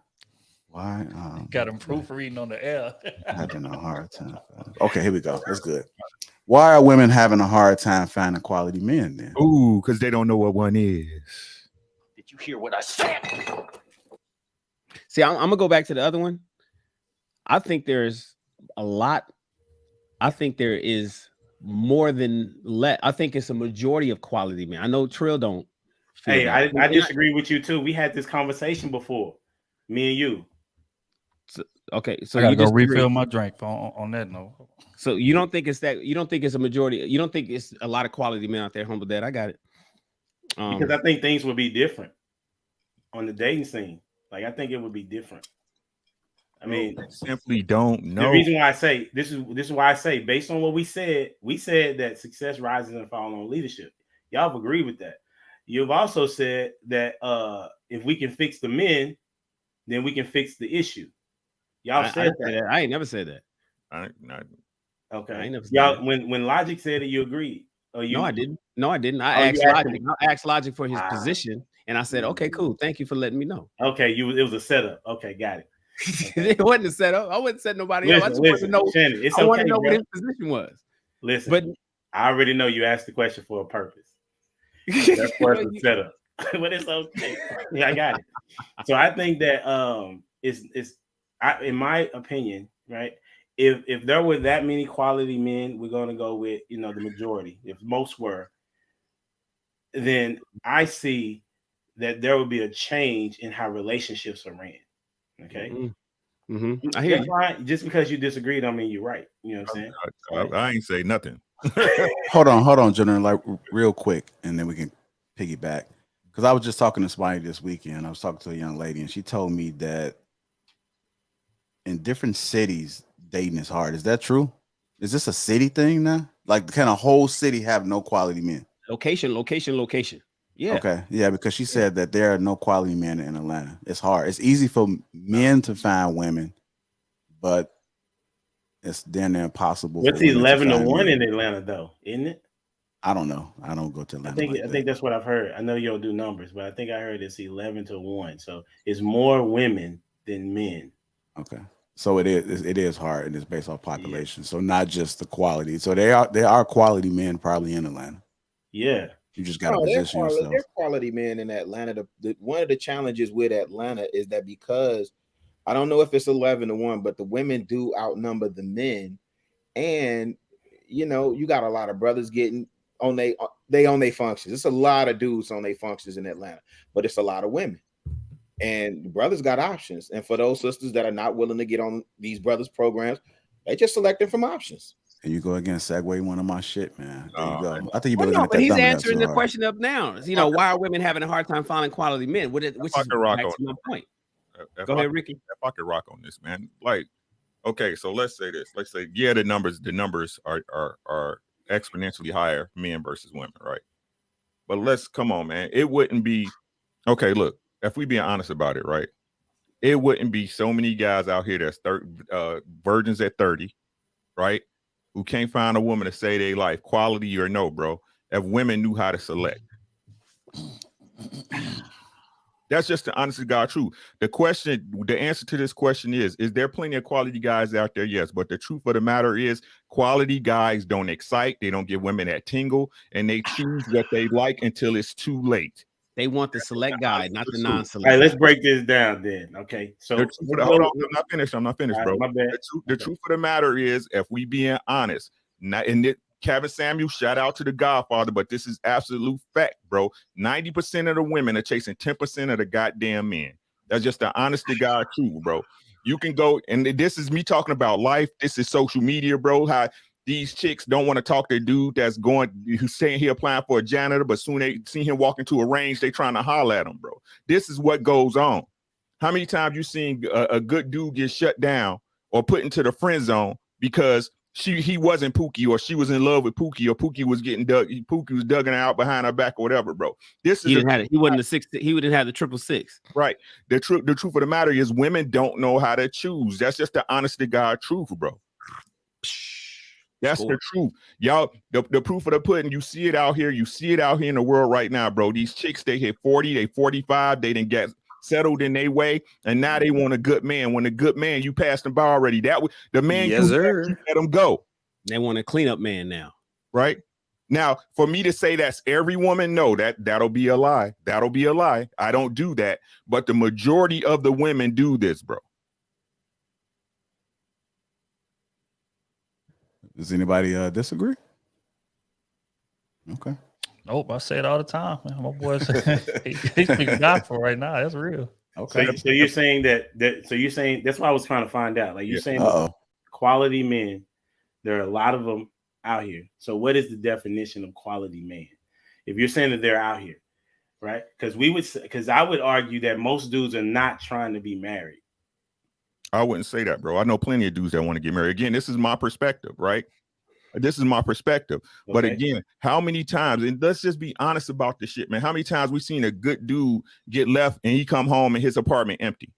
Why? Got him proofreading on the air. Having a hard time. Okay, here we go. That's good. Why are women having a hard time finding quality men then? Ooh, because they don't know what one is. Did you hear what I said? See, I'm gonna go back to the other one. I think there's a lot. I think there is more than less. I think it's a majority of quality men. I know Trill don't. Hey, I disagree with you too. We had this conversation before, me and you. Okay, so I gotta you go refill my drink on that note. So you don't think it's that? You don't think it's a majority? You don't think it's a lot of quality men out there? Humble Dad, I got it. Because I think things would be different on the dating scene. Like I think it would be different. I mean, simply don't know. The reason why I say this is why I say based on what we said that success rises and falls on leadership. Y'all have agreed with that. You've also said that if we can fix the men, then we can fix the issue. Y'all said that. I ain't never said that. Okay. I ain't never said y'all that. When Logic said it, you agreed. No, I didn't. I asked Logic for his position, and I said, "Okay, cool. Thank you for letting me know." Okay, it was a setup. Okay, got it. Okay. It wasn't a setup. I wouldn't set nobody up. I just want to know. Shannon, I want to know what his position was. Listen, but I already know you asked the question for a purpose. That's part of the setup. But it's okay. Yeah, I got it. So I think that in my opinion, right? If there were that many quality men, we're going to go with the majority. If most were, then I see that there would be a change in how relationships are ran. Okay. Mm-hmm. I hear you. Right. Just because you disagree don't mean you're right. You know what I'm saying? I ain't say nothing. Hold on, General. Like real quick, and then we can piggyback. Because I was just talking to somebody this weekend. I was talking to a young lady, and she told me that in different cities, dating is hard. Is that true? Is this a city thing now? Like, can a whole city have no quality men? Location. Yeah. Okay. Yeah, because she said that there are no quality men in Atlanta. It's hard. It's easy for men to find women, but it's damn near impossible. What's 11-1 in Atlanta, though, isn't it? I don't know. I don't go to Atlanta. I think that's what I've heard. I know you don't do numbers, but I think I heard it's 11-1. So it's more women than men. Okay. So it is hard, and it's based off population. Yeah. So not just the quality. So there are quality men probably in Atlanta. Yeah. You just got to position yourself. There's quality men in Atlanta. One of the challenges with Atlanta is that because I don't know if it's 11-1, but the women do outnumber the men, and you got a lot of brothers getting on their functions. It's a lot of dudes on their functions in Atlanta, but it's a lot of women. And the brothers got options. And for those sisters that are not willing to get on these brothers programs, they just select them from options. And you go again, segue one of my shit, man. There you go. I think you've been looking at that. But he's answering the question up now. Why are women having a hard time finding quality men? Which is back to my point. Go ahead, Ricky. If I could rock on this, man. Like, okay, so let's say this. Let's say, yeah, the numbers are exponentially higher, men versus women, right? But come on, man. It wouldn't be okay. Look, if we being honest about it, right? It wouldn't be so many guys out here that's virgins at 30, right? Who can't find a woman to say they life, quality or no, bro. if women knew how to select. That's just the honest to God truth. The answer to this question is there plenty of quality guys out there? Yes, but the truth of the matter is quality guys don't excite. They don't give women that tingle, and they choose what they like until it's too late. They want the select guy, not the non-select. All right, let's break this down then. Okay, so hold on, I'm not finished, bro. My bad. The truth of the matter is, if we being honest, Kevin Samuel, shout out to the Godfather, but this is absolute fact, bro. 90% of the women are chasing 10% of the goddamn men. That's just the honest to God truth, bro. You can go, and this is me talking about life. This is social media, bro. How these chicks don't want to talk to a dude who's saying he applying for a janitor, but soon they see him walk into a range, they trying to holler at him, bro. This is what goes on. How many times you seen a good dude get shut down or put into the friend zone because he wasn't Pookie, or she was in love with Pookie, or Pookie was dugging her out behind her back or whatever, bro. This is he wasn't the 6. He wouldn't have the 666. Right. The truth of the matter is women don't know how to choose. That's just the honest to God truth, bro. That's the truth. Y'all, the proof of the pudding, you see it out here. You see it out here in the world right now, bro. These chicks, they hit 40, they 45, they didn't get settled in their way, and now they want a good man. When a good man, you passed them by already. The man you let them go. They want a cleanup man now. Right? Now, for me to say that's every woman, no, that'll be a lie. That'll be a lie. I don't do that. But the majority of the women do this, bro. Does anybody disagree? Okay. Nope, I say it all the time. Man. My boy, he's speaking gospel right now. That's real. Okay. So you're saying so you're saying that's what I was trying to find out. Like you're saying quality men, there are a lot of them out here. So what is the definition of quality man? If you're saying that they're out here, right? Because I would argue that most dudes are not trying to be married. I wouldn't say that, bro. I know plenty of dudes that want to get married. Again, this is my perspective, right? This is my perspective. Okay. But again, how many times, and let's just be honest about this shit, man. How many times we seen a good dude get left and he come home and his apartment empty?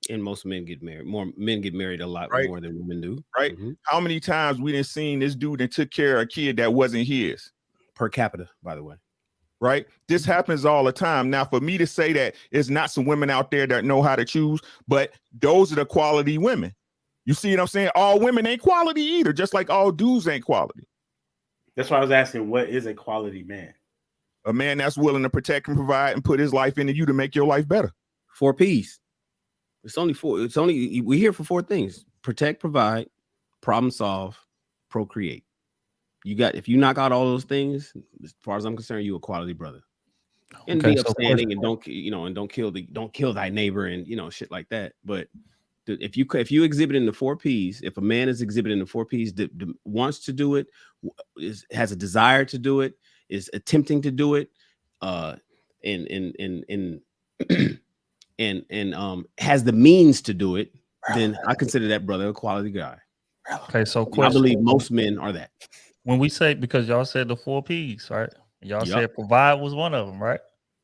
And most men get married. More men get married a lot more than women do. Right. Mm-hmm. How many times we didn't seen this dude that took care of a kid that wasn't his? Per capita, by the way. Right. This happens all the time. Now, for me to say that it's not some women out there that know how to choose, but those are the quality women. You see what I'm saying? All women ain't quality either, just like all dudes ain't quality. That's why I was asking, what is a quality man? A man that's willing to protect and provide and put his life into you to make your life better. 4 P's. It's only 4. We're here for 4 things: protect, provide, problem solve, procreate. If you knock out all those things, as far as I'm concerned, you a quality brother. And be upstanding and don't kill thy neighbor and shit like that. But if you exhibit in the 4 P's, if a man is exhibiting the 4 P's, wants to do it, has a desire to do it, is attempting to do it, and has the means to do it, then I consider that brother a quality guy. Okay, so I believe most men are that. When we say, because y'all said the 4 P's, right? Y'all said provide was one of them, right?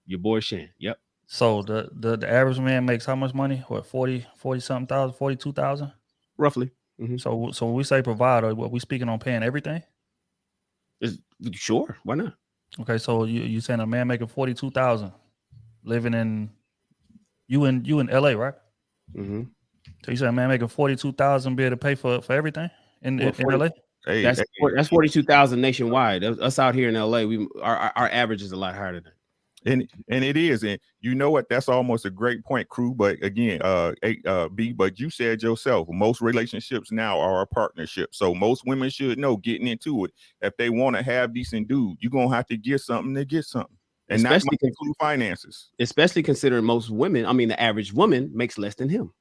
Your boy Shan. Yep. So the average man makes how much money? What, 40 something thousand, 42,000? Roughly. Mm-hmm. So when we say provide, what we speaking on paying everything? Sure, why not? Okay, so you saying a man making 42,000 living in LA, right? Mm-hmm. So you saying a man making 42,000 be able to pay for everything in LA? Hey, that's 42,000 nationwide. Us out here in LA, our average is a lot higher than that. And it is, and you know what? That's almost a great point, crew. But again, B, but you said yourself, most relationships now are a partnership. So most women should know getting into it. If they want to have decent dude, you're gonna have to get something to get something, and not include finances. Especially considering most women, I mean, the average woman makes less than him.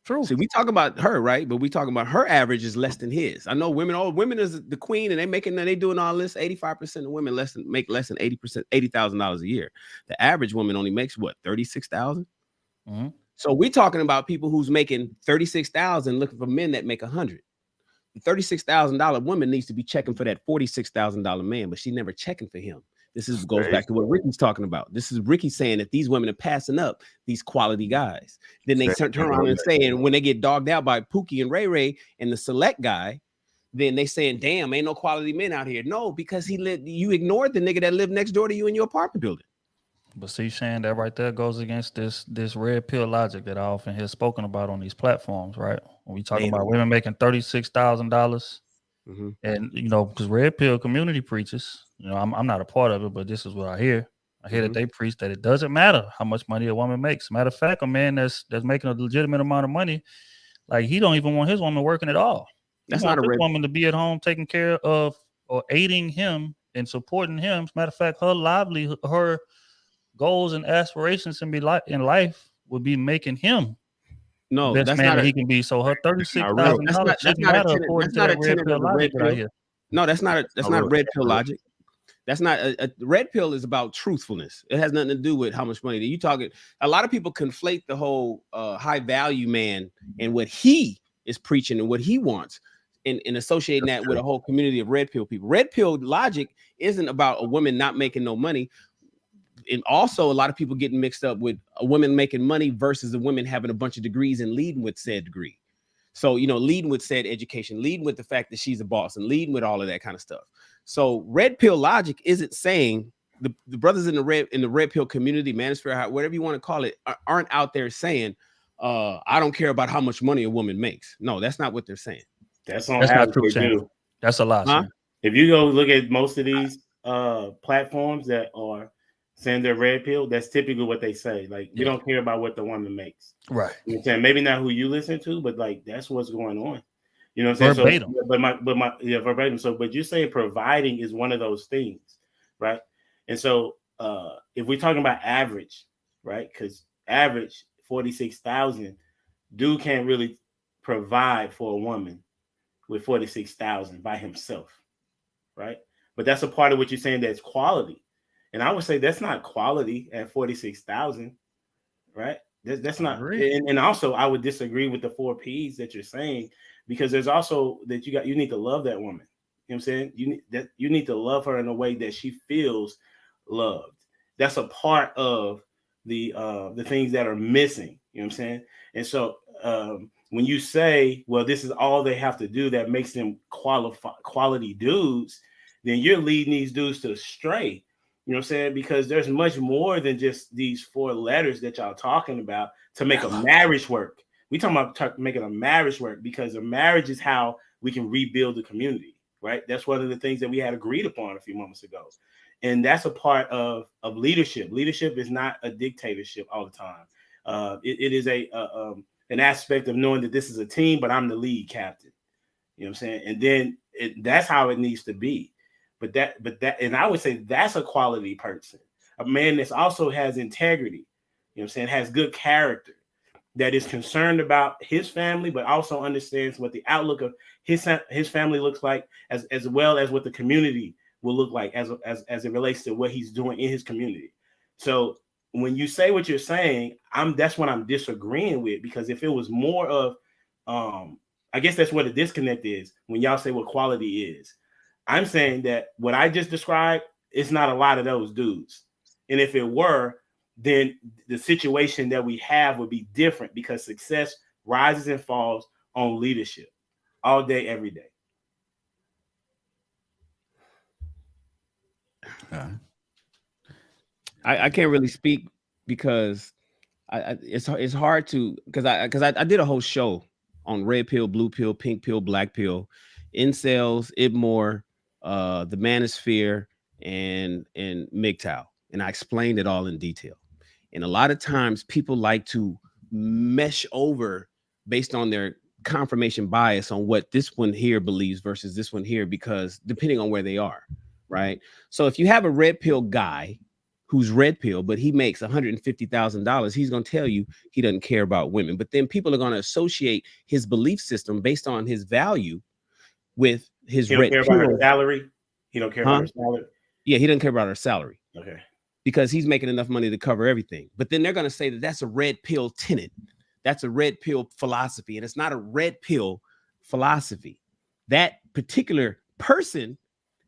True. See, we talk about her, right? But we talk about her average is less than his. I know women is the queen, and they doing all this. 85% of women make less than 80%, $80,000 a year. The average woman only makes what, 36,000. Mm-hmm. So we're talking about people who's making 36,000, looking for men that make 100. The $36,000 woman needs to be checking for that $46,000 man, but she never checking for him. This goes back to what Ricky's talking about. This is Ricky saying that these women are passing up these quality guys. Then they turn around and say, and when they get dogged out by Pookie and Ray Ray and the select guy, then they saying, damn, ain't no quality men out here. No, because you ignored the nigga that lived next door to you in your apartment building. But see, Shan, that right there goes against this red pill logic that I often hear spoken about on these platforms, right? When we talking about women making $36,000, and because red pill community preaches, I'm not a part of it, but this is what I hear. I hear that they preach that it doesn't matter how much money a woman makes. Matter of fact, a man that's making a legitimate amount of money, like he don't even want his woman working at all. That's not a red woman to be at home taking care of or aiding him and supporting him. As a matter of fact, her livelihood, her goals and aspirations in life would be making him the best man that he can be. So her $36,000 shouldn't matter according to that red pill logic that I hear. No, that's not red pill logic. That's not a red pill is about truthfulness. It has nothing to do with how much money you talking. A lot of people conflate the whole high value man and what he is preaching and what he wants and associating that with a whole community of red pill people. Red pill logic isn't about a woman not making no money. And also a lot of people getting mixed up with a woman making money versus a woman having a bunch of degrees and leading with said degree. So, leading with said education, leading with the fact that she's a boss and leading with all of that kind of stuff. So red pill logic isn't saying the brothers in the red pill community, manosphere, whatever you want to call it, aren't out there saying, I don't care about how much money a woman makes. No, that's not what they're saying. That's not true. That's a lie. Huh? If you go look at most of these platforms that are saying they're red pill, that's typically what they say. Like, we don't care about what the woman makes. Right. You know what I'm saying? Maybe not who you listen to, but like that's what's going on. You know what I'm saying? Verbatim. So, verbatim. So, but you're saying providing is one of those things, right? And so, if we're talking about average, right? Because average 46,000, dude can't really provide for a woman with 46,000 by himself, right? But that's a part of what you're saying that's quality, and I would say that's not quality at 46,000, right? That's not. And also, I would disagree with the 4 P's that you're saying. Because there's also that you need to love that woman. You know what I'm saying? You need to love her in a way that she feels loved. That's a part of the things that are missing. You know what I'm saying? And so when you say, well, this is all they have to do that makes them quality dudes, then you're leading these dudes to stray. You know what I'm saying? Because there's much more than just these 4 letters that y'all talking about to make a marriage work. We talking about making a marriage work because a marriage is how we can rebuild the community, right? That's one of the things that we had agreed upon a few moments ago. And that's a part of leadership. Leadership is not a dictatorship all the time. It is an aspect of knowing that this is a team, but I'm the lead captain. You know what I'm saying? And then that's how it needs to be. But and I would say that's a quality person, a man that also has integrity, you know what I'm saying, has good character, that is concerned about his family, but also understands what the outlook of his family looks like, as well as what the community will look like as it relates to what he's doing in his community. So when you say what you're saying, that's what I'm disagreeing with, because if it was more of, I guess that's what the disconnect is when y'all say what quality is. I'm saying that what I just described is not a lot of those dudes, and if it were, then the situation that we have would be different, because success rises and falls on leadership all day, every day. I can't really speak because it's hard to, because I did a whole show on red pill, blue pill, pink pill, black pill, incels, Ibmore, the manosphere, and MGTOW, and I explained it all in detail. And a lot of times people like to mesh over based on their confirmation bias on what this one here believes versus this one here, because depending on where they are, right? So if you have a red pill guy who's red pill, but he makes $150,000, he's going to tell you he doesn't care about women. But then people are going to associate his belief system based on his value with his red pill. He don't care about her salary? He don't care about her salary? Yeah, he doesn't care about her salary. Okay. Because he's making enough money to cover everything. But then they're going to say that that's a red pill tenet. That's a red pill philosophy. And it's not a red pill philosophy. That particular person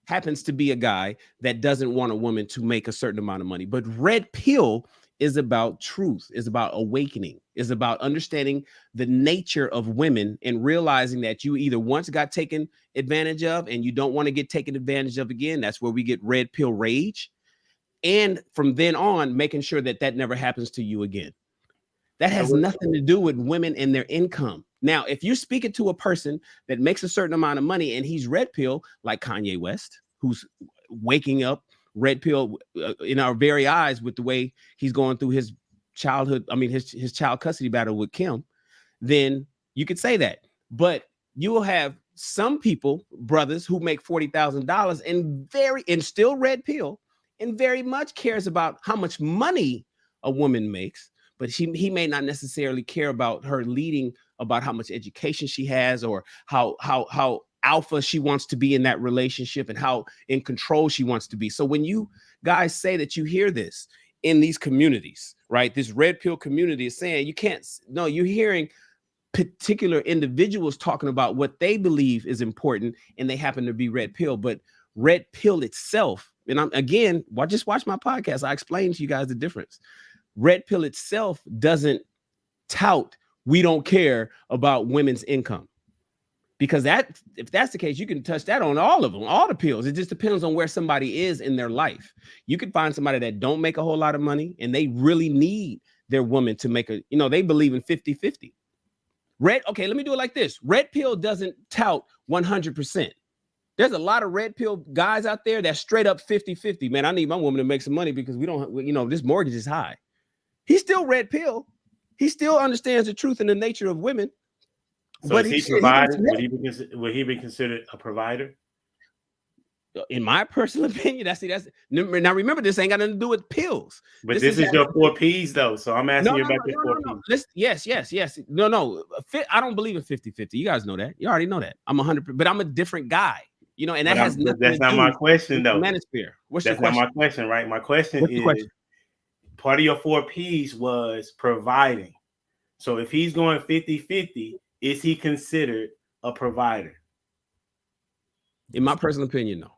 happens to be a guy that doesn't want a woman to make a certain amount of money. But red pill is about truth, is about awakening, is about understanding the nature of women and realizing that you either once got taken advantage of and you don't want to get taken advantage of again. That's where we get red pill rage. And from then on, making sure that that never happens to you again. That has nothing to do with women and their income. Now, if you're speaking to a person that makes a certain amount of money and he's red pill, like Kanye West, who's waking up red pill in our very eyes with the way he's going through his childhood, his child custody battle with Kim, then you could say that. But you will have some people, brothers, who make $40,000 and still red pill and very much cares about how much money a woman makes. But he may not necessarily care about her leading, about how much education she has, or how alpha she wants to be in that relationship, and how in control she wants to be. So when you guys say that you hear this in these communities, right? This red pill community is saying you can't. No, you're hearing particular individuals talking about what they believe is important, and they happen to be red pill. But red pill itself, and just watch my podcast. I explain to you guys the difference. Red pill itself doesn't tout, we don't care about women's income, because if that's the case, you can touch that on all of them, all the pills. It just depends on where somebody is in their life. You can find somebody that don't make a whole lot of money and they really need their woman to make they believe in 50-50. Okay, let me do it like this. Red pill doesn't tout 100%. There's a lot of red pill guys out there that straight up 50-50. Man, I need my woman to make some money because we don't, this mortgage is high. He's still red pill. He still understands the truth and the nature of women. So but is he provided? Would he be considered a provider? In my personal opinion, that's now. Remember, this ain't got nothing to do with pills. But this is your 4 Ps though. So I'm asking you about your 4 Ps. Yes. No. I don't believe in 50-50. You guys know that. You already know that. I'm 100%, but I'm a different guy. And that has nothing. That's not my question though. Manosphere. What's that's your question? Not my question, right? My question is. Part of your 4 Ps was providing. So if he's going 50-50, is he considered a provider? In my personal opinion, no.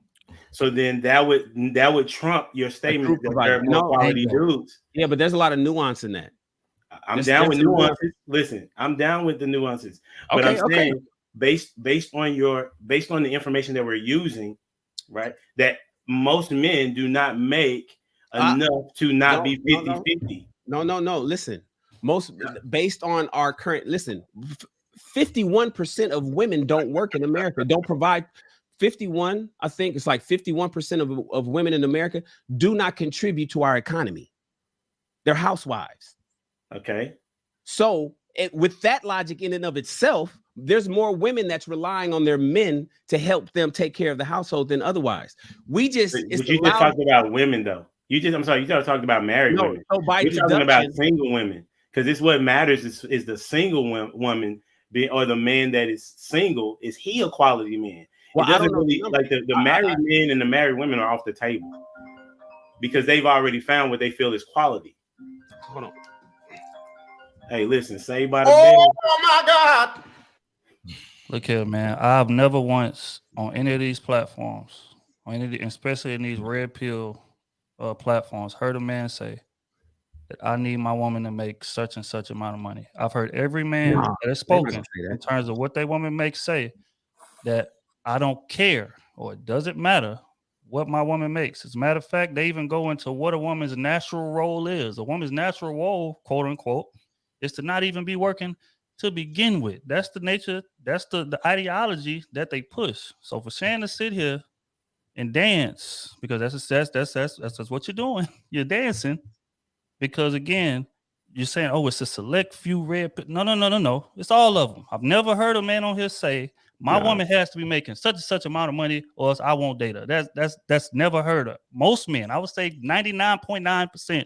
So then that would trump your statement that there are more quality dudes. Yeah, but there's a lot of nuance in that. I'm down with nuances. Listen, I'm down with the nuances. But I'm saying based on the information that we're using, right? That most men do not make enough to not be 50-50. No. Listen, based on our current, 51% of women don't work in America, don't provide. 51, I think it's like 51% of women in America do not contribute to our economy. They're housewives. Okay. So with that logic in and of itself, there's more women that's relying on their men to help them take care of the household than otherwise. You just talked about women though. You talked about married women. So you're talking about single women, because it's what matters is the single woman or the man that is single. Is he a quality man? Well, it doesn't really like the married men and the married women are off the table because they've already found what they feel is quality. Hold on. Hey, listen, Saved by the Bell. Oh my God! Look here, man. I've never once on any of these platforms, especially in these red pill platforms, heard a man say that I need my woman to make such and such amount of money. I've heard every man that has spoken in terms of what their woman makes say that I don't care or it doesn't matter what my woman makes. As a matter of fact, they even go into what a woman's natural role is. A woman's natural role, quote unquote, is to not even be working to begin with. That's the nature, that's the ideology that they push. So for Shan to sit here and dance, because that's what you're doing. You're dancing because again, you're saying, oh, it's a select few red. No. It's all of them. I've never heard a man on here say my woman has to be making such and such amount of money, or else I won't date her. That's never heard of. Most men, I would say 99.9%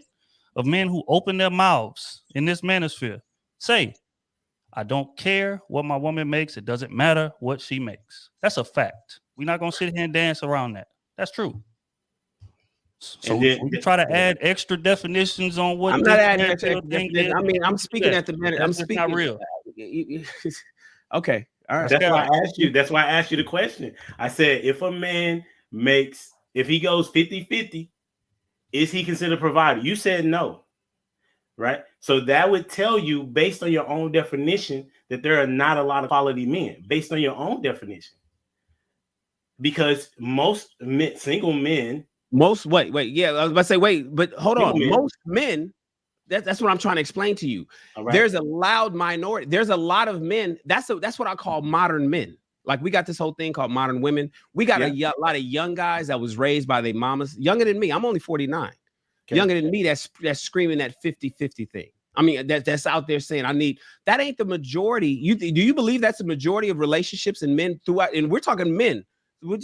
of men who open their mouths in this manosphere say, I don't care what my woman makes. It doesn't matter what she makes. That's a fact. We're not going to sit here and dance around that. That's true. So we try to add extra definitions on what I'm not adding extra definitions. I mean, I'm speaking at the minute. I'm speaking. Not real. Okay. All right. That's why I asked you. That's why I asked you the question. I said, if a man if he goes 50-50, is he considered a provider? You said no. right? So that would tell you, based on your own definition, that there are not a lot of quality men, based on your own definition. Because most men, single men, yeah, I was about to say but hold on. men. Most men, that's what I'm trying to explain to you. Right. There's a loud minority. There's a lot of men. That's what I call modern men. Like we got this whole thing called modern women. We got a lot of young guys that was raised by their mamas, younger than me. I'm only 49. Okay. Younger than me, that's screaming that 50-50 thing. I mean, that's out there saying that ain't the majority. Do you believe that's the majority of relationships and men throughout? And we're talking men.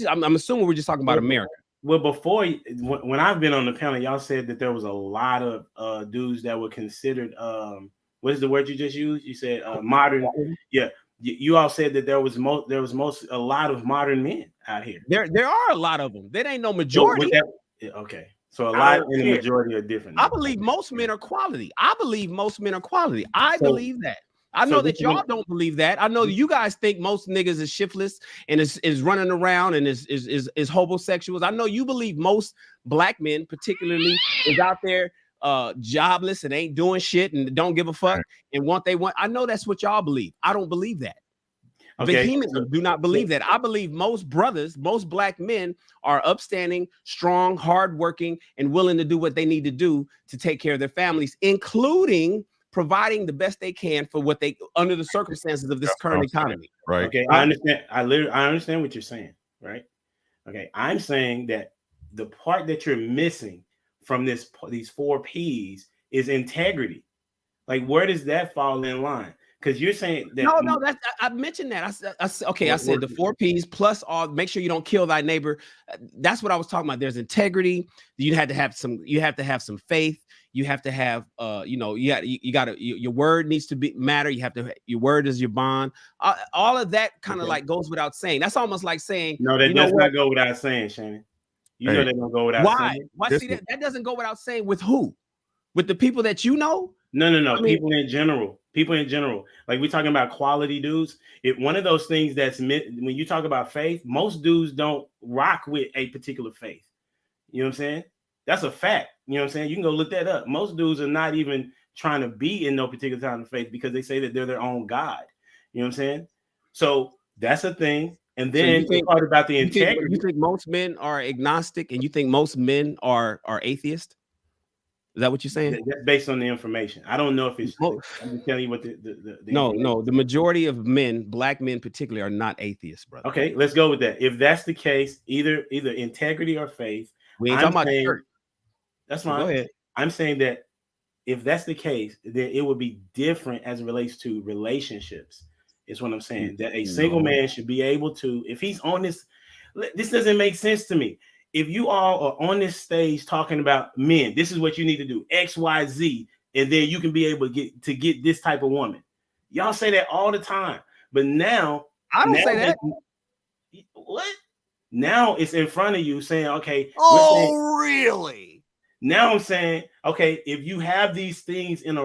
I'm assuming we're just talking about America. Well, before, when I've been on the panel, y'all said that there was a lot of dudes that were considered what is the word you just used? You said modern. Yeah. You all said that there was a lot of modern men out here. There are a lot of them. There ain't no majority. Okay. So a lot and the majority are different. I believe most men are quality. I believe that. I know that y'all don't believe that. I know that you guys think most niggas is shiftless and is running around and is homosexuals. I know you believe most black men, particularly, is out there jobless and ain't doing shit and don't give a fuck and want. I know that's what y'all believe. I don't believe that. Vehemently do not believe that. I believe most black men are upstanding, strong, hardworking, and willing to do what they need to do to take care of their families, including providing the best they can for what they under the circumstances of this current economy. Right. Okay. I understand. I understand what you're saying. Right. Okay. I'm saying that the part that you're missing from these 4 P's is integrity. Like, where does that fall in line? Because you're saying that no, that's I mentioned that. I said the 4 P's plus all. Make sure you don't kill thy neighbor. That's what I was talking about. There's integrity. You have to have some faith. You have to have your word needs to matter. Your word is your bond. All of that kind of like goes without saying. That's almost like saying no. That does not go without saying, Shannon. You know they don't go without saying. Why? See that doesn't go without saying. With who? With the people that you know? No. People in general. Like we're talking about quality dudes. One of those things that's meant when you talk about faith, most dudes don't rock with a particular faith. You know what I'm saying? That's a fact. You know what I'm saying? You can go look that up. Most dudes are not even trying to be in no particular kind of faith because they say that they're their own God. You know what I'm saying? So that's a thing. And then the part about the integrity. You think most men are agnostic and you think most men are atheist? Is that what you're saying? That's based on the information. I don't know if it's. I'm just telling you what the no. The majority of men, black men particularly, are not atheists, brother. Okay, let's go with that. If that's the case, either integrity or faith. We ain't talking about church. That's fine. Go ahead. I'm saying that if that's the case, then it would be different as it relates to relationships. Is what I'm saying. That a single man should be able to, if he's on this doesn't make sense to me. If you all are on this stage talking about men, this is what you need to do, X, Y, Z, and then you can be able to get this type of woman. Y'all say that all the time, but now I don't say that. What? Now it's in front of you saying, okay. Oh, really? Now I'm saying, okay, if you have these things in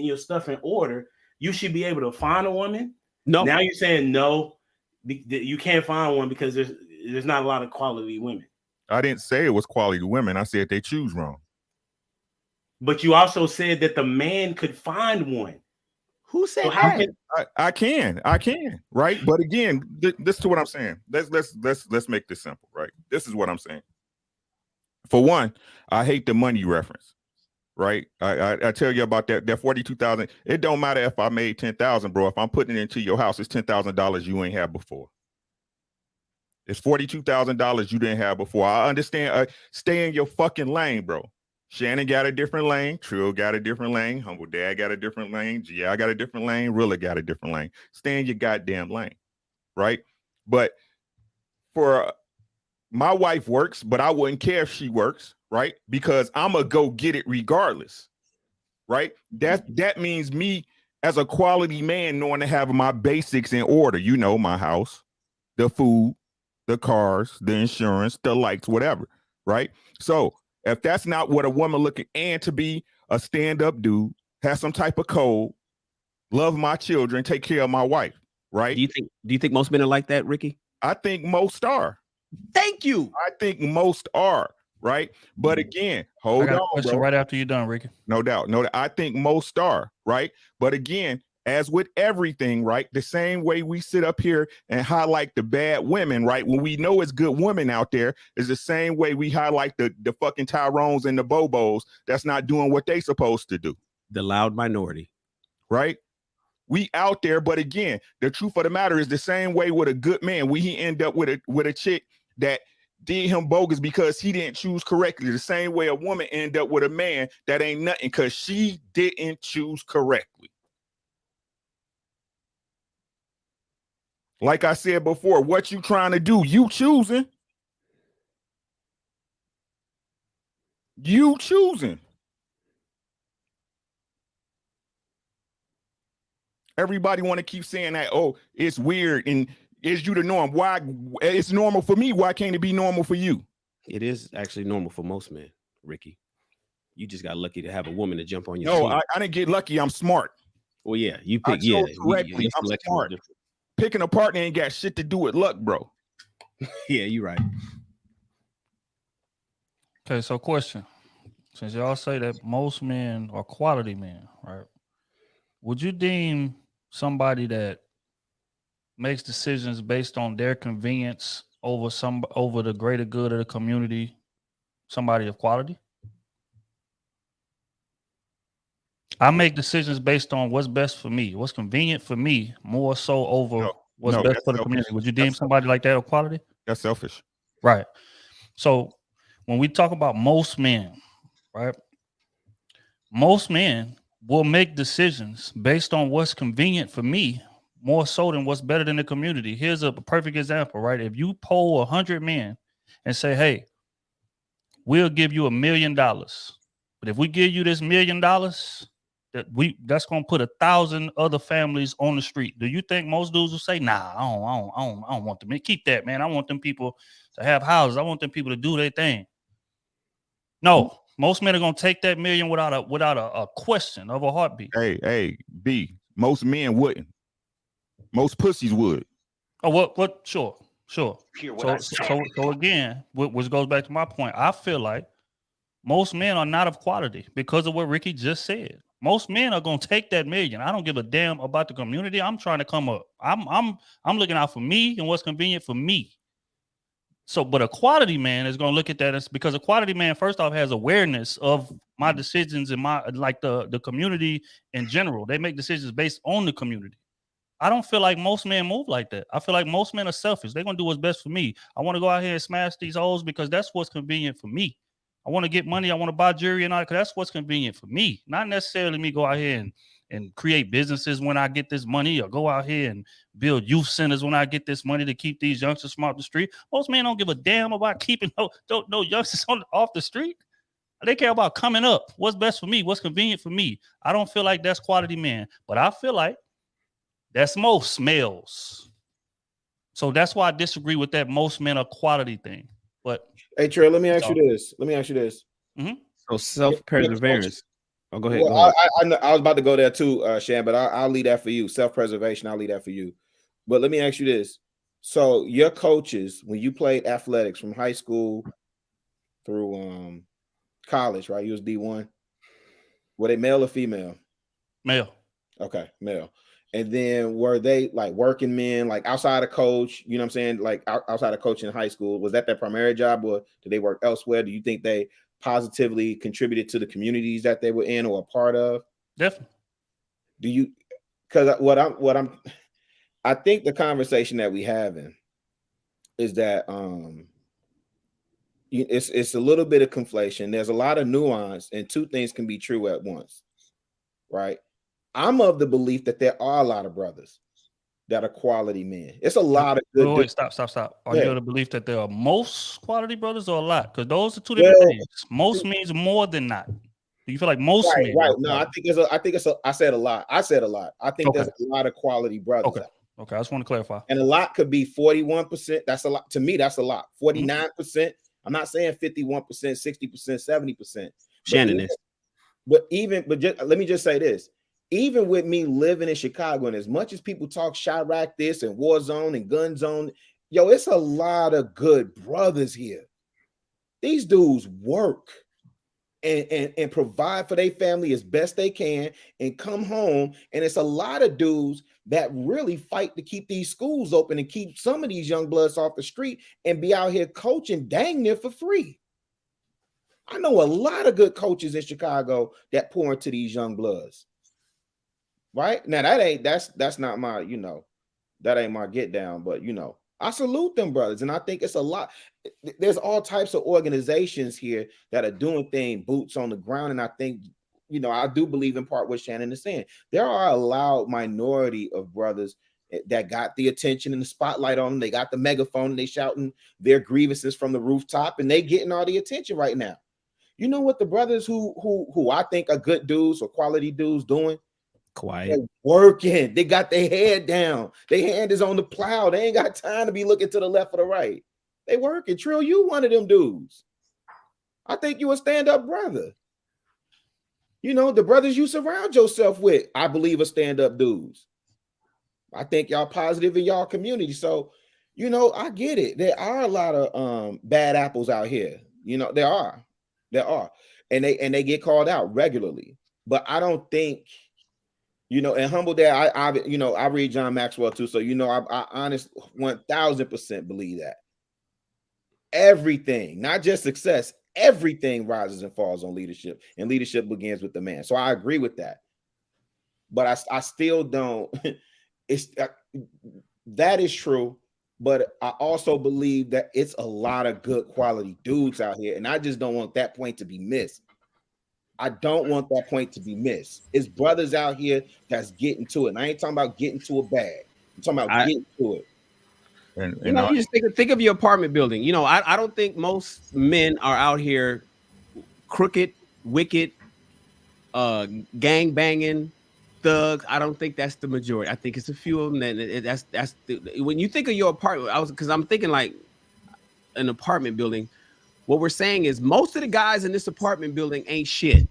your stuff in order, you should be able to find a woman. No. Now you're saying no, you can't find one because there's not a lot of quality women. I didn't say it was quality women. I said they choose wrong. But you also said that the man could find one. Who said that? I can, right? But again, this is what I'm saying. Let's make this simple, right? This is what I'm saying. For one, I hate the money reference, right? I tell you about that $42,000. It don't matter if I made $10,000, bro. If I'm putting it into your house, it's $10,000 you ain't had before. It's $42,000 you didn't have before. I understand. Stay in your fucking lane, bro. Shannon got a different lane. Trill got a different lane. Humble Dad got a different lane. G.I. got a different lane. Rilla got a different lane. Stay in your goddamn lane, right? But for my wife works, but I wouldn't care if she works, right? Because I'm going to go get it regardless, right? That means me as a quality man knowing to have my basics in order. You know, my house, the food, the cars, the insurance, the lights, whatever, right? So if that's not what a woman looking, and to be a stand-up dude, have some type of code, love my children, take care of my wife, right? Do you think most men are like that, Ricky? I think most are. Thank you. I think most are, right? But again, hold I got a on, question bro. right after you're done, Ricky. No doubt. No, I think most are, right? But again, as with everything, right? The same way we sit up here and highlight the bad women, right? When we know it's good women out there, is the same way we highlight the fucking Tyrones and the Bobos that's not doing what they supposed to do. The loud minority. Right? We out there, but again, the truth of the matter is the same way with a good man. He end up with a chick that did him bogus because he didn't choose correctly. The same way a woman end up with a man that ain't nothing because she didn't choose correctly. Like I said before, what you trying to do? You choosing. You choosing. Everybody want to keep saying that, oh, it's weird and is you the norm? Why it's normal for me? Why can't it be normal for you? It is actually normal for most men, Ricky. You just got lucky to have a woman to jump on your No, team. I didn't get lucky. I'm smart. Well, yeah, you pick. Yeah, correctly. I'm smart. Picking a partner ain't got shit to do with luck, bro. Yeah, you're right. Okay, so question. Since y'all say that most men are quality men, right? Would you deem somebody that makes decisions based on their convenience over the greater good of the community somebody of quality? I make decisions based on what's best for me, what's convenient for me, more so over what's best for the community. Would you deem somebody like that of quality? That's selfish. Right. So when we talk about most men, right? Most men will make decisions based on what's convenient for me more so than what's better than the community. Here's a perfect example, right? If you poll 100 men and say, hey, we'll give you $1 million, but if we give you this $1 million, that's gonna put 1,000 other families on the street. Do you think most dudes will say, nah, I don't want them to keep that, man. I want them people to have houses. I want them people to do their thing. No, most men are gonna take that $1 million without a question of a heartbeat. Hey, B. Most men wouldn't. Most pussies would. Oh, what? Sure. So again, which goes back to my point. I feel like most men are not of quality because of what Ricky just said. Most men are gonna take that $1 million. I don't give a damn about the community. I'm trying to come up. I'm looking out for me and what's convenient for me. So, but a quality man is gonna look at that as because a quality man, first off, has awareness of my decisions and my the community in general. They make decisions based on the community. I don't feel like most men move like that. I feel like most men are selfish. They're gonna do what's best for me. I want to go out here and smash these hoes because that's what's convenient for me. I want to get money. I want to buy jewelry and all that because that's what's convenient for me. Not necessarily me go out here and create businesses when I get this money or go out here and build youth centers when I get this money to keep these youngsters from off the street. Most men don't give a damn about keeping no youngsters off the street. They care about coming up. What's best for me? What's convenient for me? I don't feel like that's quality man, but I feel like that's most males. So that's why I disagree with that most men are quality thing. But hey, Trey, let me ask you this. Mm-hmm. So self-perseverance. Oh, go ahead. Well, go ahead. I was about to go there too, Shan, but I'll leave that for you. Self-preservation, I'll leave that for you. But let me ask you this. So your coaches, when you played athletics from high school through college, right? You was D1. Were they male or female? Male. Okay, male. And then were they like working men, like outside of coach, you know what I'm saying? Like outside of coaching in high school, was that their primary job or did they work elsewhere? Do you think they positively contributed to the communities that they were in or a part of? Definitely. Do you, because I think the conversation that we having is that it's a little bit of conflation. There's a lot of nuance and two things can be true at once, right? I'm of the belief that there are a lot of brothers that are quality men. It's a lot of good. Wait, stop. Are you of the belief that there are most quality brothers or a lot? Because those are two different things. Most means more than not. Do you feel like most men? Right. No, I said a lot. I think there's a lot of quality brothers. Okay. I just want to clarify. And a lot could be 41%. That's a lot. To me, that's a lot. 49%. I'm not saying 51%, 60%, 70%. Shannon is. But let me just say this. Even with me living in Chicago, and as much as people talk Chirac this and war zone and gun zone, it's a lot of good brothers here. These dudes work and provide for their family as best they can and come home. And it's a lot of dudes that really fight to keep these schools open and keep some of these young bloods off the street and be out here coaching dang near for free. I know a lot of good coaches in Chicago that pour into these young bloods. Right now, that's not my, that ain't my get down, but I salute them brothers, and I think it's a lot. There's all types of organizations here that are doing things boots on the ground, and I think I do believe in part what Shannon is saying. There are a loud minority of brothers that got the attention and the spotlight on them. They got the megaphone, and they shouting their grievances from the rooftop, and they getting all the attention right now. You know what the brothers who I think are good dudes or quality dudes doing? Quiet. They're working. They got their head down. Their hand is on the plow. They ain't got time to be looking to the left or the right. They working. Trill, you one of them dudes. I think you a stand-up brother. The brothers you surround yourself with, I believe, are stand-up dudes. I think y'all positive in y'all community. So, I get it. There are a lot of bad apples out here. There are. And they get called out regularly. But I don't think and Humble Dad, I read John Maxwell too. So, I honest 1000% believe that everything, not just success, everything rises and falls on leadership, and leadership begins with the man. So I agree with that. But I still don't, that is true. But I also believe that it's a lot of good quality dudes out here. And I just don't want that point to be missed. I don't want that point to be missed. It's brothers out here that's getting to it. And I ain't talking about getting to a bag. I'm talking about getting to it. And you just think of your apartment building. I don't think most men are out here crooked, wicked, gang banging, thugs. I don't think that's the majority. I think it's a few of them. When you think of your apartment, because I'm thinking like an apartment building. What we're saying is most of the guys in this apartment building ain't shit.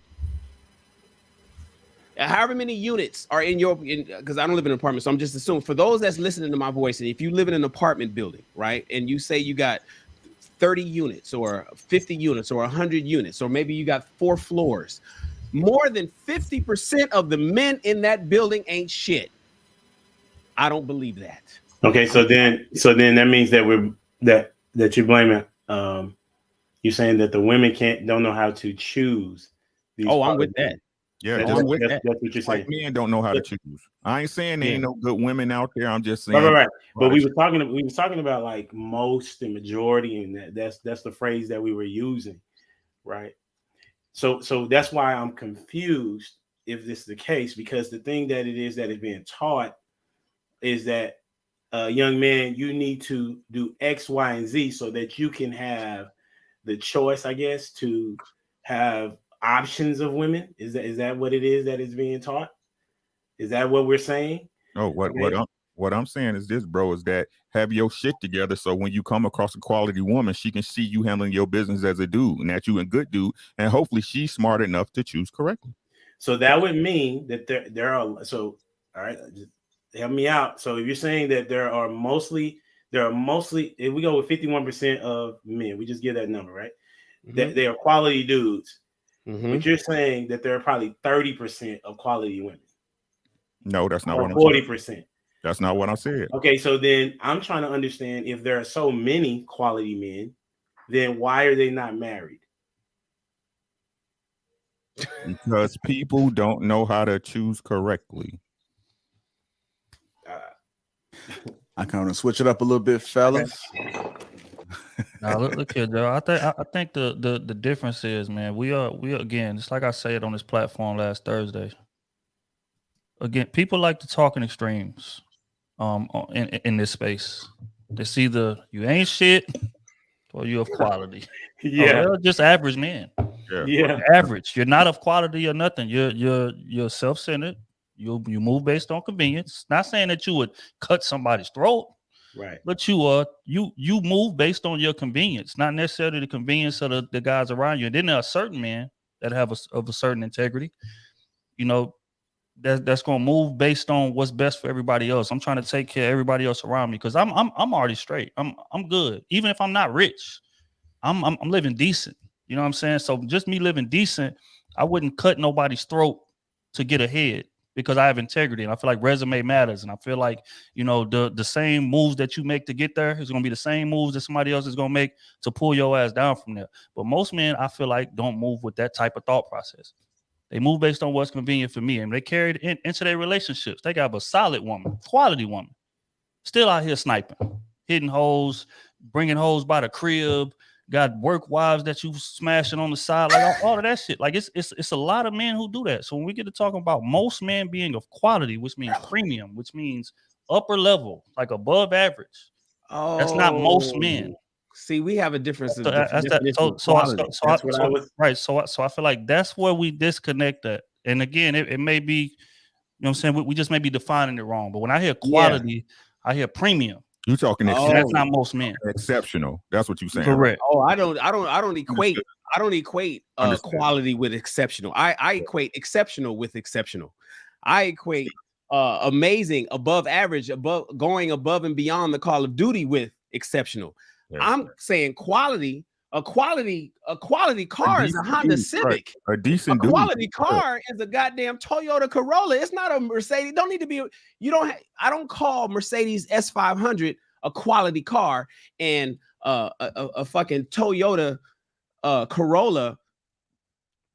However many units are in because I don't live in an apartment, so I'm just assuming for those that's listening to my voice, and if you live in an apartment building, right, and you say you got 30 units or 50 units or 100 units, or maybe you got 4 floors, more than 50% of the men in that building ain't shit. I don't believe that. Okay, so then that means that that you're blaming. You're saying that the women don't know how to choose. I'm with that. Yeah, that's what you're saying. Like men don't know how to choose. I ain't saying there ain't no good women out there. I'm just saying. Right. But we were talking about like most and majority, and that's the phrase that we were using, right? So that's why I'm confused if this is the case, because the thing that it is that is being taught is that young man, you need to do X, Y, and Z so that you can have the choice, I guess, to have options of women. Is that what it is that is being taught? Is that what we're saying? No, what I'm saying is this, bro, is that have your shit together so when you come across a quality woman, she can see you handling your business as a dude and that you a good dude, and hopefully she's smart enough to choose correctly. So that would mean that there are, so all right, just help me out. So if you're saying that there are mostly, if we go with 51% of men, we just give that number, right? Mm-hmm. That they are quality dudes. Mm-hmm. But you're saying that there are probably 30% of quality women. No, that's not or what I'm 40%. saying. That's not what I said. Okay, so then I'm trying to understand, if there are so many quality men, then why are they not married? Because people don't know how to choose correctly. I kind of switch it up a little bit, fellas. Now look here, Joe. I think the difference is, man, we are again, it's like I said on this platform last Thursday. Again, people like to talk in extremes in this space. It's either you ain't shit or you of quality. Yeah. Or just average men. Yeah. Average. You're not of quality or nothing. You're self-centered. You move based on convenience. Not saying that you would cut somebody's throat. Right. But you move based on your convenience, not necessarily the convenience of the guys around you. And then there are certain men that have of a certain integrity, that's gonna move based on what's best for everybody else. I'm trying to take care of everybody else around me because I'm already straight. I'm good. Even if I'm not rich, I'm living decent. You know what I'm saying? So just me living decent, I wouldn't cut nobody's throat to get ahead because I have integrity. And I feel like resume matters. And I feel like, you know, the same moves that you make to get there is going to be the same moves that somebody else is going to make to pull your ass down from there. But most men, I feel like, don't move with that type of thought process. They move based on what's convenient for me. And they carry it into their relationships. They got a solid woman, quality woman, still out here sniping, hitting hoes, bringing hoes by the crib, got work wives that you smashing on the side, like all of that shit. Like it's a lot of men who do that. So when we get to talking about most men being of quality, which means premium, which means upper level, like above average, that's not most men. See, we have a difference. So I feel like that's where we disconnect that. And again, it may be, you know what I'm saying, we just may be defining it wrong. But when I hear quality, I hear premium. You talking that's not most men. Exceptional. That's what you saying. Correct. Oh, I don't equate quality with exceptional. I equate exceptional with exceptional. I equate amazing, above average, going above and beyond the Call of Duty with exceptional. Yeah. I'm saying quality. A quality car is a Honda Civic. Right. A decent quality car is a goddamn Toyota Corolla. It's not a Mercedes. Don't need to be. I don't call Mercedes S500 a quality car and a fucking Toyota Corolla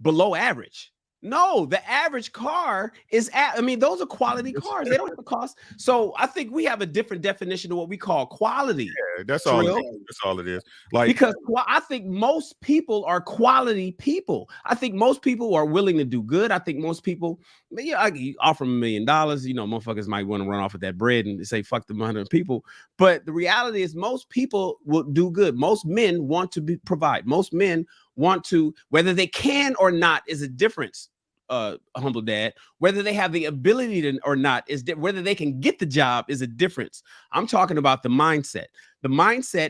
below average. No, the average car is those are quality cars. They don't have a cost. So I think we have a different definition of what we call quality. Yeah, that's all it is. That's all it is. Like, because I think most people are quality people. I think most people are willing to do good. I think most people, I offer them $1 million. You know, motherfuckers might want to run off with that bread and say fuck them 100 people. But the reality is, most people will do good. Most men want to provide. Most men want to, whether they can or not is a difference. Humble dad, whether they have the ability to or not is whether they can get the job is a difference. I'm talking about the mindset,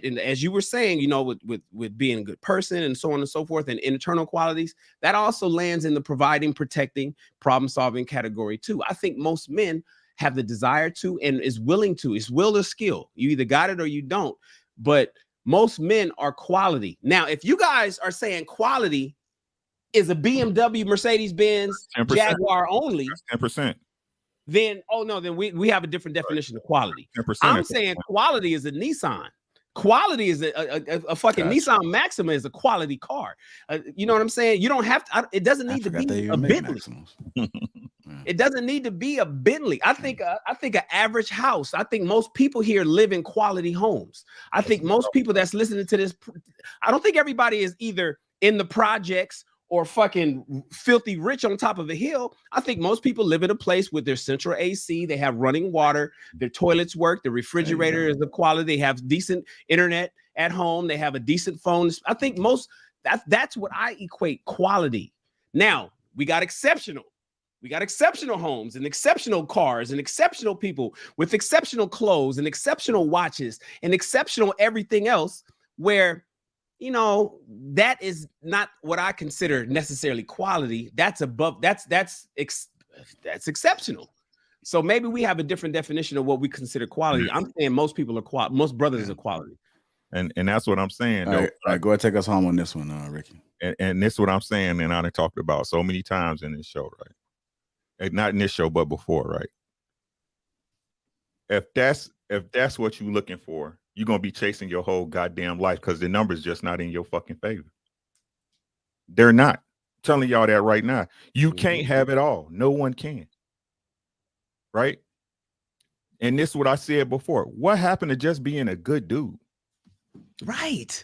and as you were saying, you know, with being a good person and so on and so forth, and internal qualities that also lands in the providing, protecting, problem solving category too. I think most men have the desire to and is willing to. It's will or skill. You either got it or you don't. But most men are quality. Now, if you guys are saying quality is a BMW, Mercedes-Benz, 10%. Jaguar only, 10%. Then we have a different definition of quality. 10%. I'm saying quality is a Nissan. Quality is a fucking Nissan Maxima is a quality car. You know what I'm saying? You don't have to. It doesn't need to be a Bentley. It doesn't need to be a Bentley. I think an average house. I think most people here live in quality homes. I think most people that's listening to this, I don't think everybody is either in the projects or fucking filthy rich on top of a hill. I think most people live in a place with their central AC. They have running water. Their toilets work. The refrigerator is of quality. They have decent internet at home. They have a decent phone. I think that's what I equate quality. Now, we got exceptional. We got exceptional homes and exceptional cars and exceptional people with exceptional clothes and exceptional watches and exceptional everything else where, you know, that is not what I consider necessarily quality. That's above, that's exceptional. So maybe we have a different definition of what we consider quality. I'm saying most people are quality. Most brothers are quality. And that's what I'm saying. All right, go ahead, take us home on this one, Ricky. And this is what I'm saying, and I done talked about so many times in this show, right? And not in this show, but before, right? If that's what you're looking for, you're gonna be chasing your whole goddamn life because the numbers just not in your fucking favor. They're not. I'm telling y'all that right now. You can't have it all. No one can. Right? And this is what I said before. What happened to just being a good dude? Right.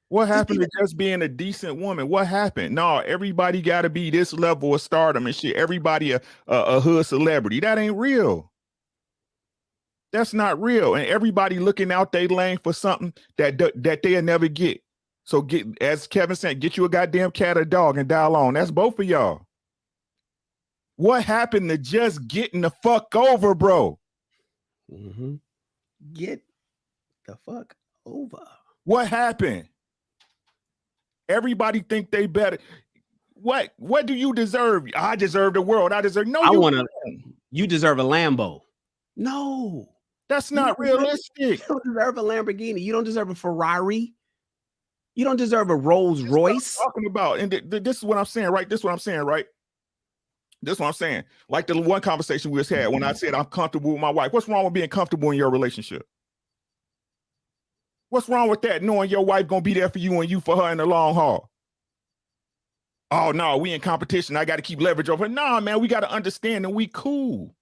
What happened to just being a decent woman? What happened? No, everybody got to be this level of stardom and shit. Everybody a hood celebrity. That ain't real. That's not real. And everybody looking out their lane for something that they'll never get. So get, as Kevin said, get you a goddamn cat or dog and dial on. That's both of y'all. What happened to just getting the fuck over, bro? Mm-hmm. Get the fuck over. What happened? Everybody think they better. What do you deserve? I deserve the world. I deserve you deserve a Lambo. No. That's not realistic. You don't deserve a Lamborghini. You don't deserve a Ferrari. You don't deserve a Rolls Royce. Talking about, and this is what I'm saying, right? This is what I'm saying, right? This is what I'm saying. Like the one conversation we just had when I said I'm comfortable with my wife. What's wrong with being comfortable in your relationship? What's wrong with that? Knowing your wife gonna be there for you and you for her in the long haul. Oh no, we in competition. I got to keep leverage over. Nah, man, we got to understand and we cool.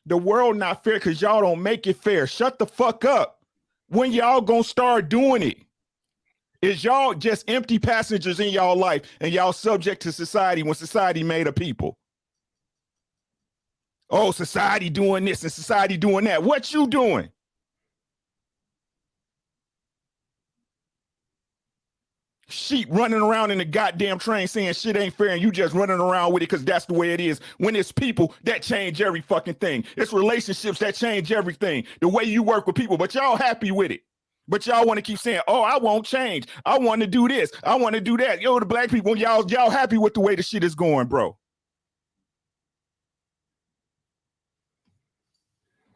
The world not fair because y'all don't make it fair. Shut the fuck up. When y'all gonna start doing it? Is y'all just empty passengers in y'all life and y'all subject to society when society made a people? Oh, society doing this and society doing that. What you doing? Sheep running around in the goddamn train saying shit ain't fair and you just running around with it because that's the way it is. When it's people that change every fucking thing. It's relationships that change everything. The way you work with people, but y'all happy with it. But y'all want to keep saying, oh, I won't change. I want to do this. I want to do that. Yo, the black people, y'all happy with the way the shit is going, bro.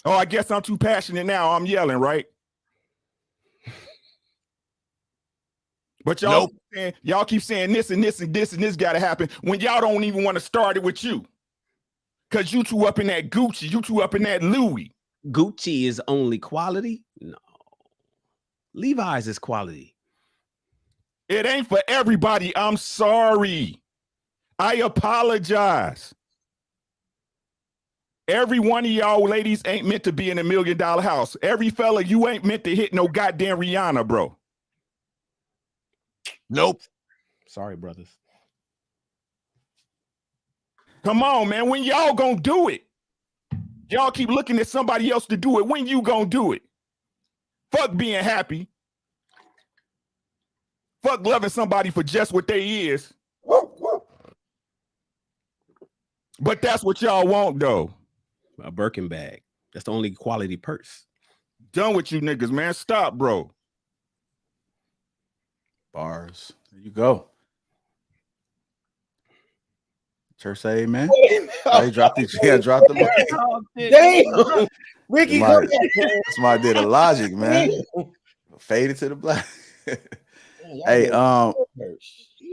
Oh, I guess I'm too passionate now. I'm yelling, right? But y'all, y'all keep saying this and this and this and this got to happen when y'all don't even want to start it with you. Because you two up in that Gucci, you two up in that Louis. Gucci is only quality? No. Levi's is quality. It ain't for everybody. I'm sorry. I apologize. Every one of y'all ladies ain't meant to be in $1 million house. Every fella, you ain't meant to hit no goddamn Rihanna, bro. Nope. Sorry, brothers. Come on, man. When y'all gonna do it? Y'all keep looking at somebody else to do it. When you gonna do it? Fuck being happy. Fuck loving somebody for just what they is. But that's what y'all want, though. A Birkin bag. That's the only quality purse. Done with you niggas, man. Stop, bro. Bars. There you go. Church say amen. I dropped the Damn. Ricky, somebody did a logic, man. Faded to the black. Hey, I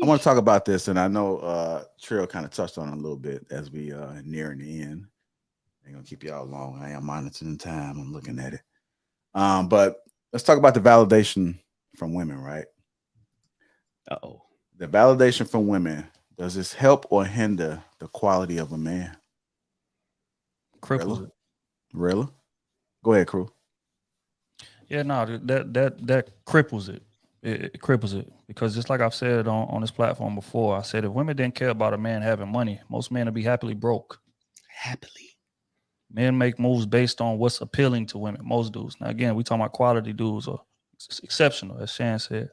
want to talk about this, and I know Trill kind of touched on it a little bit as we nearing the end. I ain't gonna keep y'all long. I am monitoring time. I'm looking at it. But let's talk about the validation from women, right? Uh-oh. The validation from women, does this help or hinder the quality of a man? Cripples it. Really? Go ahead, Crew. Yeah, no, that cripples it. It cripples it because just like I've said on this platform before, I said if women didn't care about a man having money, most men would be happily broke. Happily. Men make moves based on what's appealing to women. Most dudes. Now again, we talking about quality dudes are exceptional, as Shan said.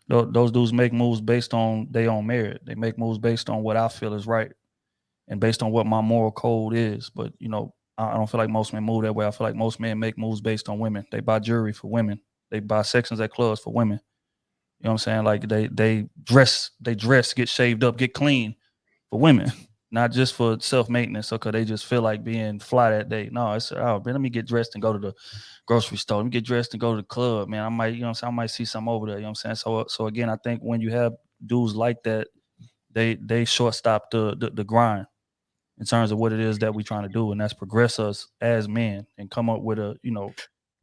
Those dudes make moves based on their own merit. They make moves based on what I feel is right and based on what my moral code is. But you know, I don't feel like most men move that way. I feel like most men make moves based on women. They buy jewelry for women. They buy sections at clubs for women. You know what I'm saying? Like they dress, get shaved up, get clean for women, not just for self-maintenance or because they just feel like being fly that day. No, it's man, let me get dressed and go to the grocery store. Let me get dressed and go to the club, man. I might, you know what I'm saying? I might see something over there. You know what I'm saying? So again, I think when you have dudes like that, they shortstop the grind in terms of what it is that we're trying to do, and that's progress us as men and come up with a, you know,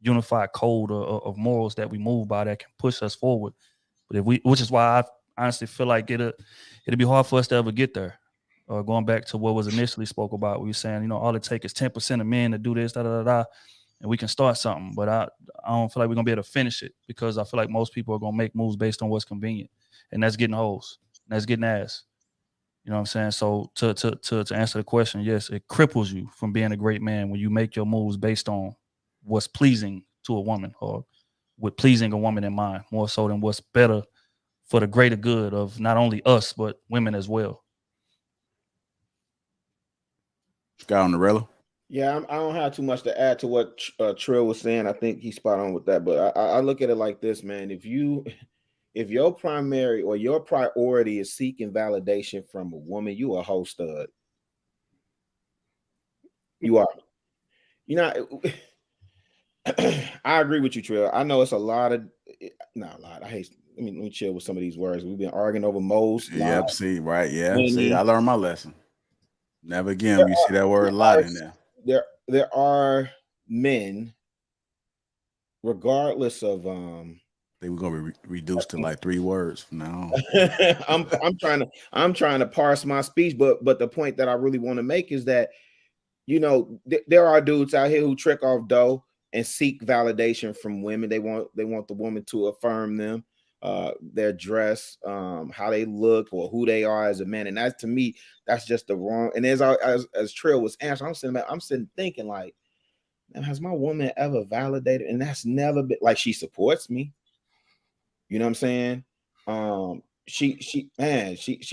unified code of morals that we move by that can push us forward. But if we, which is why I honestly feel like it'll be hard for us to ever get there. Going back to what was initially spoke about, we were saying, you know, all it takes is 10% of men to do this, and we can start something. But I don't feel like we're gonna be able to finish it because I feel like most people are gonna make moves based on what's convenient, and that's getting hoes, and that's getting ass. You know what I'm saying? So to answer the question, yes, it cripples you from being a great man when you make your moves based on what's pleasing to a woman or with pleasing a woman in mind, more so than what's better for the greater good of not only us, but women as well. Guy on the Rella. Yeah, I don't have too much to add to what Trill was saying. I think he's spot on with that. But I look at it like this, man. If your primary or your priority is seeking validation from a woman, you a hoe stud. You are. You know, I agree with you, Trill. I know it's a lot of, not a lot. I hate. Let me chill with some of these words. We've been arguing over most. Yep. See, right. Yeah. See, Many. I learned my lesson. Never again. You see that word a lot in there. There are men, regardless of They were gonna be reduced to like 3 words from now on. I'm trying to parse my speech, but the point that I really want to make is that, you know, there are dudes out here who trick off dough and seek validation from women. They want the woman to affirm them, their dress, how they look, or who they are as a man. And that's, to me, that's just the wrong. And as Trill was answering, I'm sitting thinking like, man, has my woman ever validated? And that's never been like, she supports me. You know what I'm saying? She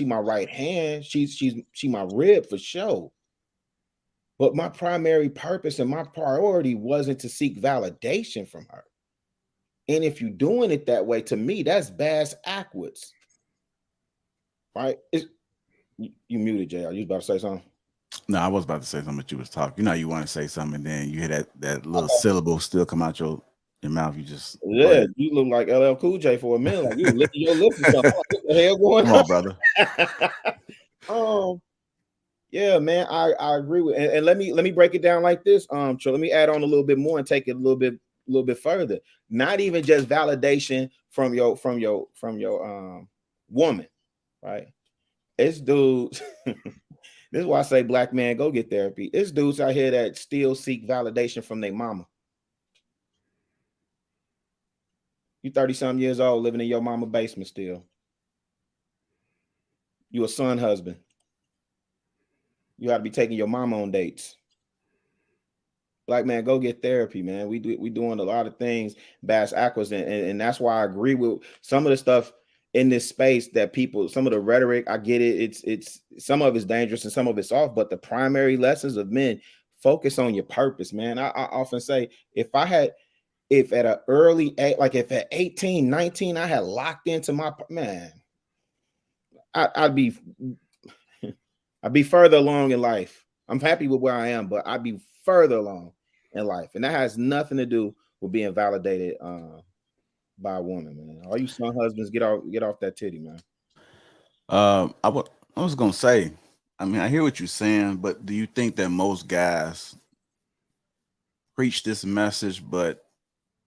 my right hand. She my rib for sure. But my primary purpose and my priority wasn't to seek validation from her. And if you're doing it that way, to me, that's bass backwards. Right? You muted, JR. You was about to say something? No, I was about to say something, but you was talking. You know, you want to say something, and then you hear that little syllable still come out your mouth. You just you look like LL Cool J for a minute. Like you licking your lips or something. What the hell going on, brother? Yeah, man, I agree with, and let me break it down like this. So let me add on a little bit more and take it a little bit further. Not even just validation from your woman, right? It's dudes. This is why I say, black man, go get therapy. It's dudes out here that still seek validation from their mama. You 30-something years old living in your mama basement still. You a son husband. You got to be taking your mama on dates. Black man, go get therapy, man. We doing a lot of things bass backwards, and that's why I agree with some of the stuff in this space that people, some of the rhetoric, I get it. It's some of it's dangerous and some of it's off, but the primary lessons of men, focus on your purpose, man. I often say, if at an early age, like if at 18, 19, I had locked into my man, I'd be further along in life. I'm happy with where I am, but I'd be further along in life. And that has nothing to do with being validated by a woman, man. All you son husbands, get off that titty, man. I was gonna say, I mean, I hear what you're saying, but do you think that most guys preach this message, but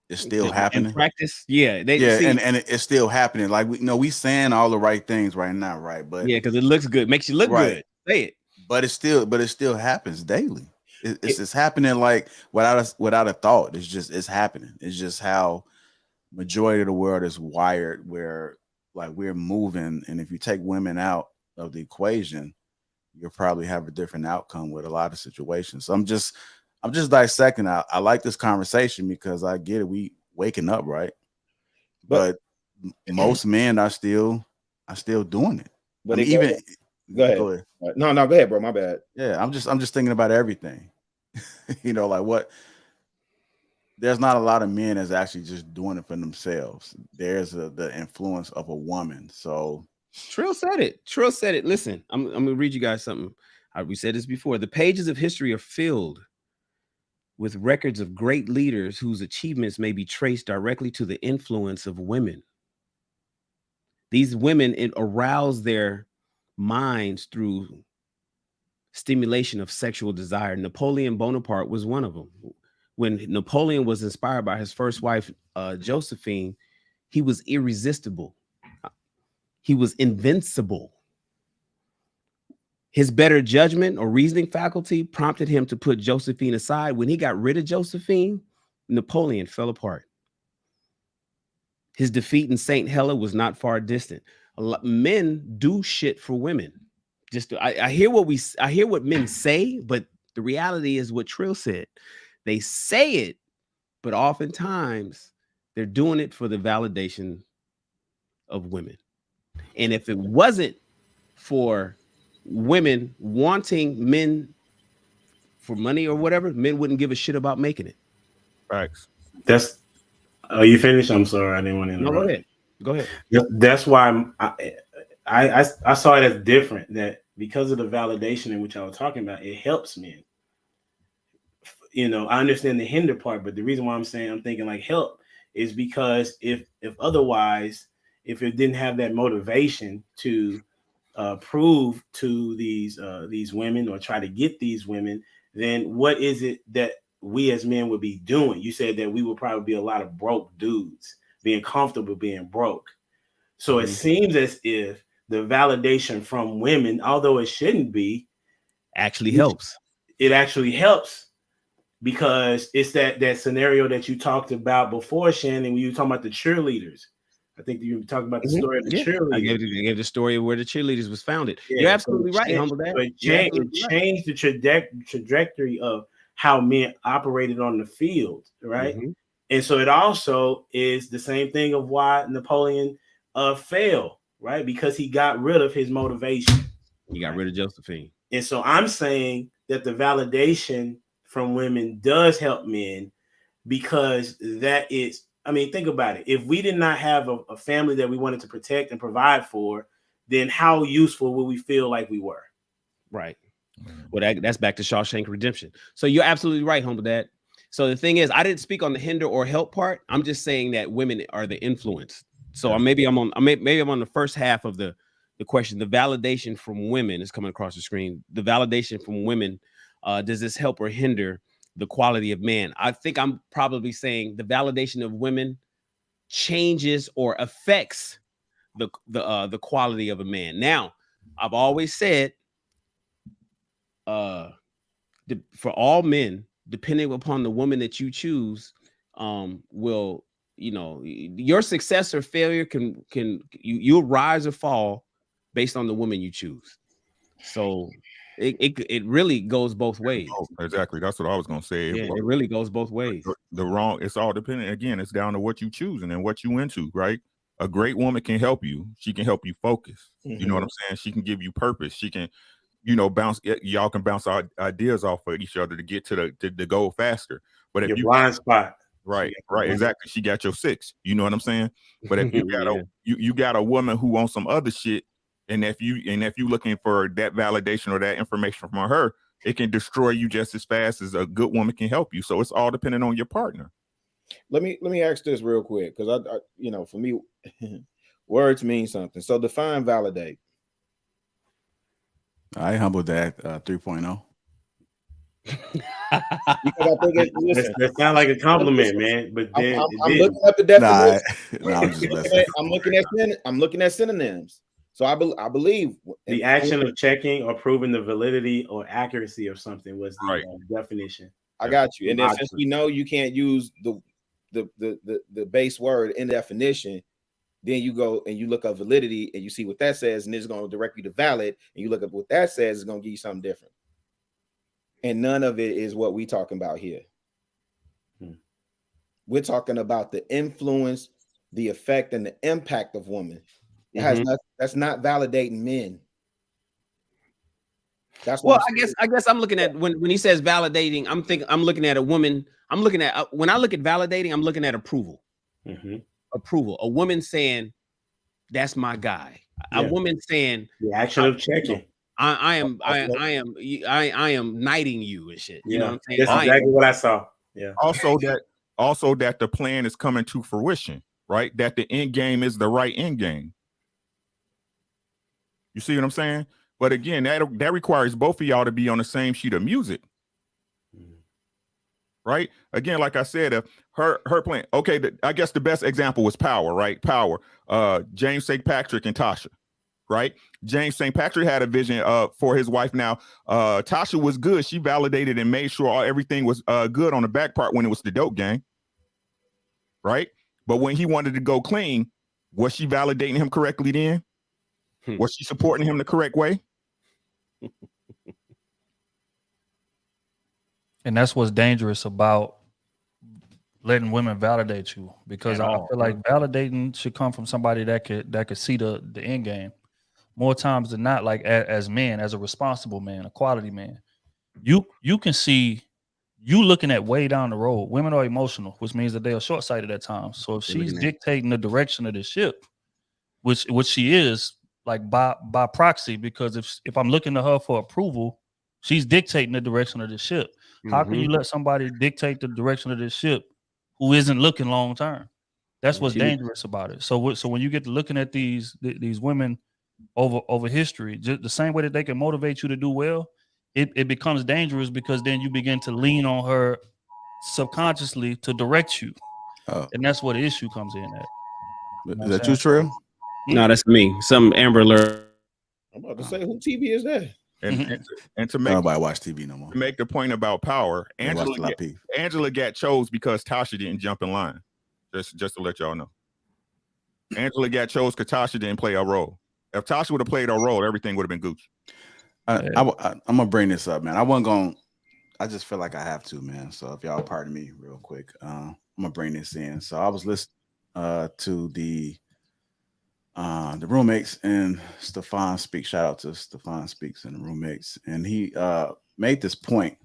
it's still happening? In practice, yeah, and it's still happening. Like we saying all the right things right now, right? But yeah, because it looks good, makes you look good. Say it. But it still happens daily. It's happening like without a thought. It's happening. It's just how majority of the world is wired, where like we're moving, and if you take women out of the equation, you'll probably have a different outcome with a lot of situations. So I'm just dissecting. I like this conversation because I get it. We waking up, right? But most men are still doing it. But I mean, even go ahead. No, go ahead, bro. My bad. Yeah, I'm just thinking about everything. You know, like what. There's not a lot of men that's actually just doing it for themselves. There's the influence of a woman. So Trill said it. Listen, I'm gonna read you guys something. We said this before. The pages of history are filled with records of great leaders whose achievements may be traced directly to the influence of women. These women arouse their minds through stimulation of sexual desire. Napoleon Bonaparte was one of them. When Napoleon was inspired by his first wife, Josephine, he was irresistible. He was invincible. His better judgment or reasoning faculty prompted him to put Josephine aside. When he got rid of Josephine, Napoleon fell apart. His defeat in St. Helena was not far distant. Men do shit for women. I hear what men say, but the reality is what Trill said. They say it, but oftentimes they're doing it for the validation of women. And if it wasn't for women wanting men for money or whatever, men wouldn't give a shit about making it. Facts. That's. Oh, you finished? I'm sorry, I didn't want to interrupt. No, go ahead. That's why I saw it as different. That because of the validation in which I was talking about, it helps men. you know, I understand the hinder part, but the reason why I'm saying I'm thinking like help is because if otherwise, if it didn't have that motivation to prove to these women or try to get these women, then what is it that we as men would be doing? You said that we would probably be a lot of broke dudes being comfortable being broke. So it seems as if the validation from women, although it shouldn't be, actually helps. It actually helps because it's that scenario that you talked about before, Shannon, when you were talking about the cheerleaders. I think you were talking about the story of the cheerleaders. I gave the story of where the cheerleaders was founded. You're absolutely right, Humble Dad. It changed the trajectory of how men operated on the field, right? And so it also is the same thing of why Napoleon failed, right? Because he got rid of his motivation. He got rid of Josephine. And so I'm saying that the validation from women does help men because that is, I mean, think about it. If we did not have a family that we wanted to protect and provide for, then how useful would we feel like we were? Right. Well, that's back to Shawshank Redemption. So you're absolutely right, Humble Dad. So the thing is, I didn't speak on the hinder or help part. I'm just saying that women are the influence. So maybe I'm on the first half of the question. The validation from women is coming across the screen. The validation from women, does this help or hinder the quality of man? I think I'm probably saying the validation of women changes or affects the quality of a man. Now, I've always said, for all men, depending upon the woman that you choose, will, you know, your success or failure you'll rise or fall based on the woman you choose. So it really goes both ways. Oh, exactly. That's what I was gonna say. Yeah, it really goes both ways. It's all dependent. Again, it's down to what you choosing and what you into, right? A great woman can help you. She can help you focus. You know what I'm saying? She can give you purpose. She can, you know, y'all can bounce ideas off of each other to get to the goal faster. But if your blind spot. Right, exactly. She got your 6. You know what I'm saying? But if you got you got a woman who wants some other shit, and if you looking for that validation or that information from her, it can destroy you just as fast as a good woman can help you. So it's all dependent on your partner. Let me ask this real quick, because I you know, for me, words mean something. So define validate. I Humble Dad 3.0. Because I think that sounds like a compliment, man. But then I'm looking up the definition. I'm looking at synonyms. So I believe the action of checking or proving the validity or accuracy of something was the definition. I got you. And then since we know you can't use the base word in definition, then you go and you look up validity and you see what that says, and it's going to direct you to valid, and you look up what that says, it's going to give you something different. And none of it is what we're talking about here. We're talking about the influence, the effect, and the impact of women. It has that's not validating men. That's well, I guess I'm looking at when he says validating, I'm looking at a woman. I'm looking at when I look at validating, I'm looking at approval. Approval. A woman saying, "That's my guy." A woman saying, "The action of checking." I am knighting you and shit. You know what I'm saying? That's exactly what I saw. Yeah. Also that the plan is coming to fruition, right? That the end game is the right end game. You see what I'm saying? But again, that requires both of y'all to be on the same sheet of music. Right? Again, like I said, her plan. Okay, I guess the best example was Power, right? Power. James St. Patrick and Tasha. Right? James St. Patrick had a vision for his wife. Now, Tasha was good. She validated and made sure everything was good on the back part when it was the dope gang. Right? But when he wanted to go clean, was she validating him correctly then? Was she supporting him the correct way? And that's what's dangerous about letting women validate you, because I feel like validating should come from somebody that could see the end game. More times than not, like as men, as a responsible man, a quality man, you can see, you looking at way down the road. Women are emotional, which means that they are short-sighted at times. So if she's dictating the direction of the ship, which she is, like by proxy, because if I'm looking to her for approval, She's dictating the direction of the ship. How can you let somebody dictate the direction of the ship who isn't looking long term? That's what's dangerous about it. So when you get to looking at these women over history, just the same way that they can motivate you to do well, it becomes dangerous because then you begin to lean on her subconsciously to direct you. And that's where the issue comes in at. Is that you, Trill? No, that's me. Some Amber Alert. I'm about to say, who TV is that? And to make nobody watch TV no more. To make the point about power, Angela got chose because Tasha didn't jump in line. Just to let y'all know. Angela got chose because Tasha didn't play a role. If Tasha would have played her role, everything would have been Gucci. I'm gonna bring this up, man. I just feel like I have to, man. So if y'all pardon me real quick, I'm gonna bring this in. So I was listening to the roommates and Stefan Speaks. Shout out to Stefan Speaks and the roommates. And he made this point,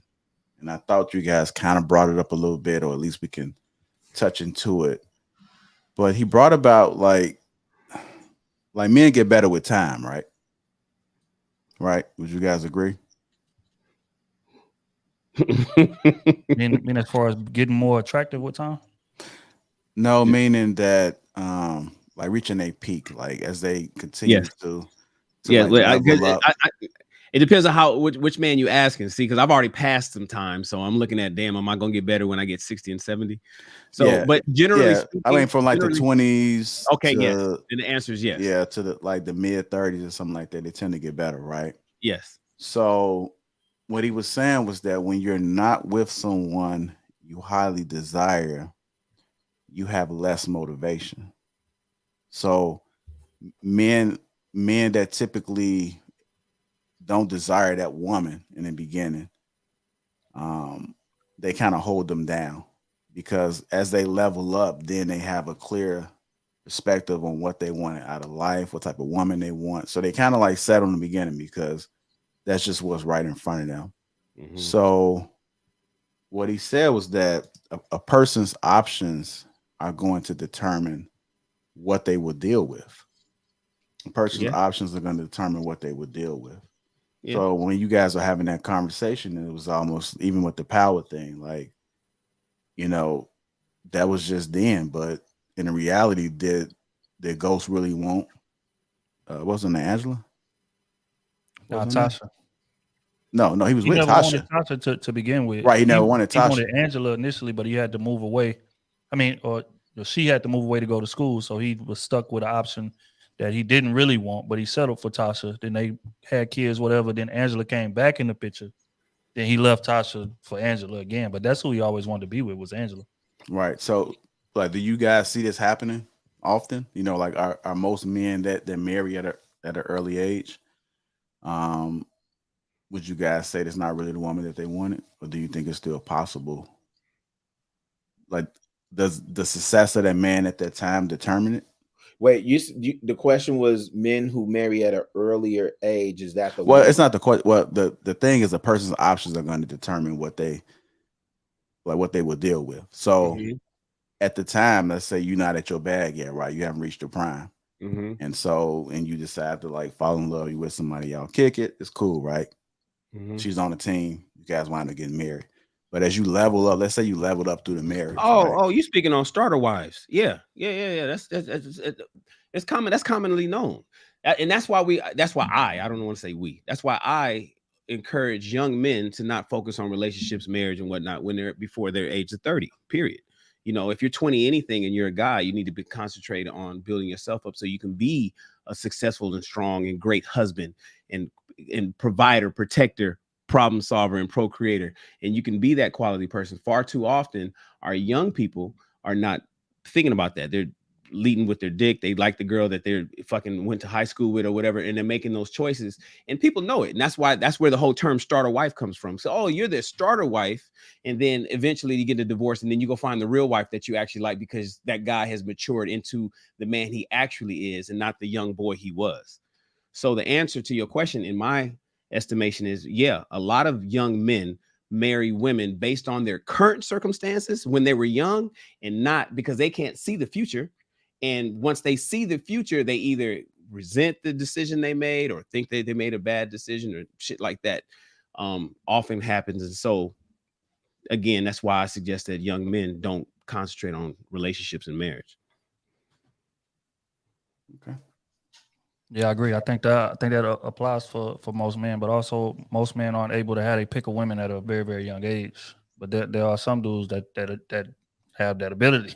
and I thought you guys kind of brought it up a little bit, or at least we can touch into it. But he brought about like men get better with time, right? Right? Would you guys agree? mean as far as getting more attractive with time? No, meaning that like reaching a peak, like as they continue to it depends on which man you asking. See, because I've already passed some time, so I'm looking at, damn, am I gonna get better when I get 60 and 70? So, but generally speaking, I mean, from like the 20s. Okay, and the answer is yes. Yeah, to the mid 30s or something like that, they tend to get better, right? Yes. So what he was saying was that when you're not with someone you highly desire, you have less motivation. So men that typically don't desire that woman in the beginning, they kind of hold them down, because as they level up, then they have a clear perspective on what they want out of life, what type of woman they want. So they kind of like settle in the beginning because that's just what's right in front of them. Mm-hmm. So what he said was that a person's options are going to determine what they will deal with. A person's options are going to determine what they will deal with. Yeah. So when you guys are having that conversation, it was almost, even with the power thing, like, you know, that was just then, but in reality, did Ghost really want wasn't it Angela? Tasha. No, he was with never Tasha. Wanted Tasha to begin with. Right, he never wanted Tasha. He wanted Angela initially, but he had to move away. I mean, or she had to move away to go to school, so he was stuck with an option that he didn't really want, but he settled for Tasha. Then they had kids, whatever. Then Angela came back in the picture. Then he left Tasha for Angela again, but that's who he always wanted to be with, was Angela. Right. So, like, do you guys see this happening often? You know, like, are most men that marry at an early age? Would you guys say that's not really the woman that they wanted, or do you think it's still possible? Like, does the success of that man at that time determine it? Wait, the question was men who marry at an earlier age. Is that the well? It's not the question. Well, the thing is, a person's options are going to determine what they will deal with. So, at the time, let's say you're not at your bag yet, right? You haven't reached your prime, and you decide to like fall in love with somebody, y'all kick it. It's cool, right? She's on the team. You guys wind up getting married. But as you level up, let's say you leveled up through the marriage. You speaking on starter wives? Yeah. That's it's common. That's commonly known, and that's why I don't want to say we. That's why I encourage young men to not focus on relationships, marriage, and whatnot when they're before their age of 30. Period. You know, if you're 20 anything and you're a guy, you need to be concentrated on building yourself up so you can be a successful and strong and great husband and provider, protector, problem solver, and procreator, and you can be that quality person. Far too often our young people are not thinking about that. They're leading with their dick. They like the girl that they're fucking went to high school with or whatever, and they're making those choices, and people know it. And that's where the whole term starter wife comes from. So, you're the starter wife, and then eventually you get a divorce, and then you go find the real wife that you actually like because that guy has matured into the man he actually is and not the young boy he was. So the answer to your question, in my estimation, is a lot of young men marry women based on their current circumstances when they were young, and not because they can't see the future. And once they see the future, they either resent the decision they made or think they made a bad decision or shit like that. often happens. And so again, that's why I suggest that young men don't concentrate on relationships and marriage. Okay. Yeah, I agree. I think that applies for most men, but also most men aren't able to have a pick of women at a very, very young age. But there are some dudes that have that ability,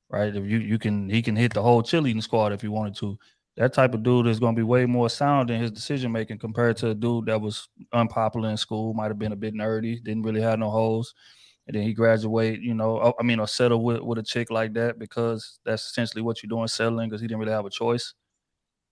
right? If he can hit the whole cheerleading squad if he wanted to. That type of dude is going to be way more sound in his decision making compared to a dude that was unpopular in school, might have been a bit nerdy, didn't really have no hoes, and then he graduate, or settle with a chick like that because that's essentially what you're doing, settling, because he didn't really have a choice.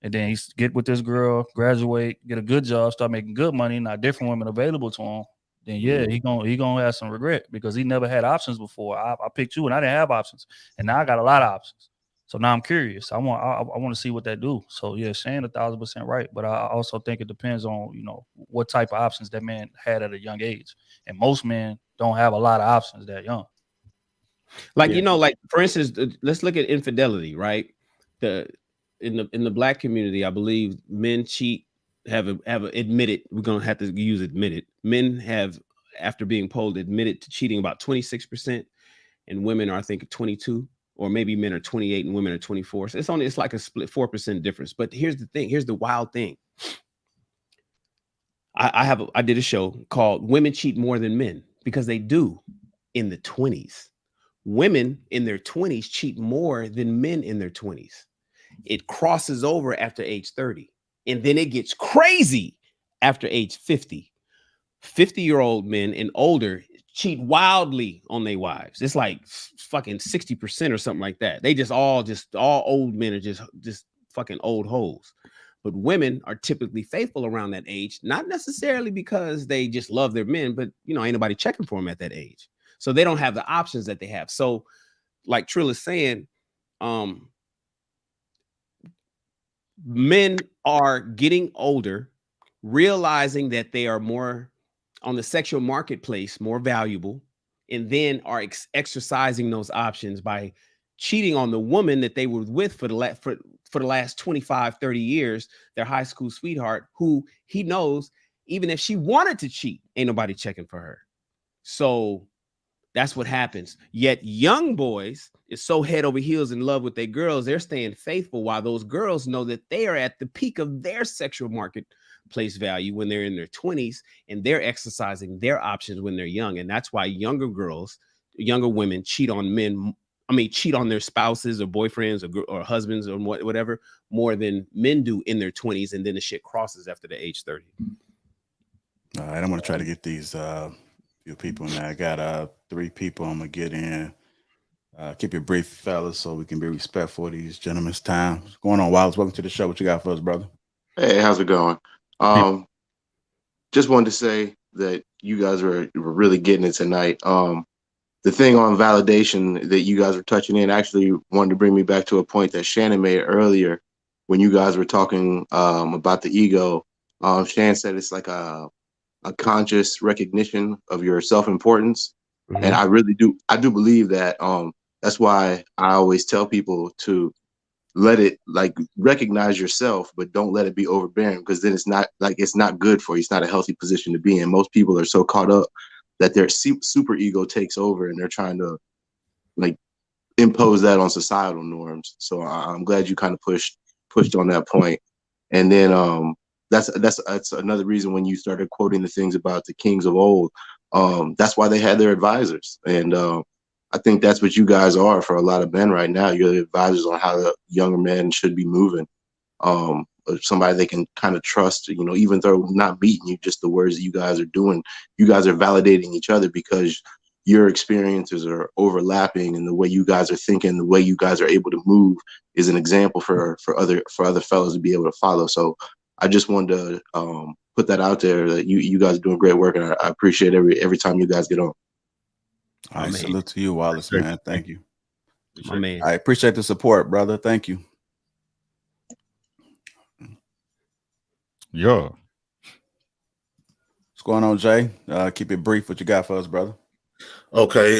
And then he's get with this girl, graduate, get a good job, start making good money, not different women available to him. Then yeah, he gonna have some regret because he never had options before. I picked you and I didn't have options, and now I got a lot of options. So now I'm curious. I want to see what that do. So yeah, Shane 1,000% right, but I also think it depends on what type of options that man had at a young age, and most men don't have a lot of options that young. Like like for instance, let's look at infidelity, right? In the black community, I believe men cheat, have admitted. We're gonna have to use admitted. Men have, after being polled, admitted to cheating about 26%, and women are, I think, 22, or maybe men are 28 and women are 24. So it's like a split 4% difference. But here's the thing. Here's the wild thing. I did a show called "Women Cheat More Than Men" because they do in the 20s. Women in their 20s cheat more than men in their 20s. It crosses over after age 30. And then it gets crazy after age 50. 50-year-old men and older cheat wildly on their wives. It's like fucking 60% or something like that. They all old men are just fucking old hoes. But women are typically faithful around that age, not necessarily because they just love their men, but ain't nobody checking for them at that age. So they don't have the options that they have. So like Trill is saying, men are getting older, realizing that they are more on the sexual marketplace, more valuable, and then are exercising those options by cheating on the woman that they were with for the last 25, 30 years, their high school sweetheart, who he knows, even if she wanted to cheat, ain't nobody checking for her. So that's what happens. Yet young boys is so head over heels in love with their girls, they're staying faithful, while those girls know that they are at the peak of their sexual marketplace value when they're in their 20s, and they're exercising their options when they're young. And that's why younger women cheat on men. Cheat on their spouses or boyfriends or husbands or whatever more than men do in their 20s, and then the shit crosses after the age 30. All right, I'm gonna try to get these few people now. I got 3 people I'm gonna get in. Keep it brief, fellas, so we can be respectful of these gentlemen's time. What's going on, Wallace? Welcome to the show. What you got for us, brother? Hey, how's it going? Just wanted to say that you guys were really getting it tonight. The thing on validation that you guys were touching in actually wanted to bring me back to a point that Shannon made earlier when you guys were talking about the ego. Shannon said it's like a conscious recognition of your self-importance. Mm-hmm. And I do believe that. That's why I always tell people to let it, like, recognize yourself, but don't let it be overbearing, because then it's not good for you. It's not a healthy position to be in. Most people are so caught up that their super ego takes over, and they're trying to like impose that on societal norms. So I'm glad you kind of pushed on that point. And then that's another reason when you started quoting the things about the kings of old, that's why they had their advisors. And I think that's what you guys are for a lot of men right now. You're the advisors on how the younger men should be moving. Somebody they can kind of trust, even though not meeting you, just the words that you guys are doing. You guys are validating each other because your experiences are overlapping, and the way you guys are thinking, the way you guys are able to move is an example for other fellas to be able to follow. So I just wanted to put that out there, that you guys are doing great work, and I appreciate every time you guys get on. All right, salute to you, Wallace, man. Thank you. My man. I appreciate the support, brother. Thank you. Yeah. What's going on, Jay? Keep it brief. What you got for us, brother? Okay.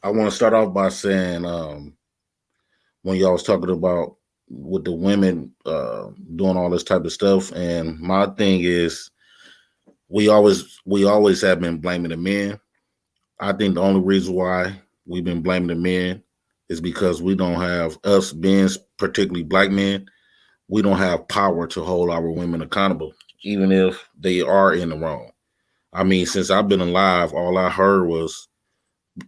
I want to start off by saying when y'all was talking about with the women doing all this type of stuff, and my thing is, we always have been blaming the men. I think the only reason why we've been blaming the men is because we don't have, us being particularly black men, we don't have power to hold our women accountable, even if they are in the wrong. I mean, since I've been alive, all I heard was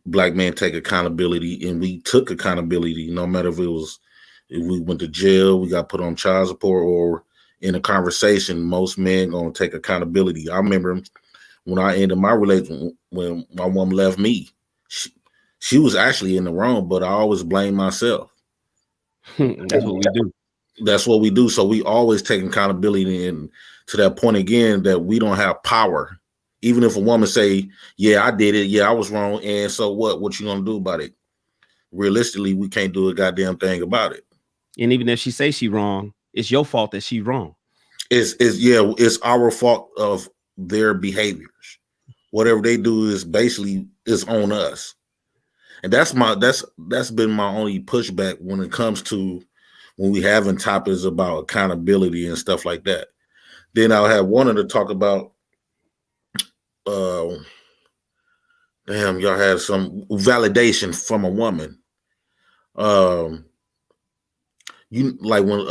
black men take accountability, and we took accountability, no matter if we went to jail, we got put on child support, or in a conversation, most men gonna take accountability. I remember when I ended my relationship, when my woman left me, she was actually in the wrong, but I always blame myself. That's what we do. That's what we do. So we always take accountability, and to that point again, that we don't have power. Even if a woman say, yeah, I did it. Yeah, I was wrong. And so what? What you gonna do about it? Realistically, we can't do a goddamn thing about it. And even if she say she wrong, it's your fault that she wrong. It's our fault of their behaviors. Whatever they do is basically is on us. And that's been my only pushback when it comes to when we having topics about accountability and stuff like that. Then I had wanted to talk about y'all had some validation from a woman. You like when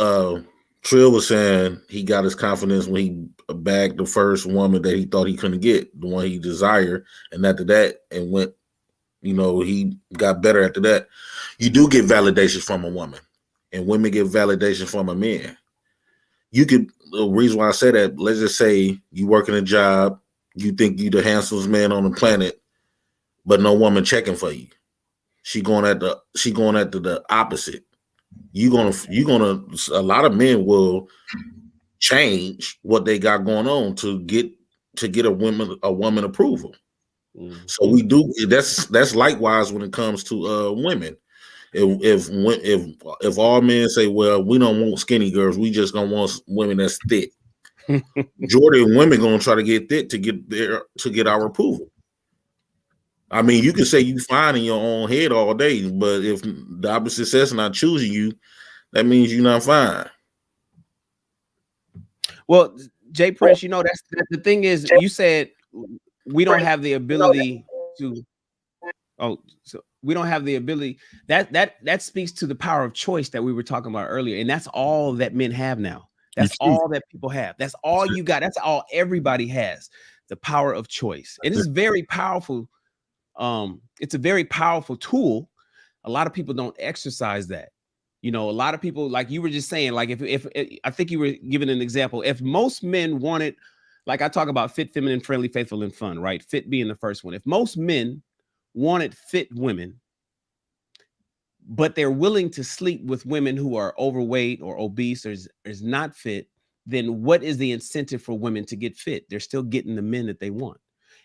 Trill was saying he got his confidence when he bagged the first woman that he thought he couldn't get, the one he desired, and after that, and went, he got better after that. You do get validation from a woman, and women get validation from a man. The reason why I say that, let's just say you working a job, you think you the handsomest man on the planet, but no woman checking for you. She going after the opposite. A lot of men will change what they got going on to get a woman approval. Mm-hmm. So we do. That's likewise when it comes to women. If all men say, well, we don't want skinny girls, we just gonna want women that's thick. Jordan women gonna try to get thick to get our approval. I mean, you can say you fine in your own head all day, but if the opposite sex not choosing you, that means you're not fine. Well, Jay Prince, that's the thing is, you said we don't have the ability to. Oh, so we don't have the ability. That speaks to the power of choice that we were talking about earlier, and that's all that men have now. That's all that people have. That's all you got. That's all everybody has. The power of choice, and it's very powerful. It's a very powerful tool. A lot of people don't exercise that. A lot of people, like you were just saying, like if I think you were giving an example. If most men wanted, like I talk about fit, feminine, friendly, faithful, and fun, right? Fit being the first one. If most men wanted fit women, but they're willing to sleep with women who are overweight or obese or is not fit, then what is the incentive for women to get fit? They're still getting the men that they want.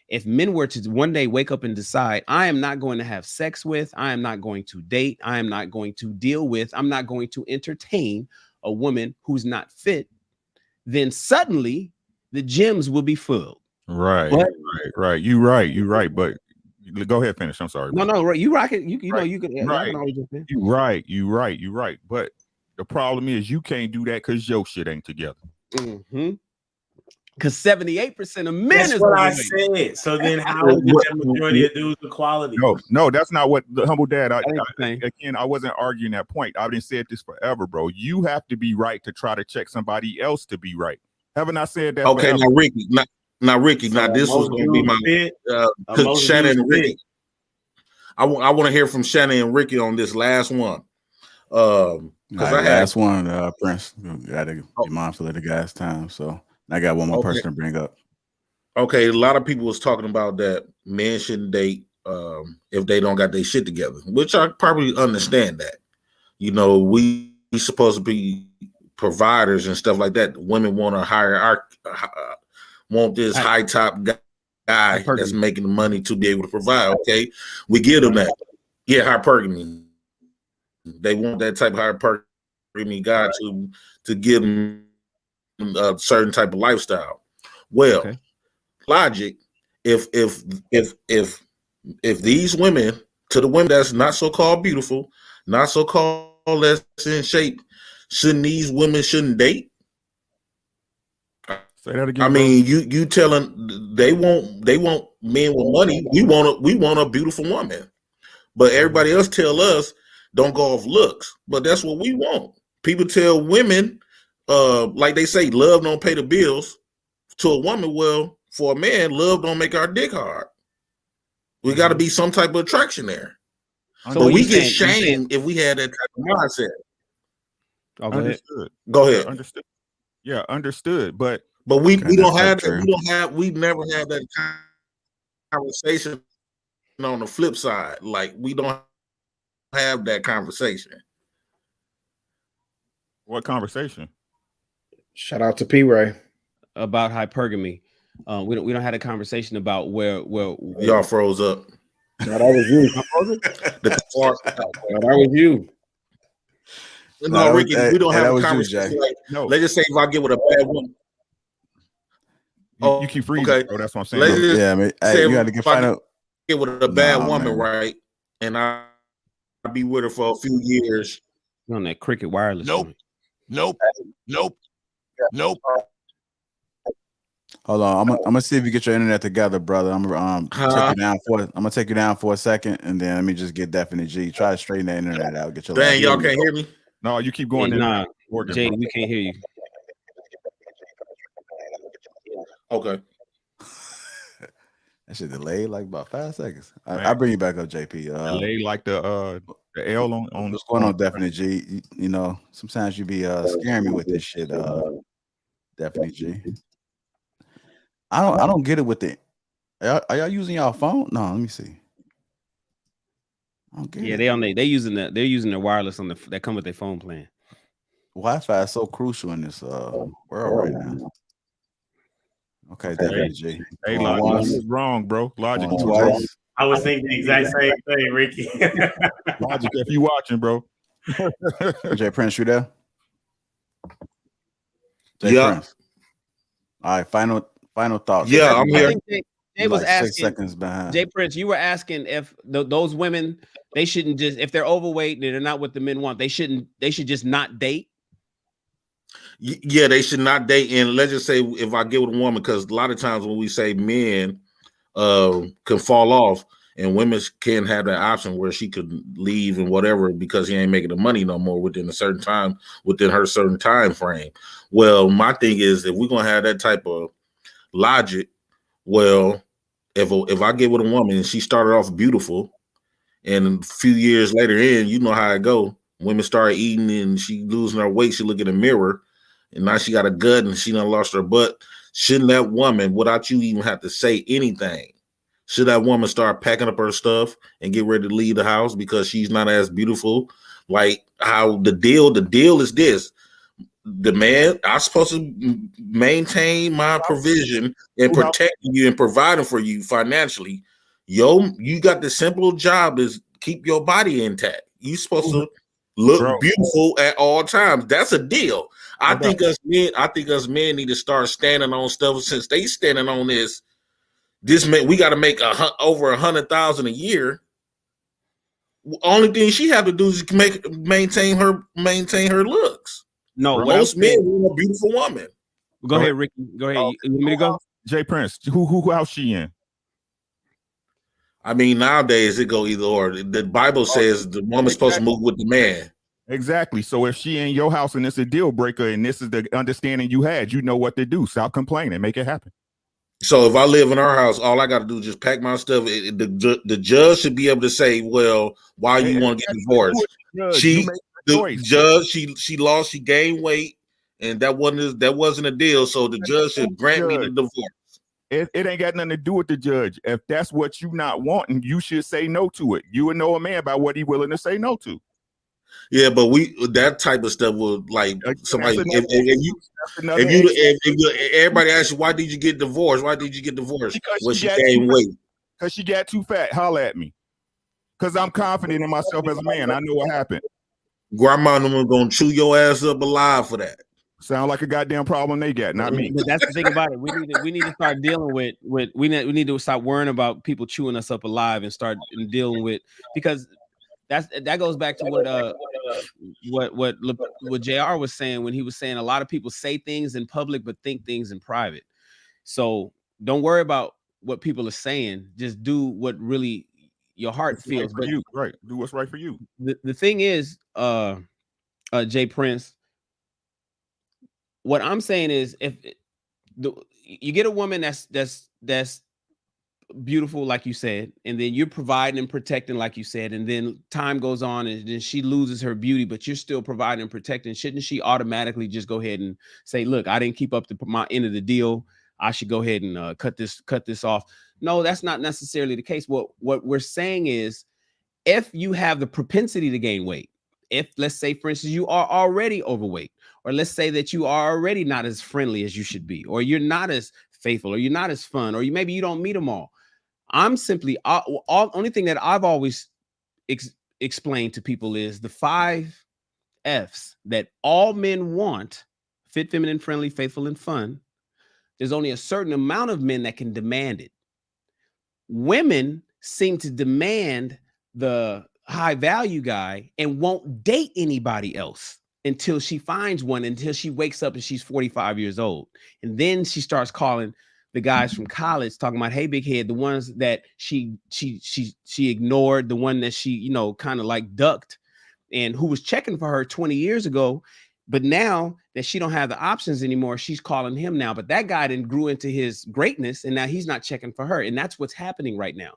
If men were to one day wake up and decide, I am not going to have sex with, I am not going to date, I am not going to deal with, I'm not going to entertain a woman who's not fit, then suddenly the gyms will be full. Right. You're right. But go ahead, finish. I'm sorry. No, right. You rock it. You right. You can. Right. You're right. But the problem is you can't do that because your shit ain't together. Mm-hmm. Because 78% of men that's is what I said. So then how is the majority of dudes equality? No, that's not what the humble dad. I wasn't arguing that point. I've been said this forever, bro. You have to be right to try to check somebody else to be right. Haven't I said that? Okay, forever? now Ricky, now this was going to be my Shannon and Ricky. I want to hear from Shannon and Ricky on this last one. Last one, Prince. You gotta be mindful of the guy's time. So I got one more person to bring up. Okay, a lot of people was talking about that men shouldn't date if they don't got their shit together, which I probably understand that. We supposed to be providers and stuff like that. Women want to hire want this high top guy that's making the money to be able to provide. Okay, we give them that. Yeah, hypergamy. They want that type of hypergamy guy to give them a certain type of lifestyle. Well, logic. If these women, to the women that's not so called beautiful, not so called less in shape, shouldn't these women shouldn't date? Say that again. I mean, you telling they want men with money. We want a beautiful woman, but everybody else tell us don't go off looks. But that's what we want. People tell women, like they say, love don't pay the bills. To a woman, well, for a man, love don't make our dick hard. We got to be some type of attraction there. So but we get shamed if we had that type of mindset. Oh, understood. Go ahead. Understood. Yeah, understood. But we don't have that. We never had that conversation on the flip side. Like we don't have that conversation. What conversation? Shout out to P. Ray about hypergamy. We don't have a conversation about where y'all froze up. No, that was you. That was you. No, Ricky, we don't have a conversation. Like, no. Let's just say if I get with a bad woman. You keep freezing, okay. Bro. That's what I'm saying. Yeah, man. Hey, you got to get with a bad woman, right? And I'll be with her for a few years. You're on that Cricket wireless. Nope. Hold on, I'm gonna see if you get your internet together, brother. I'm gonna take you down for a second, and then let me just get definite G. Try to straighten the internet out. Get your. Dang, y'all can't hear me. No, you keep going. Nah, Jay, we can't hear you. Okay. That shit delayed like about 5 seconds. I'll bring you back up, JP. Delayed like the L on what's going on, definite G. You know, sometimes you be scaring me with this shit. Definite G. I don't get it with it. Are y'all using y'all phone? No, let me see. I don't get it. They're using their wireless on that come with their phone plan. Wi-Fi is so crucial in this world right now. Okay, definitely G. Hey, Logic is wrong, bro. Logic is wrong. I was thinking the exact same thing, Ricky. Logic, if you watching, bro. Jay Prince, you there? Prince. All right, final thoughts. Yeah, I'm here. Jay was like asking 6 seconds behind. Jay Prince, you were asking if those women, they shouldn't just, if they're overweight and they're not what the men want, they should just not date. Yeah, they should not date. And let's just say if I get with a woman, because a lot of times when we say men can fall off, and women can have that option where she could leave and whatever because he ain't making the money no more within a certain time, within her certain time frame. Well, my thing is, if we're gonna have that type of logic, well, if I get with a woman and she started off beautiful, and a few years later you know how it go. Women start eating and she losing her weight. She look in the mirror, and now she got a gut and she done lost her butt. Shouldn't that woman, without you even have to say anything, should that woman start packing up her stuff and get ready to leave the house because she's not as beautiful? Like how the deal is this. The man, I'm supposed to maintain my provision and protecting you and providing for you financially. You got the simple job is keep your body intact. You supposed to look beautiful at all times. That's a deal. I think us men need to start standing on stuff since they standing on this. This man, we got to make over 100,000 a year. Only thing she have to do is maintain her looks. No, most men want a beautiful woman. Go ahead, Ricky. Go ahead. You want me to go? Jay Prince, who house she in? I mean, nowadays it go either or. The Bible says the woman's supposed to move with the man. Exactly. So if she in your house and it's a deal breaker and this is the understanding you had, you know what to do. Stop complaining. Make it happen. So if I live in our house, all I got to do is just pack my stuff. The judge should be able to say, well, why you want to get divorced? She lost, she gained weight, and that wasn't a deal. So the judge should grant me the divorce. It ain't got nothing to do with the judge. If that's what you not wanting, you should say no to it. You would know a man about what he willing to say no to. Yeah, but that type of stuff will like somebody. If everybody asks you why did you get divorced? Why did you get divorced? Because she gained weight. Because she got too fat. Holler at me. Because I'm confident in myself as a man. I know what happened. Grandma and them gonna chew your ass up alive for that. Sound like a goddamn problem they got, not me. But that's the thing about it. We need to start dealing with we need to stop worrying about people chewing us up alive and start dealing with, because that goes back to what JR was saying when he was saying a lot of people say things in public but think things in private. So don't worry about what people are saying. Just do what really your heart feels. Right for you, right? Do what's right for you. The thing is, Jay Prince, what I'm saying is, if you get a woman that's beautiful, like you said, and then you're providing and protecting, like you said, and then time goes on and then she loses her beauty, but you're still providing and protecting, shouldn't she automatically just go ahead and say, look, I didn't keep up my end of the deal, I should go ahead and cut this off? No, that's not necessarily the case. What we're saying is, if you have the propensity to gain weight, if, let's say, for instance, you are already overweight, or let's say that you are already not as friendly as you should be, or you're not as faithful, or you're not as fun, or maybe you don't meet them all. I'm simply only thing that I've always explained to people is the 5 F's that all men want: fit, feminine, friendly, faithful, and fun. There's only a certain amount of men that can demand it. Women seem to demand the high value guy and won't date anybody else until she finds one, until she wakes up and she's 45 years old. And then she starts calling the guys from college, talking about, hey, big head, the ones that she ignored, the one that she, kind of like ducked, and who was checking for her 20 years ago. But now that she don't have the options anymore, she's calling him now. But that guy then grew into his greatness, and now he's not checking for her. And that's what's happening right now.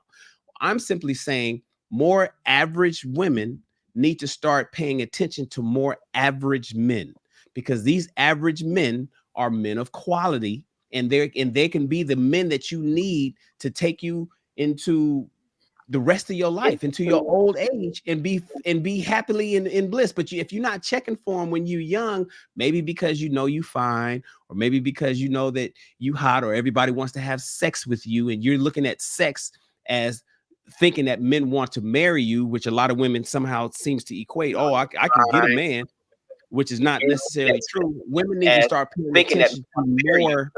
I'm simply saying more average women need to start paying attention to more average men, because these average men are men of quality, and they can be the men that you need to take you into the rest of your life, into your old age, and be happily in bliss. But if you're not checking for them when you're young, maybe because you fine, or maybe because you know that you hot, or everybody wants to have sex with you, and you're looking at sex as thinking that men want to marry you, which a lot of women somehow seems to equate. Oh, I can get a man, which is not necessarily true. Women need to start paying attention to more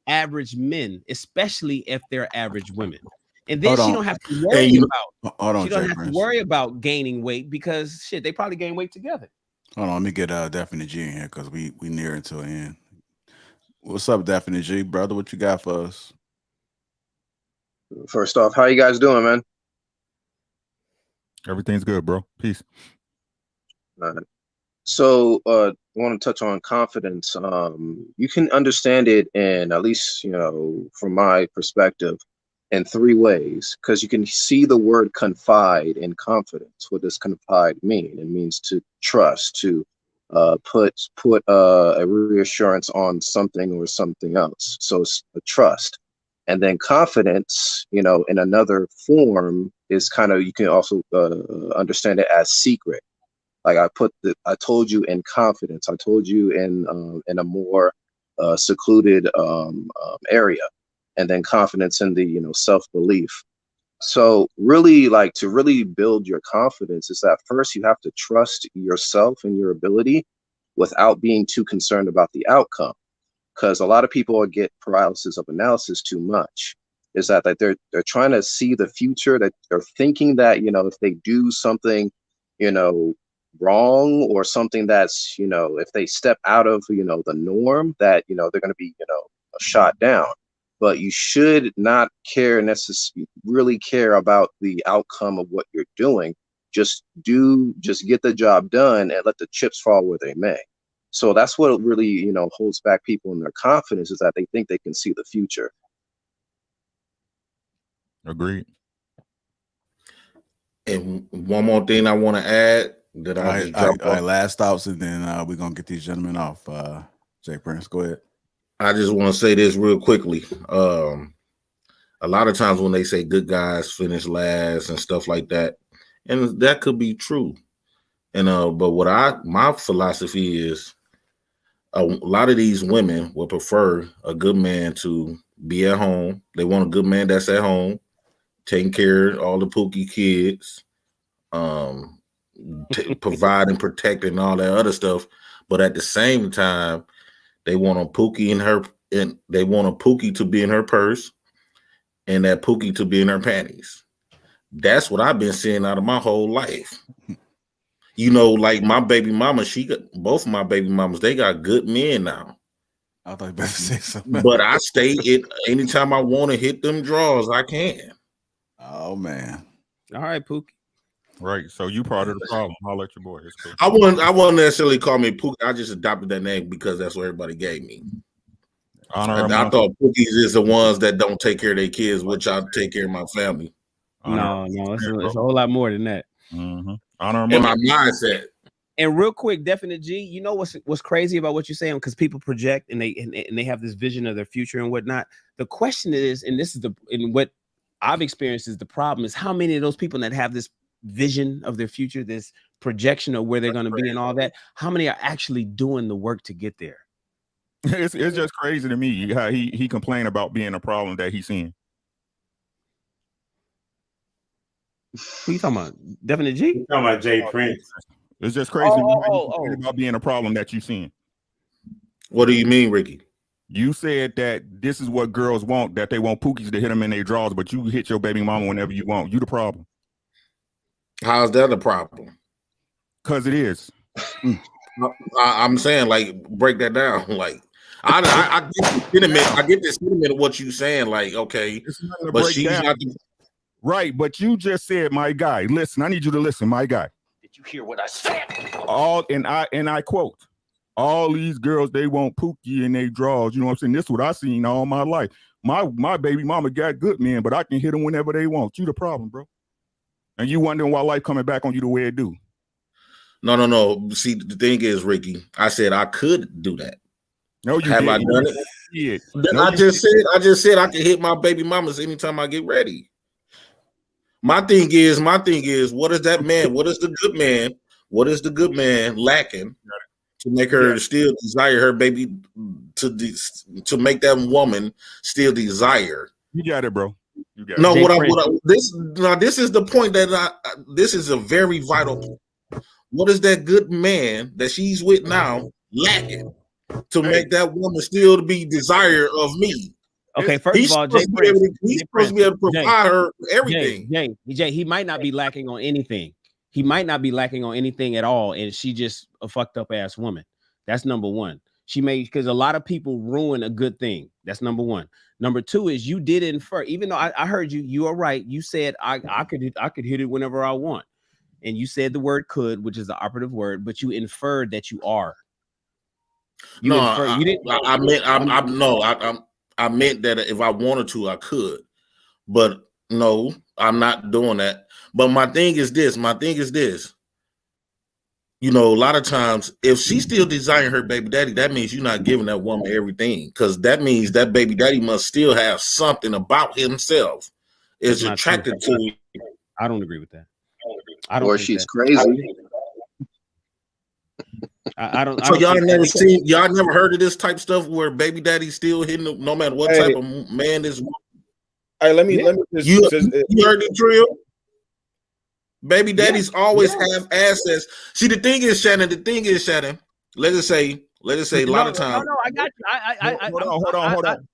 average men, especially if they're average women. And then she don't have to worry about gaining weight, because shit, they probably gain weight together. Hold on, let me get Definite G in here, because we near into an end. What's up, Definite G, brother? What you got for us? First off, how you guys doing, man? Everything's good, bro. Peace. So I want to touch on confidence. You can understand it in, at least, from my perspective, in 3 ways, because you can see the word confide in confidence. What does confide mean? It means to trust, to put a reassurance on something or something else. So it's a trust. And then confidence, in another form, is kind of, you can also understand it as secret. Like I told you in confidence. I told you in a more secluded area. And then confidence in the self-belief. So really, like, to really build your confidence is that first you have to trust yourself and your ability without being too concerned about the outcome. Because a lot of people get paralysis of analysis too much. Is that they're trying to see the future, that they're thinking that if they do something wrong, or something that's if they step out of the norm, that they're going to be shot down. But you should not really care about the outcome of what you're doing. Just get the job done and let the chips fall where they may. So that's what really, holds back people in their confidence, is that they think they can see the future. Agreed. And one more thing I want to add that all right, last thoughts, and then we're gonna get these gentlemen off. Jay Prince, go ahead. I just want to say this real quickly. A lot of times when they say good guys finish last and stuff like that, and that could be true. And but my philosophy is, a lot of these women will prefer a good man to be at home. They want a good man that's at home, taking care of all the pookie kids, provide and protect and all that other stuff. But at the same time, they want a pookie they want a pookie to be in her purse, and that pookie to be in her panties. That's what I've been seeing out of my whole life. You know, like my baby mama, she got both of my baby mamas, they got good men now. I thought you better say something. But I stay it anytime I want to hit them draws, I can. Oh man. All right, Pookie. Right. So you part of the problem. I'll let your boy. It's cool. I wouldn't necessarily call me Pookie. I just adopted that name because that's what everybody gave me. I thought Pookies is the ones that don't take care of their kids, which I take care of my family. No, it's a whole lot more than that. Mm-hmm. Honor in my mindset. And real quick, Definite G, you know what's crazy about what you're saying, because people project and they have this vision of their future and whatnot. The question is, and this is what I've experienced is the problem is how many of those people that have this vision of their future, this projection of where they're going to be and all that, how many are actually doing the work to get there? It's just crazy to me how he complained about being a problem that he's seeing. Who you talking about? Definite G? You're talking about Jay Prince. It's just crazy about being a problem that you're seeing. What do you mean, Ricky? You said that this is what girls want, that they want Pookies to hit them in their drawers, but you hit your baby mama whenever you want. You the problem. How's that a problem? Because it is. I'm saying, like, break that down. Like, I get the sentiment. I get the sentiment of what you saying. Like, okay, but she's not. Right, but you just said, my guy. Listen, I need you to listen, my guy. Did you hear what I said? I quote, all these girls, they want Pookie in their drawers. You know what I'm saying? This is what I seen all my life. My baby mama got good men, but I can hit them whenever they want. You the problem, bro. And you wondering why life coming back on you the way it do. No. See, the thing is, Ricky, I said I could do that. No, you have didn't. I done it? No, I just said I can hit my baby mamas anytime I get ready. My thing is, what is that man? What is the good man? What is the good man lacking to make her still desire her baby, to make that woman still desire? You got it, bro. You got it. This is the point that this is a very vital point. What is that good man that she's with now lacking to make that woman still be desire of me? Okay, first of all, he's supposed to be able to provide her everything. Jay, he might not be lacking on anything. He might not be lacking on anything at all, and she just a fucked up ass woman. That's number one. She may, because a lot of people ruin a good thing. That's number one. Number two is you did infer, even though I heard you. You are right. You said I could hit it whenever I want, and you said the word could, which is the operative word, but you inferred that you are. I meant that if I wanted to, I could, but no, I'm not doing that. But my thing is this. You know, a lot of times, if she's still desiring her baby daddy, that means you're not giving that woman everything, because that means that baby daddy must still have something about himself is attracted to. I don't agree with that. Or she's crazy. I don't. So y'all never heard of this type stuff where baby daddy's still hitting them, no matter what type of man this. Hey, let me just, you heard the drill. Baby daddies always have assets. See, the thing is, Shannon. Let us say a lot of times. No, I got you. Hold on.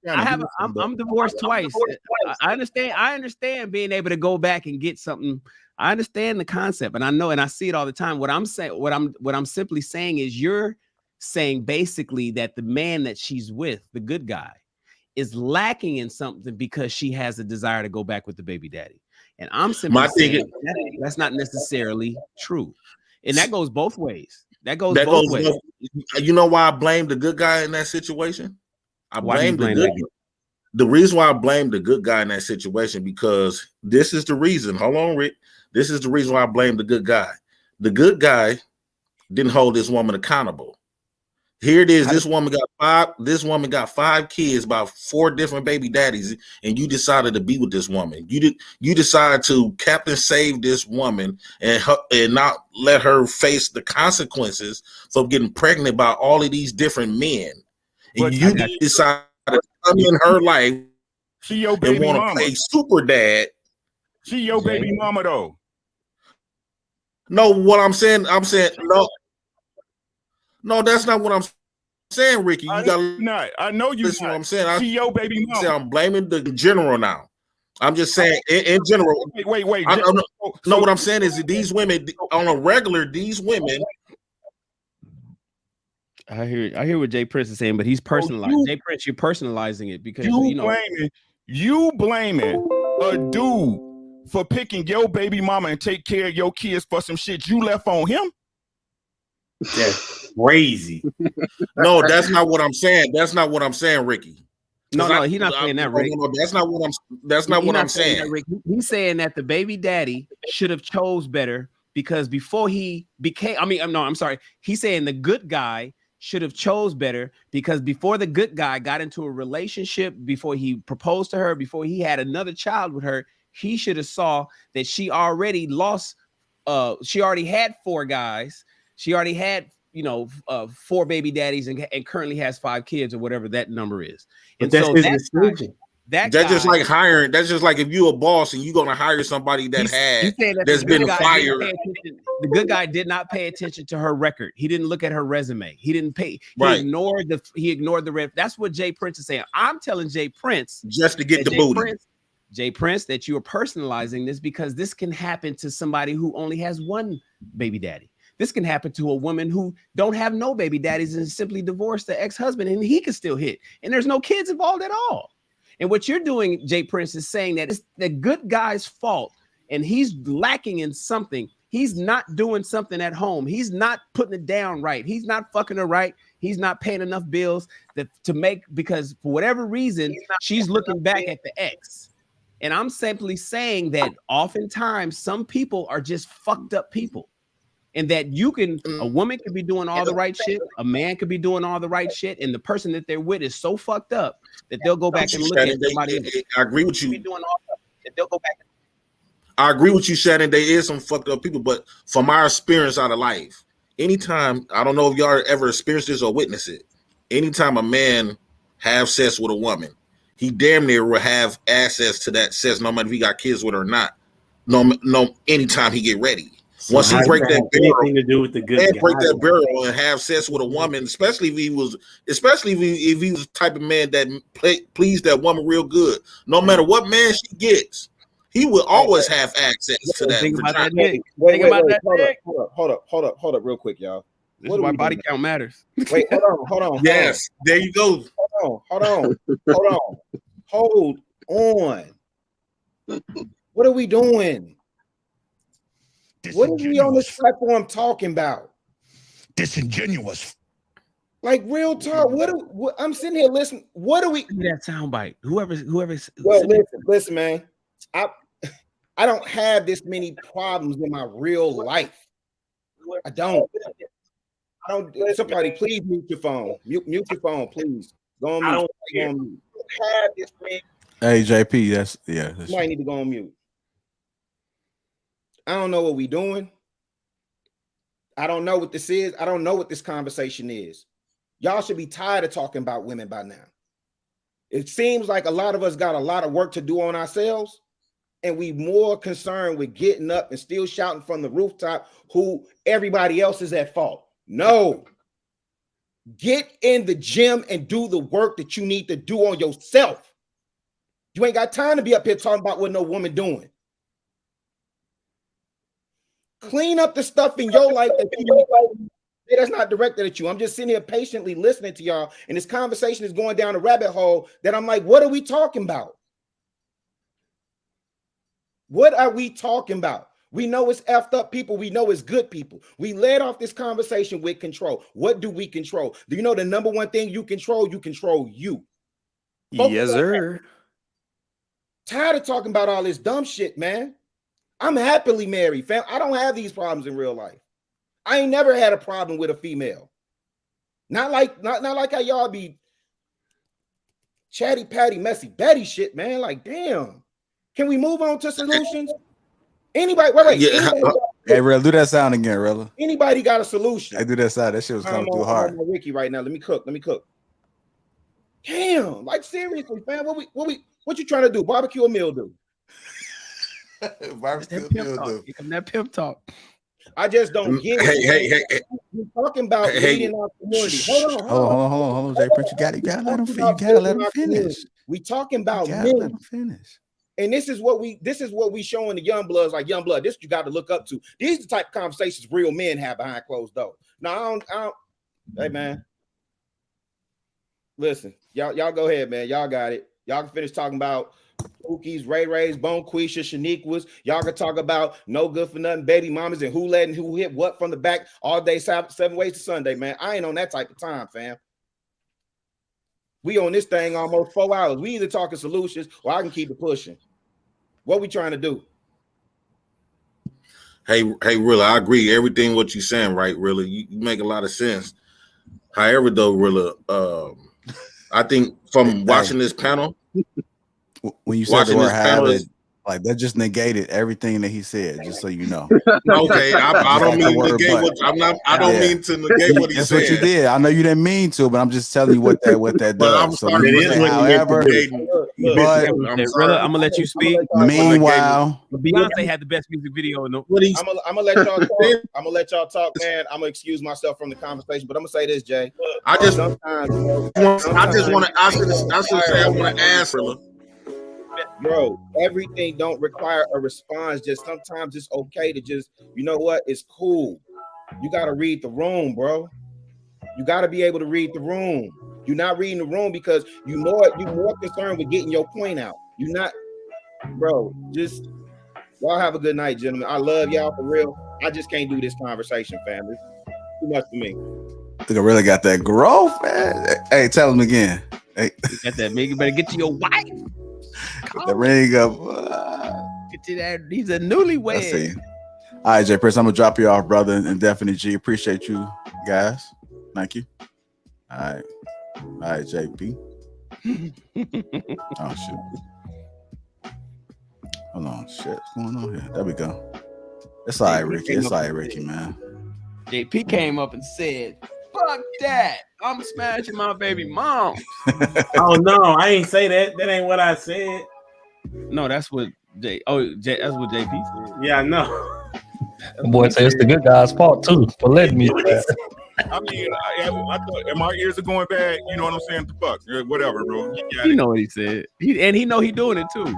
I'm divorced twice. I understand being able to go back and get something. I understand the concept, and I know, and I see it all the time. What I'm simply saying is, you're saying basically that the man that she's with, the good guy, is lacking in something because she has a desire to go back with the baby daddy. And I'm simply saying that's not necessarily true. And that goes both ways. That goes both ways. You know why I blame the good guy in that situation? The reason why I blame the good guy in that situation, because this is the reason. Hold on, Rick. This is the reason why I blame the good guy. The good guy didn't hold this woman accountable. Here it is. This woman got 5 kids by 4 different baby daddies, and you decided to be with this woman. You decided to captain save this woman and not let her face the consequences for getting pregnant by all of these different men. And you decided to come in her life. She your baby mama. Want to play super dad. She your baby mama though. No, what I'm saying no, that's not what I'm saying, Ricky. I know you. Listen, what I'm saying. She your baby mama. I'm blaming the general now. I'm just saying, in general. Wait. No, what I'm saying is that these women, on a regular, these women. I hear what Jay Prince is saying, but he's personalizing. Jay Prince, you're personalizing it because you blaming a dude for picking your baby mama and take care of your kids for some shit you left on him. That's crazy. No, that's not what I'm saying. That's not what I'm saying, Ricky. No, he's not saying that, Rick. No, that's not what I'm. That's not what I'm saying. That, Rick. He's saying that the baby daddy should have chose better because before he became. I'm sorry. He's saying the good guy should have chose better because before the good guy got into a relationship, before he proposed to her, before he had another child with her, he should have saw that she already lost. She already had 4 guys. She already had, 4 baby daddies and currently has 5 kids or whatever that number is. And that's so his that's decision. That's just like hiring. That's just like if you're a boss and you're gonna hire somebody that's been fired. The good guy did not pay attention to her record. He didn't look at her resume. He didn't pay. Right. He ignored the rep. That's what Jay Prince is saying. I'm telling Jay Prince just to get the booty. Jay Prince, that you are personalizing this because this can happen to somebody who only has 1 baby daddy. This can happen to a woman who don't have no baby daddies and simply divorced the ex-husband and he can still hit. And there's no kids involved at all. And what you're doing, Jay Prince, is saying that it's the good guy's fault and he's lacking in something. He's not doing something at home. He's not putting it down right. He's not fucking her right. He's not paying enough bills because for whatever reason, she's looking back at the ex. And I'm simply saying that oftentimes some people are just fucked up people. And that a woman could be doing all the right shit, a man could be doing all the right shit, and the person that they're with is so fucked up that they'll go back and look at somebody else. I agree with you. I agree with you, Shannon. There is some fucked up people, but from our experience out of life, anytime, I don't know if y'all ever experienced this or witnessed it, anytime a man have sex with a woman, he damn near will have access to that sex, no matter if he got kids with her or not. No, anytime he get ready. Once he break that barrel, that barrel and have sex with a woman, especially if he was the type of man that pleased that woman real good, no matter what man she gets, he will always have access to that. Think about that, Nick. Hold up, real quick, y'all. This is why body count matters. Wait, hold on. Yes, there you go. Hold on. What are we doing? What are we on this platform talking about? Disingenuous. Like real talk. What I'm sitting here listening. What do we? That soundbite. Whoever. Well, listen, man. I don't have this many problems in my real life. I don't. Somebody, please mute your phone. Mute your phone, please. Go on mute. Have this many. Hey, JP. Somebody need to go on mute. I don't know what we're doing. I don't know what this is. I don't know what this conversation is. Y'all should be tired of talking about women by now. It seems like a lot of us got a lot of work to do on ourselves, and we more concerned with getting up and still shouting from the rooftop who everybody else is at fault. No. Get in the gym and do the work that you need to do on yourself. You ain't got time to be up here talking about what no woman doing. Clean up the stuff in your life that's not directed at you. I'm just sitting here patiently listening to y'all, and this conversation is going down a rabbit hole that I'm like, what are we talking about? What are we talking about? We know it's effed up people. We know it's good people. We led off this conversation with control. What do we control? Do you know the number one thing you control? You control you. Yes, sir. Tired of talking about all this dumb shit, man. I'm happily married, fam. I don't have these problems in real life. I ain't never had a problem with a female. Not like how y'all be chatty patty messy Betty shit, man. Like, damn. Can we move on to solutions? Anybody? Wait. Yeah. Hey, Rella, do that sound again, Rella. Anybody got a solution? I do that sound. That shit was coming through hard. I'm on Ricky right now. Let me cook. Damn. Like seriously, fam. What you trying to do? Barbecue or meal do? That pimp talk. I just don't get it. Hey. We're talking about leading our community. Hold on. Jay Prince, you gotta let him finish. We talking about men. Let him finish. And this is what we showing the young bloods, like young blood. This you got to look up to. These are the type of conversations real men have behind closed doors. Now I don't. Hey man, listen, y'all go ahead, man. Y'all got it. Y'all can finish talking about Pookie's, Ray Ray's, Bonquisha, Shaniqua's. Y'all can talk about no good for nothing baby mamas and who led and who hit what from the back all day, 7 ways to Sunday, man. I ain't on that type of time, fam. We on this thing almost 4 hours. We either talking solutions or I can keep it pushing. What we trying to do? Hey, Rilla, I agree. Everything what you saying, right, Rilla? You make a lot of sense. However, though, Rilla, I think from watching this panel, when you said the word habit, like that just negated everything that he said. Just so you know. Okay, I don't mean to negate what I don't mean to negate what he That's said. what you did. I know you didn't mean to, but I'm just telling you what that does. So you say, however, but I'm gonna let you speak. Meanwhile, Beyonce had the best music video in the. I'm gonna let y'all talk. I'm gonna let y'all talk, man. I'm gonna excuse myself from the conversation, but I'm gonna say this, Jay. I just want to ask, bro. Everything don't require a response. Just sometimes it's okay to just, you know what? It's cool. You gotta read the room, bro. You gotta be able to read the room. You're not reading the room because you're more concerned with getting your point out. You're not, bro. Just y'all have a good night, gentlemen. I love y'all for real. I just can't do this conversation, family. Too much for me. I think I really got that growth, man. Hey, tell him again. Hey, you got that, man. You better get to your wife. Get the ring up. Get to that. He's a newlywed. I see. All right, Jay Prince, I'm gonna drop you off, brother, and definitely G. Appreciate you guys. Thank you. All right, JP. Oh shit. Hold on, shit. What's going on here? There we go. It's all right, Ricky. It's all right, Ricky, man. JP came up and said, "Fuck that! I'm smashing my baby mom." Oh no, I ain't say that. That ain't what I said. No, that's what that's what JP said. Yeah, I know. Boy, say it's the good guy's fault too for letting me. I mean, I thought my ears are going bad. You know what I'm saying? The fuck, whatever, bro. You know what he said. He know he doing it too.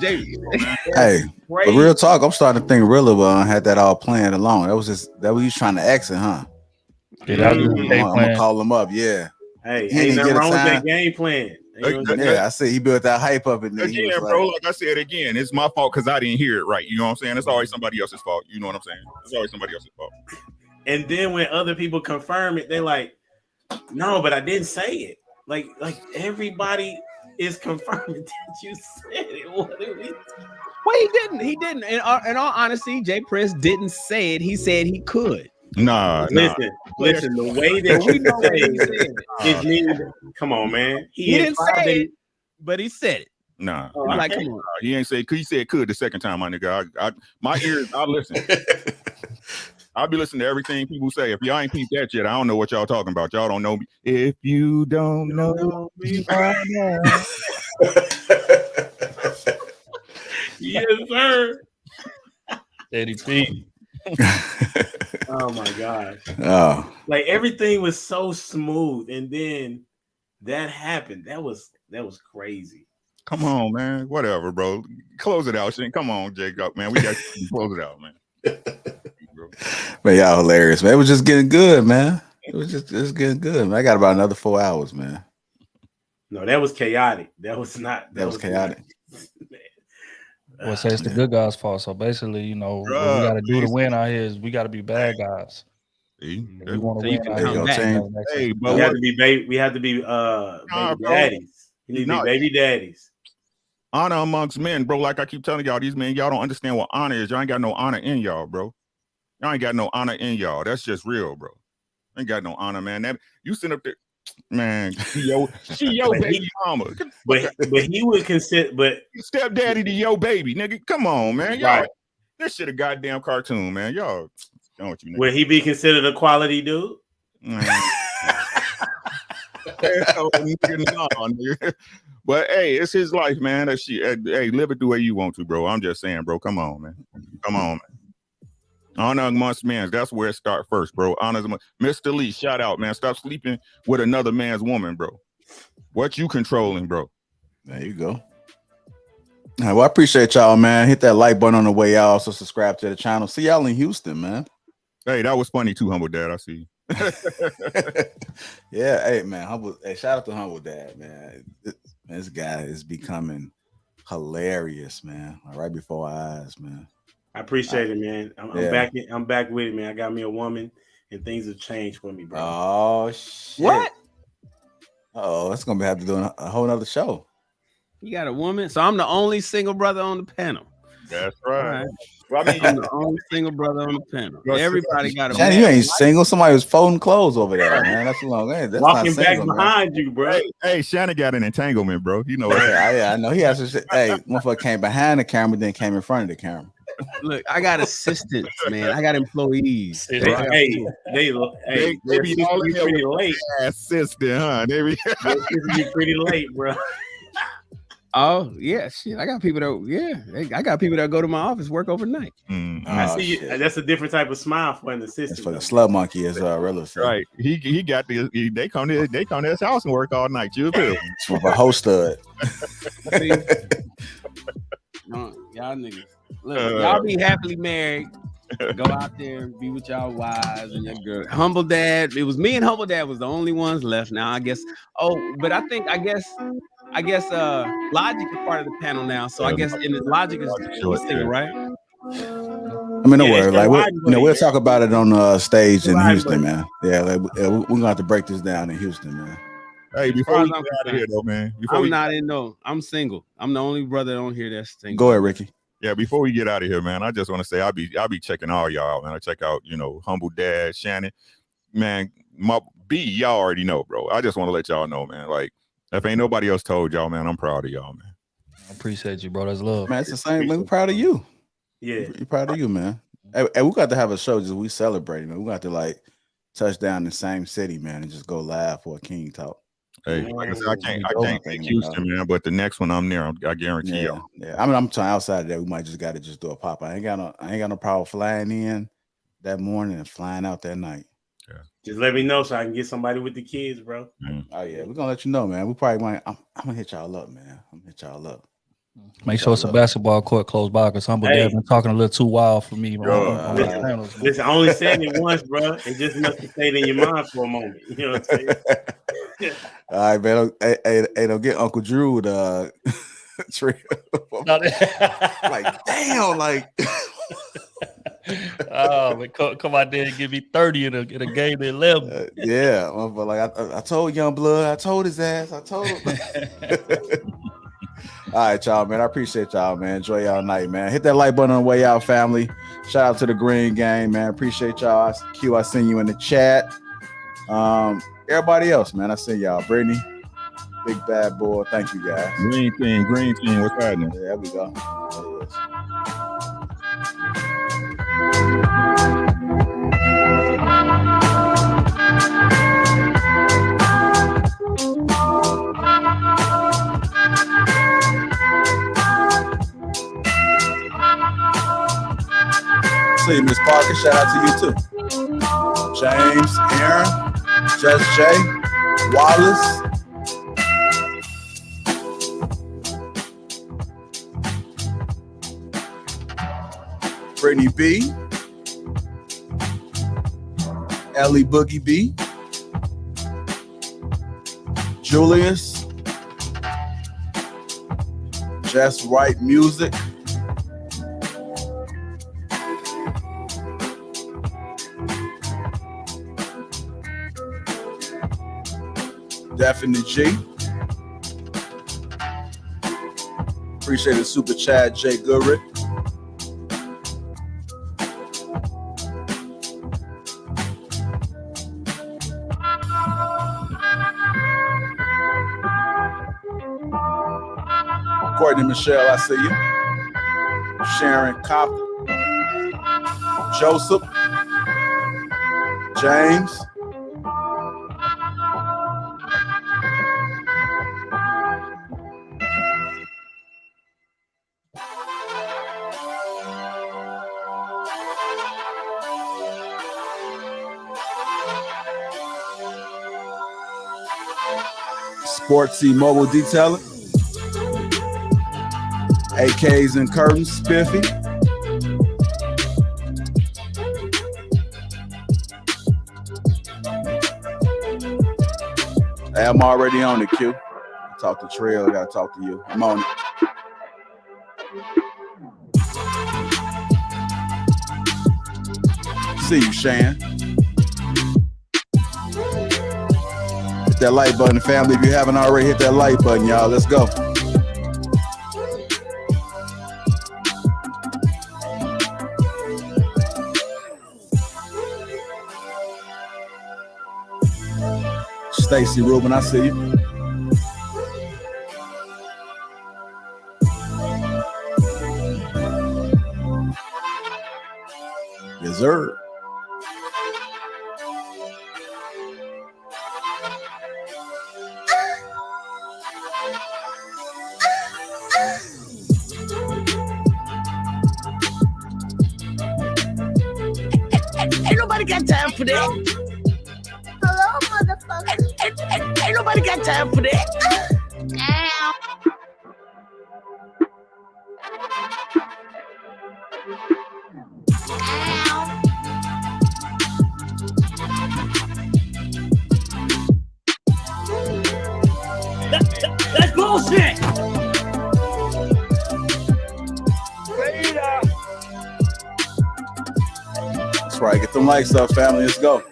Hey, but real talk, I'm starting to think Rilla had that all planned along. That was he's trying to exit, huh? Yeah, I'm gonna call him up. Yeah. Hey, ain't nothing wrong with that game plan. Yeah, I see. He built that hype up, and then again, bro. Like I said again, it's my fault because I didn't hear it right. You know what I'm saying? It's always somebody else's fault. You know what I'm saying? It's always somebody else's fault. And then when other people confirm it, they're like, "No, but I didn't say it." Like everybody is confirming that you said it. Well, he didn't. He didn't. In all honesty, Jay Prince didn't say it. He said he could. Listen. The way that we know what he said is mean. Come on, man. He didn't say it, but he said it. Nah, like, come on. He ain't say. He said could the second time, my nigga. My ears. I listen. I'll be listening to everything people say. If y'all ain't peeped that shit, I don't know what y'all talking about. Y'all don't know me. If you don't know me by now. Yes, sir. Eddie P. Oh my gosh. Oh. Like everything was so smooth, and then that happened. That was crazy. Come on, man. Whatever, bro. Close it out, Shane. Come on, Jacob, man. We got to close it out, man. Man, y'all hilarious, man. It was just getting good, man. It was just getting good, man. I got about another 4 hours, man. No, that was chaotic. That was not. That was chaotic. Well, say it's the good guys' fault. So basically, you know, what we got to do to win out here is we got to be bad guys. We want to win out here. We have to be baby. We have to be baby daddies. You need to be baby daddies. Honor amongst men, bro. Like I keep telling y'all, these men, y'all don't understand what honor is. Y'all ain't got no honor in y'all, bro. Y'all ain't got no honor in y'all. That's just real, bro. Ain't got no honor, man. That you sit up there, man. She your baby mama. But he would consider, but stepdaddy to your baby, nigga. Come on, man. Y'all, right. This shit a goddamn cartoon, man. Y'all, don't you? Would he be considered a quality dude? But hey, it's his life, man. Hey, live it the way you want to, bro. I'm just saying, bro. Come on, man. Come on, man. Honor amongst men. That's where it starts first, bro. Honor amongst Mr. Lee. Shout out, man. Stop sleeping with another man's woman, bro. What you controlling, bro? There you go. All right, well, I appreciate y'all, man. Hit that like button on the way out. Also subscribe to the channel. See y'all in Houston, man. Hey, that was funny too, Humble Dad. I see you. Yeah, hey man, shout out to Humble Dad, man. This guy is becoming hilarious, man. Right before our eyes, man. I appreciate it, man. I'm back with it, man. I got me a woman, and things have changed for me, bro. Oh shit! What? Oh, it's gonna have to do a whole nother show. You got a woman, so I'm the only single brother on the panel. That's right. Right. Well, I mean, I'm the only single brother on the panel. Everybody got a Shannon, you ain't single. Somebody was folding clothes over there, man. That's a long. Hey, that's walking not single, back man. behind you, bro. Hey, Shannon got an entanglement, bro. You know. Yeah, I know. He has to. Hey, motherfucker came behind the camera, then came in front of the camera. Look, I got assistants, man. I got employees. They be all pretty late. Assistant, huh? They be pretty late, bro. Oh yeah, shit. I got people that I got people that go to my office work overnight. I see you. That's a different type of smile for an assistant. That's for the slut monkey, as relative. Right. He got they come to his house and work all night. You feel? It's for a host stud. Y'all niggas. Look, y'all be happily married. Go out there and be with y'all wives and your girl. Humble Dad. It was me and Humble Dad was the only ones left. Now I guess. Oh, but I guess Logic is part of the panel now. So I guess Logic is single, right? I mean, no worry. Like we'll talk about it on stage in Houston, man. Yeah, we're gonna have to break this down in Houston, man. Hey, before we get out of here, though, man. I'm single. I'm the only brother on here that's single. Go ahead, Ricky. Yeah, before we get out of here, man, I just want to say I'll be checking all y'all, man. I check out, Humble Dad, Shannon, man. My B, y'all already know, bro. I just want to let y'all know, man. Like, if ain't nobody else told y'all, man, I'm proud of y'all, man. I appreciate you, bro. That's love. Man, it's the same. We're proud of you. Yeah, we're proud of you, man. Hey, we got to have a show just we celebrate, man. We got to like touch down in the same city, man, and just go live for a King Talk. Hey, like I said, I can't take Houston, man, but the next one I'm there, I guarantee you. Yeah, I mean, I'm trying outside of that. We might just got to just do a pop. I ain't got no problem flying in that morning and flying out that night. Yeah, just let me know so I can get somebody with the kids, bro. Oh yeah, we're gonna let you know, man. We probably might. I'm gonna hit y'all up, man. I'm gonna hit y'all up. Make sure it's a basketball court close by, because Humble Dad been talking a little too wild for me, bro. Listen, I only said it once, bro. It just must have stayed in your mind for a moment. You know what I'm saying? All right, man. Hey, don't get Uncle Drew the like, damn, like. Oh, man, come out there and give me 30 in a game to 11. Yeah, but like I told Young Blood, I told his ass, I told him. All right, y'all, man. I appreciate y'all, man. Enjoy y'all night, man. Hit that like button on the way out, family. Shout out to the Green Gang, man. Appreciate y'all. Q, I seen you in the chat. Everybody else, man. I see y'all. Brittany, Big Bad Boy. Thank you, guys. Green team. What's happening? Yeah, there we go. See you, Miss Parker. Shout out to you too. James, Aaron, Just Jay, Wallace. Brittany B, Ellie Boogie B, Julius, Just Right Music, Definitely G. Appreciate the super chat, Jay Goodrick. Courtney Michelle, I see you. Sharon Compton. Joseph. James. Sportsy Mobile Detailing. AKs and curtains, Spiffy. Hey, I'm already on it, Q. Talk to Trill, I gotta talk to you. I'm on it. See you, Shan. Hit that like button, family. If you haven't already, hit that like button, y'all. Let's go. Stacy Rubin, I see you. Yes, sir. Ain't nobody got time for that. Hello, motherfucker. Ain't nobody got time for that. That's bullshit. That's right. Get them likes up, family. Let's go.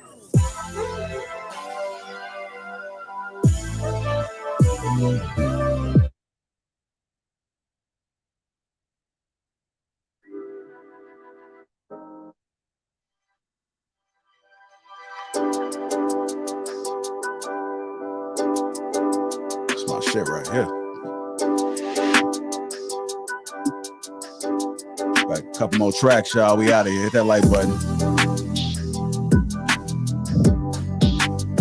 That's my shit right here. Got a couple more tracks, y'all. We out of here. Hit that like button.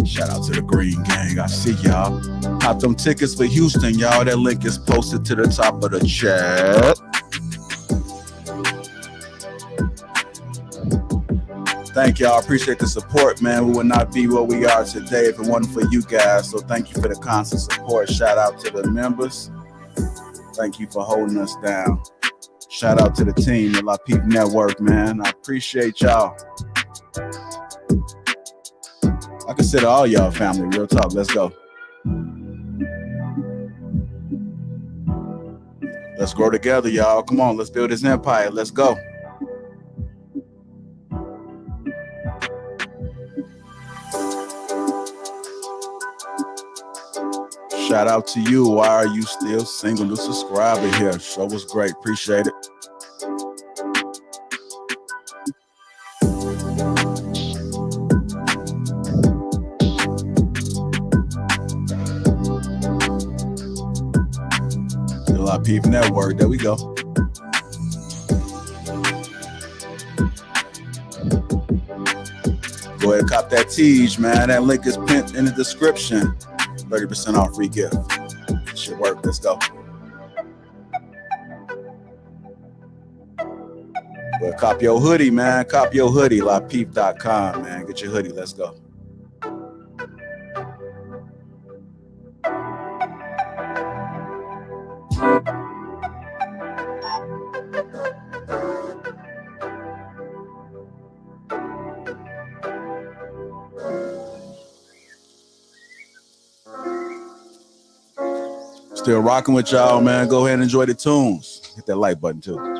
Shout out to the Green Gang. I see y'all. Pop them tickets for Houston, y'all. That link is posted to the top of the chat. Thank y'all. Appreciate the support, man. We would not be where we are today if it wasn't for you guys. So thank you for the constant support. Shout out to the members. Thank you for holding us down. Shout out to the team, the Lapeef Network, man. I appreciate y'all. I consider all y'all family. Real talk. Let's go. Let's grow together, y'all. Come on, let's build this empire. Let's go. Shout out to you. Why are you still single? New subscriber here. Show was great. Appreciate it. The Lapeef Network. There we go. Go ahead and cop that Teej, man. That link is pinned in the description. 30% off free gift. Should work. Let's go. Well, cop your hoodie, man. Cop your hoodie. Lapeef.com, man. Get your hoodie. Let's go. Still rocking with y'all, man. Go ahead and enjoy the tunes. Hit that like button too.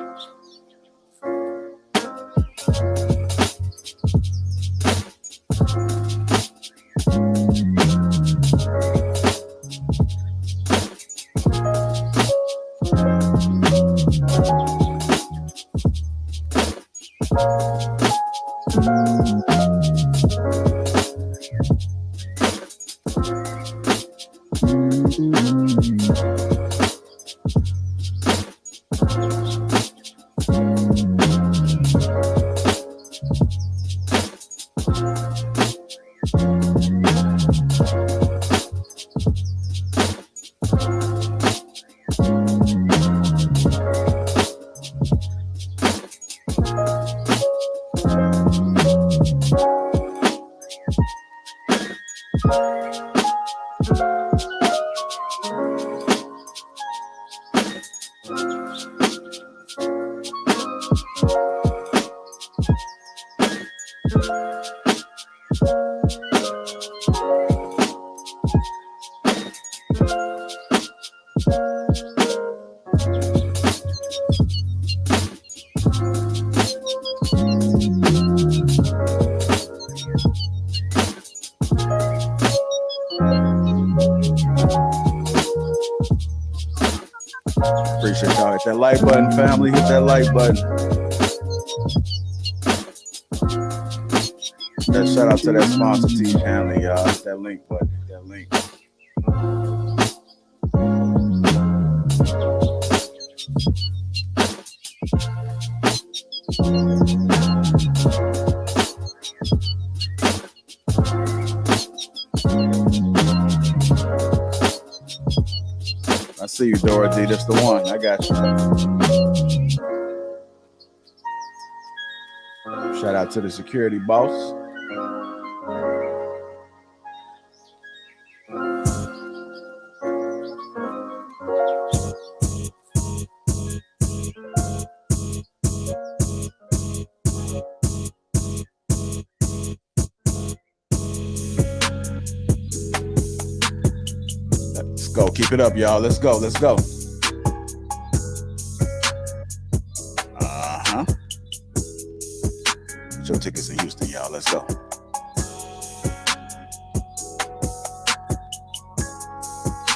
Appreciate y'all. Hit that like button, family. Hit that like button. That shout out to that sponsor, Teach Hanley, y'all. Hit that link button. Hit that link. I see you, Dorothy. That's the one. I got you. Shout out to the security boss. Let's go. Keep it up, y'all. Let's go. Let's go. Uh-huh. Show tickets in Houston, y'all. Let's go.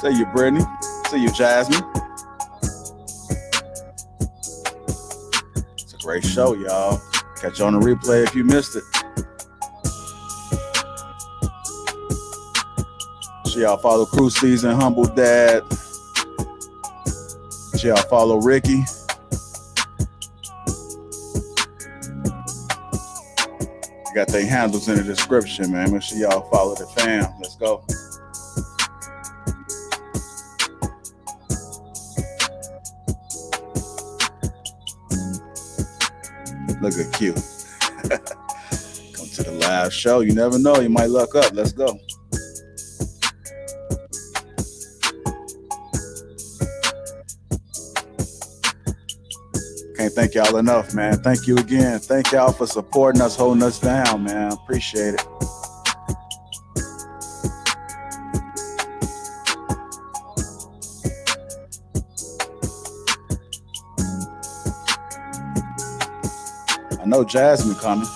See you, Brittany. See you, Jasmine. It's a great show, y'all. Catch you on the replay if you missed it. So y'all follow Crew Season, Humble Dad. So y'all follow Ricky. Got their handles in the description, man. Make sure y'all follow the fam. Let's go. Look at Q. Come to the live show. You never know. You might luck up. Let's go. Can't thank y'all enough, man. Thank you again. Thank y'all for supporting us, holding us down, man. Appreciate it. I know Jasmine coming.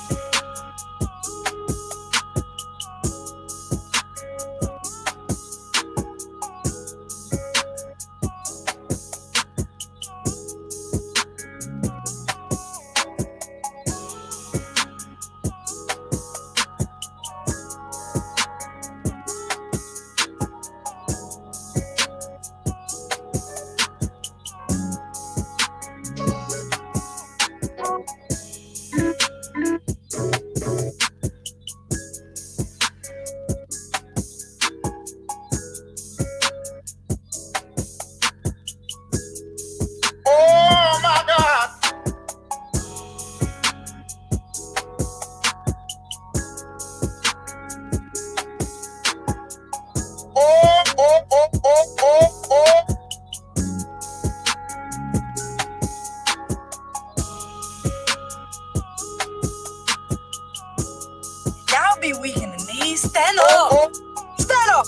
Y'all be weak in the knees. Stand up. Stand up.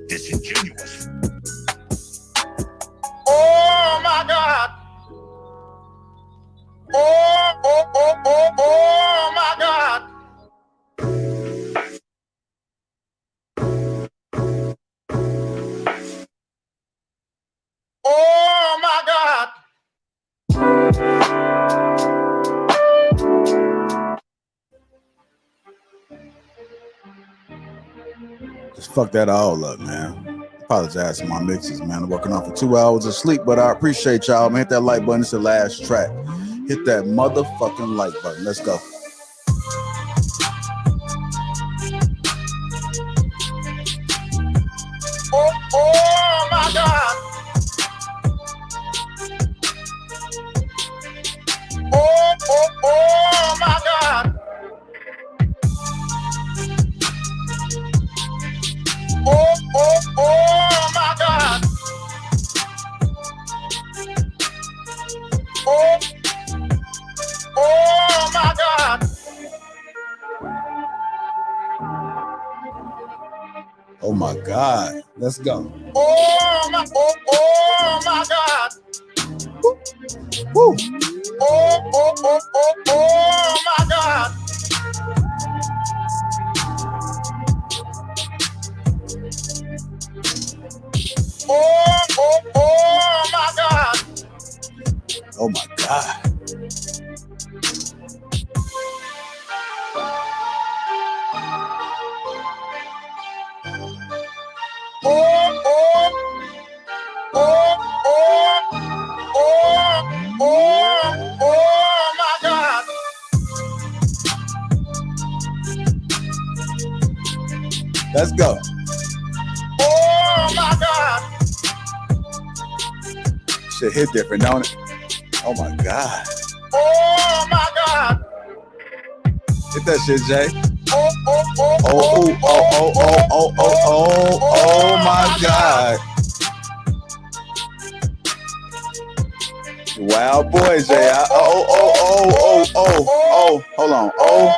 Disingenuous. Oh my God. Oh my God. Oh my God. Just fuck that all up, man. Apologize for my mixes, man. I'm working off for 2 hours of sleep, but I appreciate y'all, man. Hit that like button. It's the last track. Hit that motherfucking like button. Let's go. Oh my God. Oh my God. Oh my God. God. Let's go. Oh my God. Woo. Oh my God. Oh my God. Oh my God. Oh my God. Let's go. Oh my God. Shit hit different, don't it? Oh my God. Oh my God. Hit that shit, Jay. Oh My God. Wow, boy, Jay. Hold on. Hold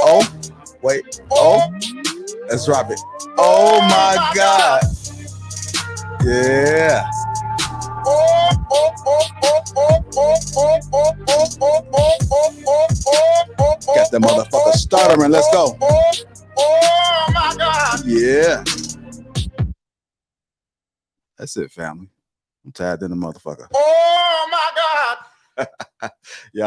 on. Wait. Let's drop it. Oh my God. Yeah. Got the motherfucker stuttering. Let's go. Oh my God. Yeah. That's it, family. I'm tired of the motherfucker. Oh my God. Y'all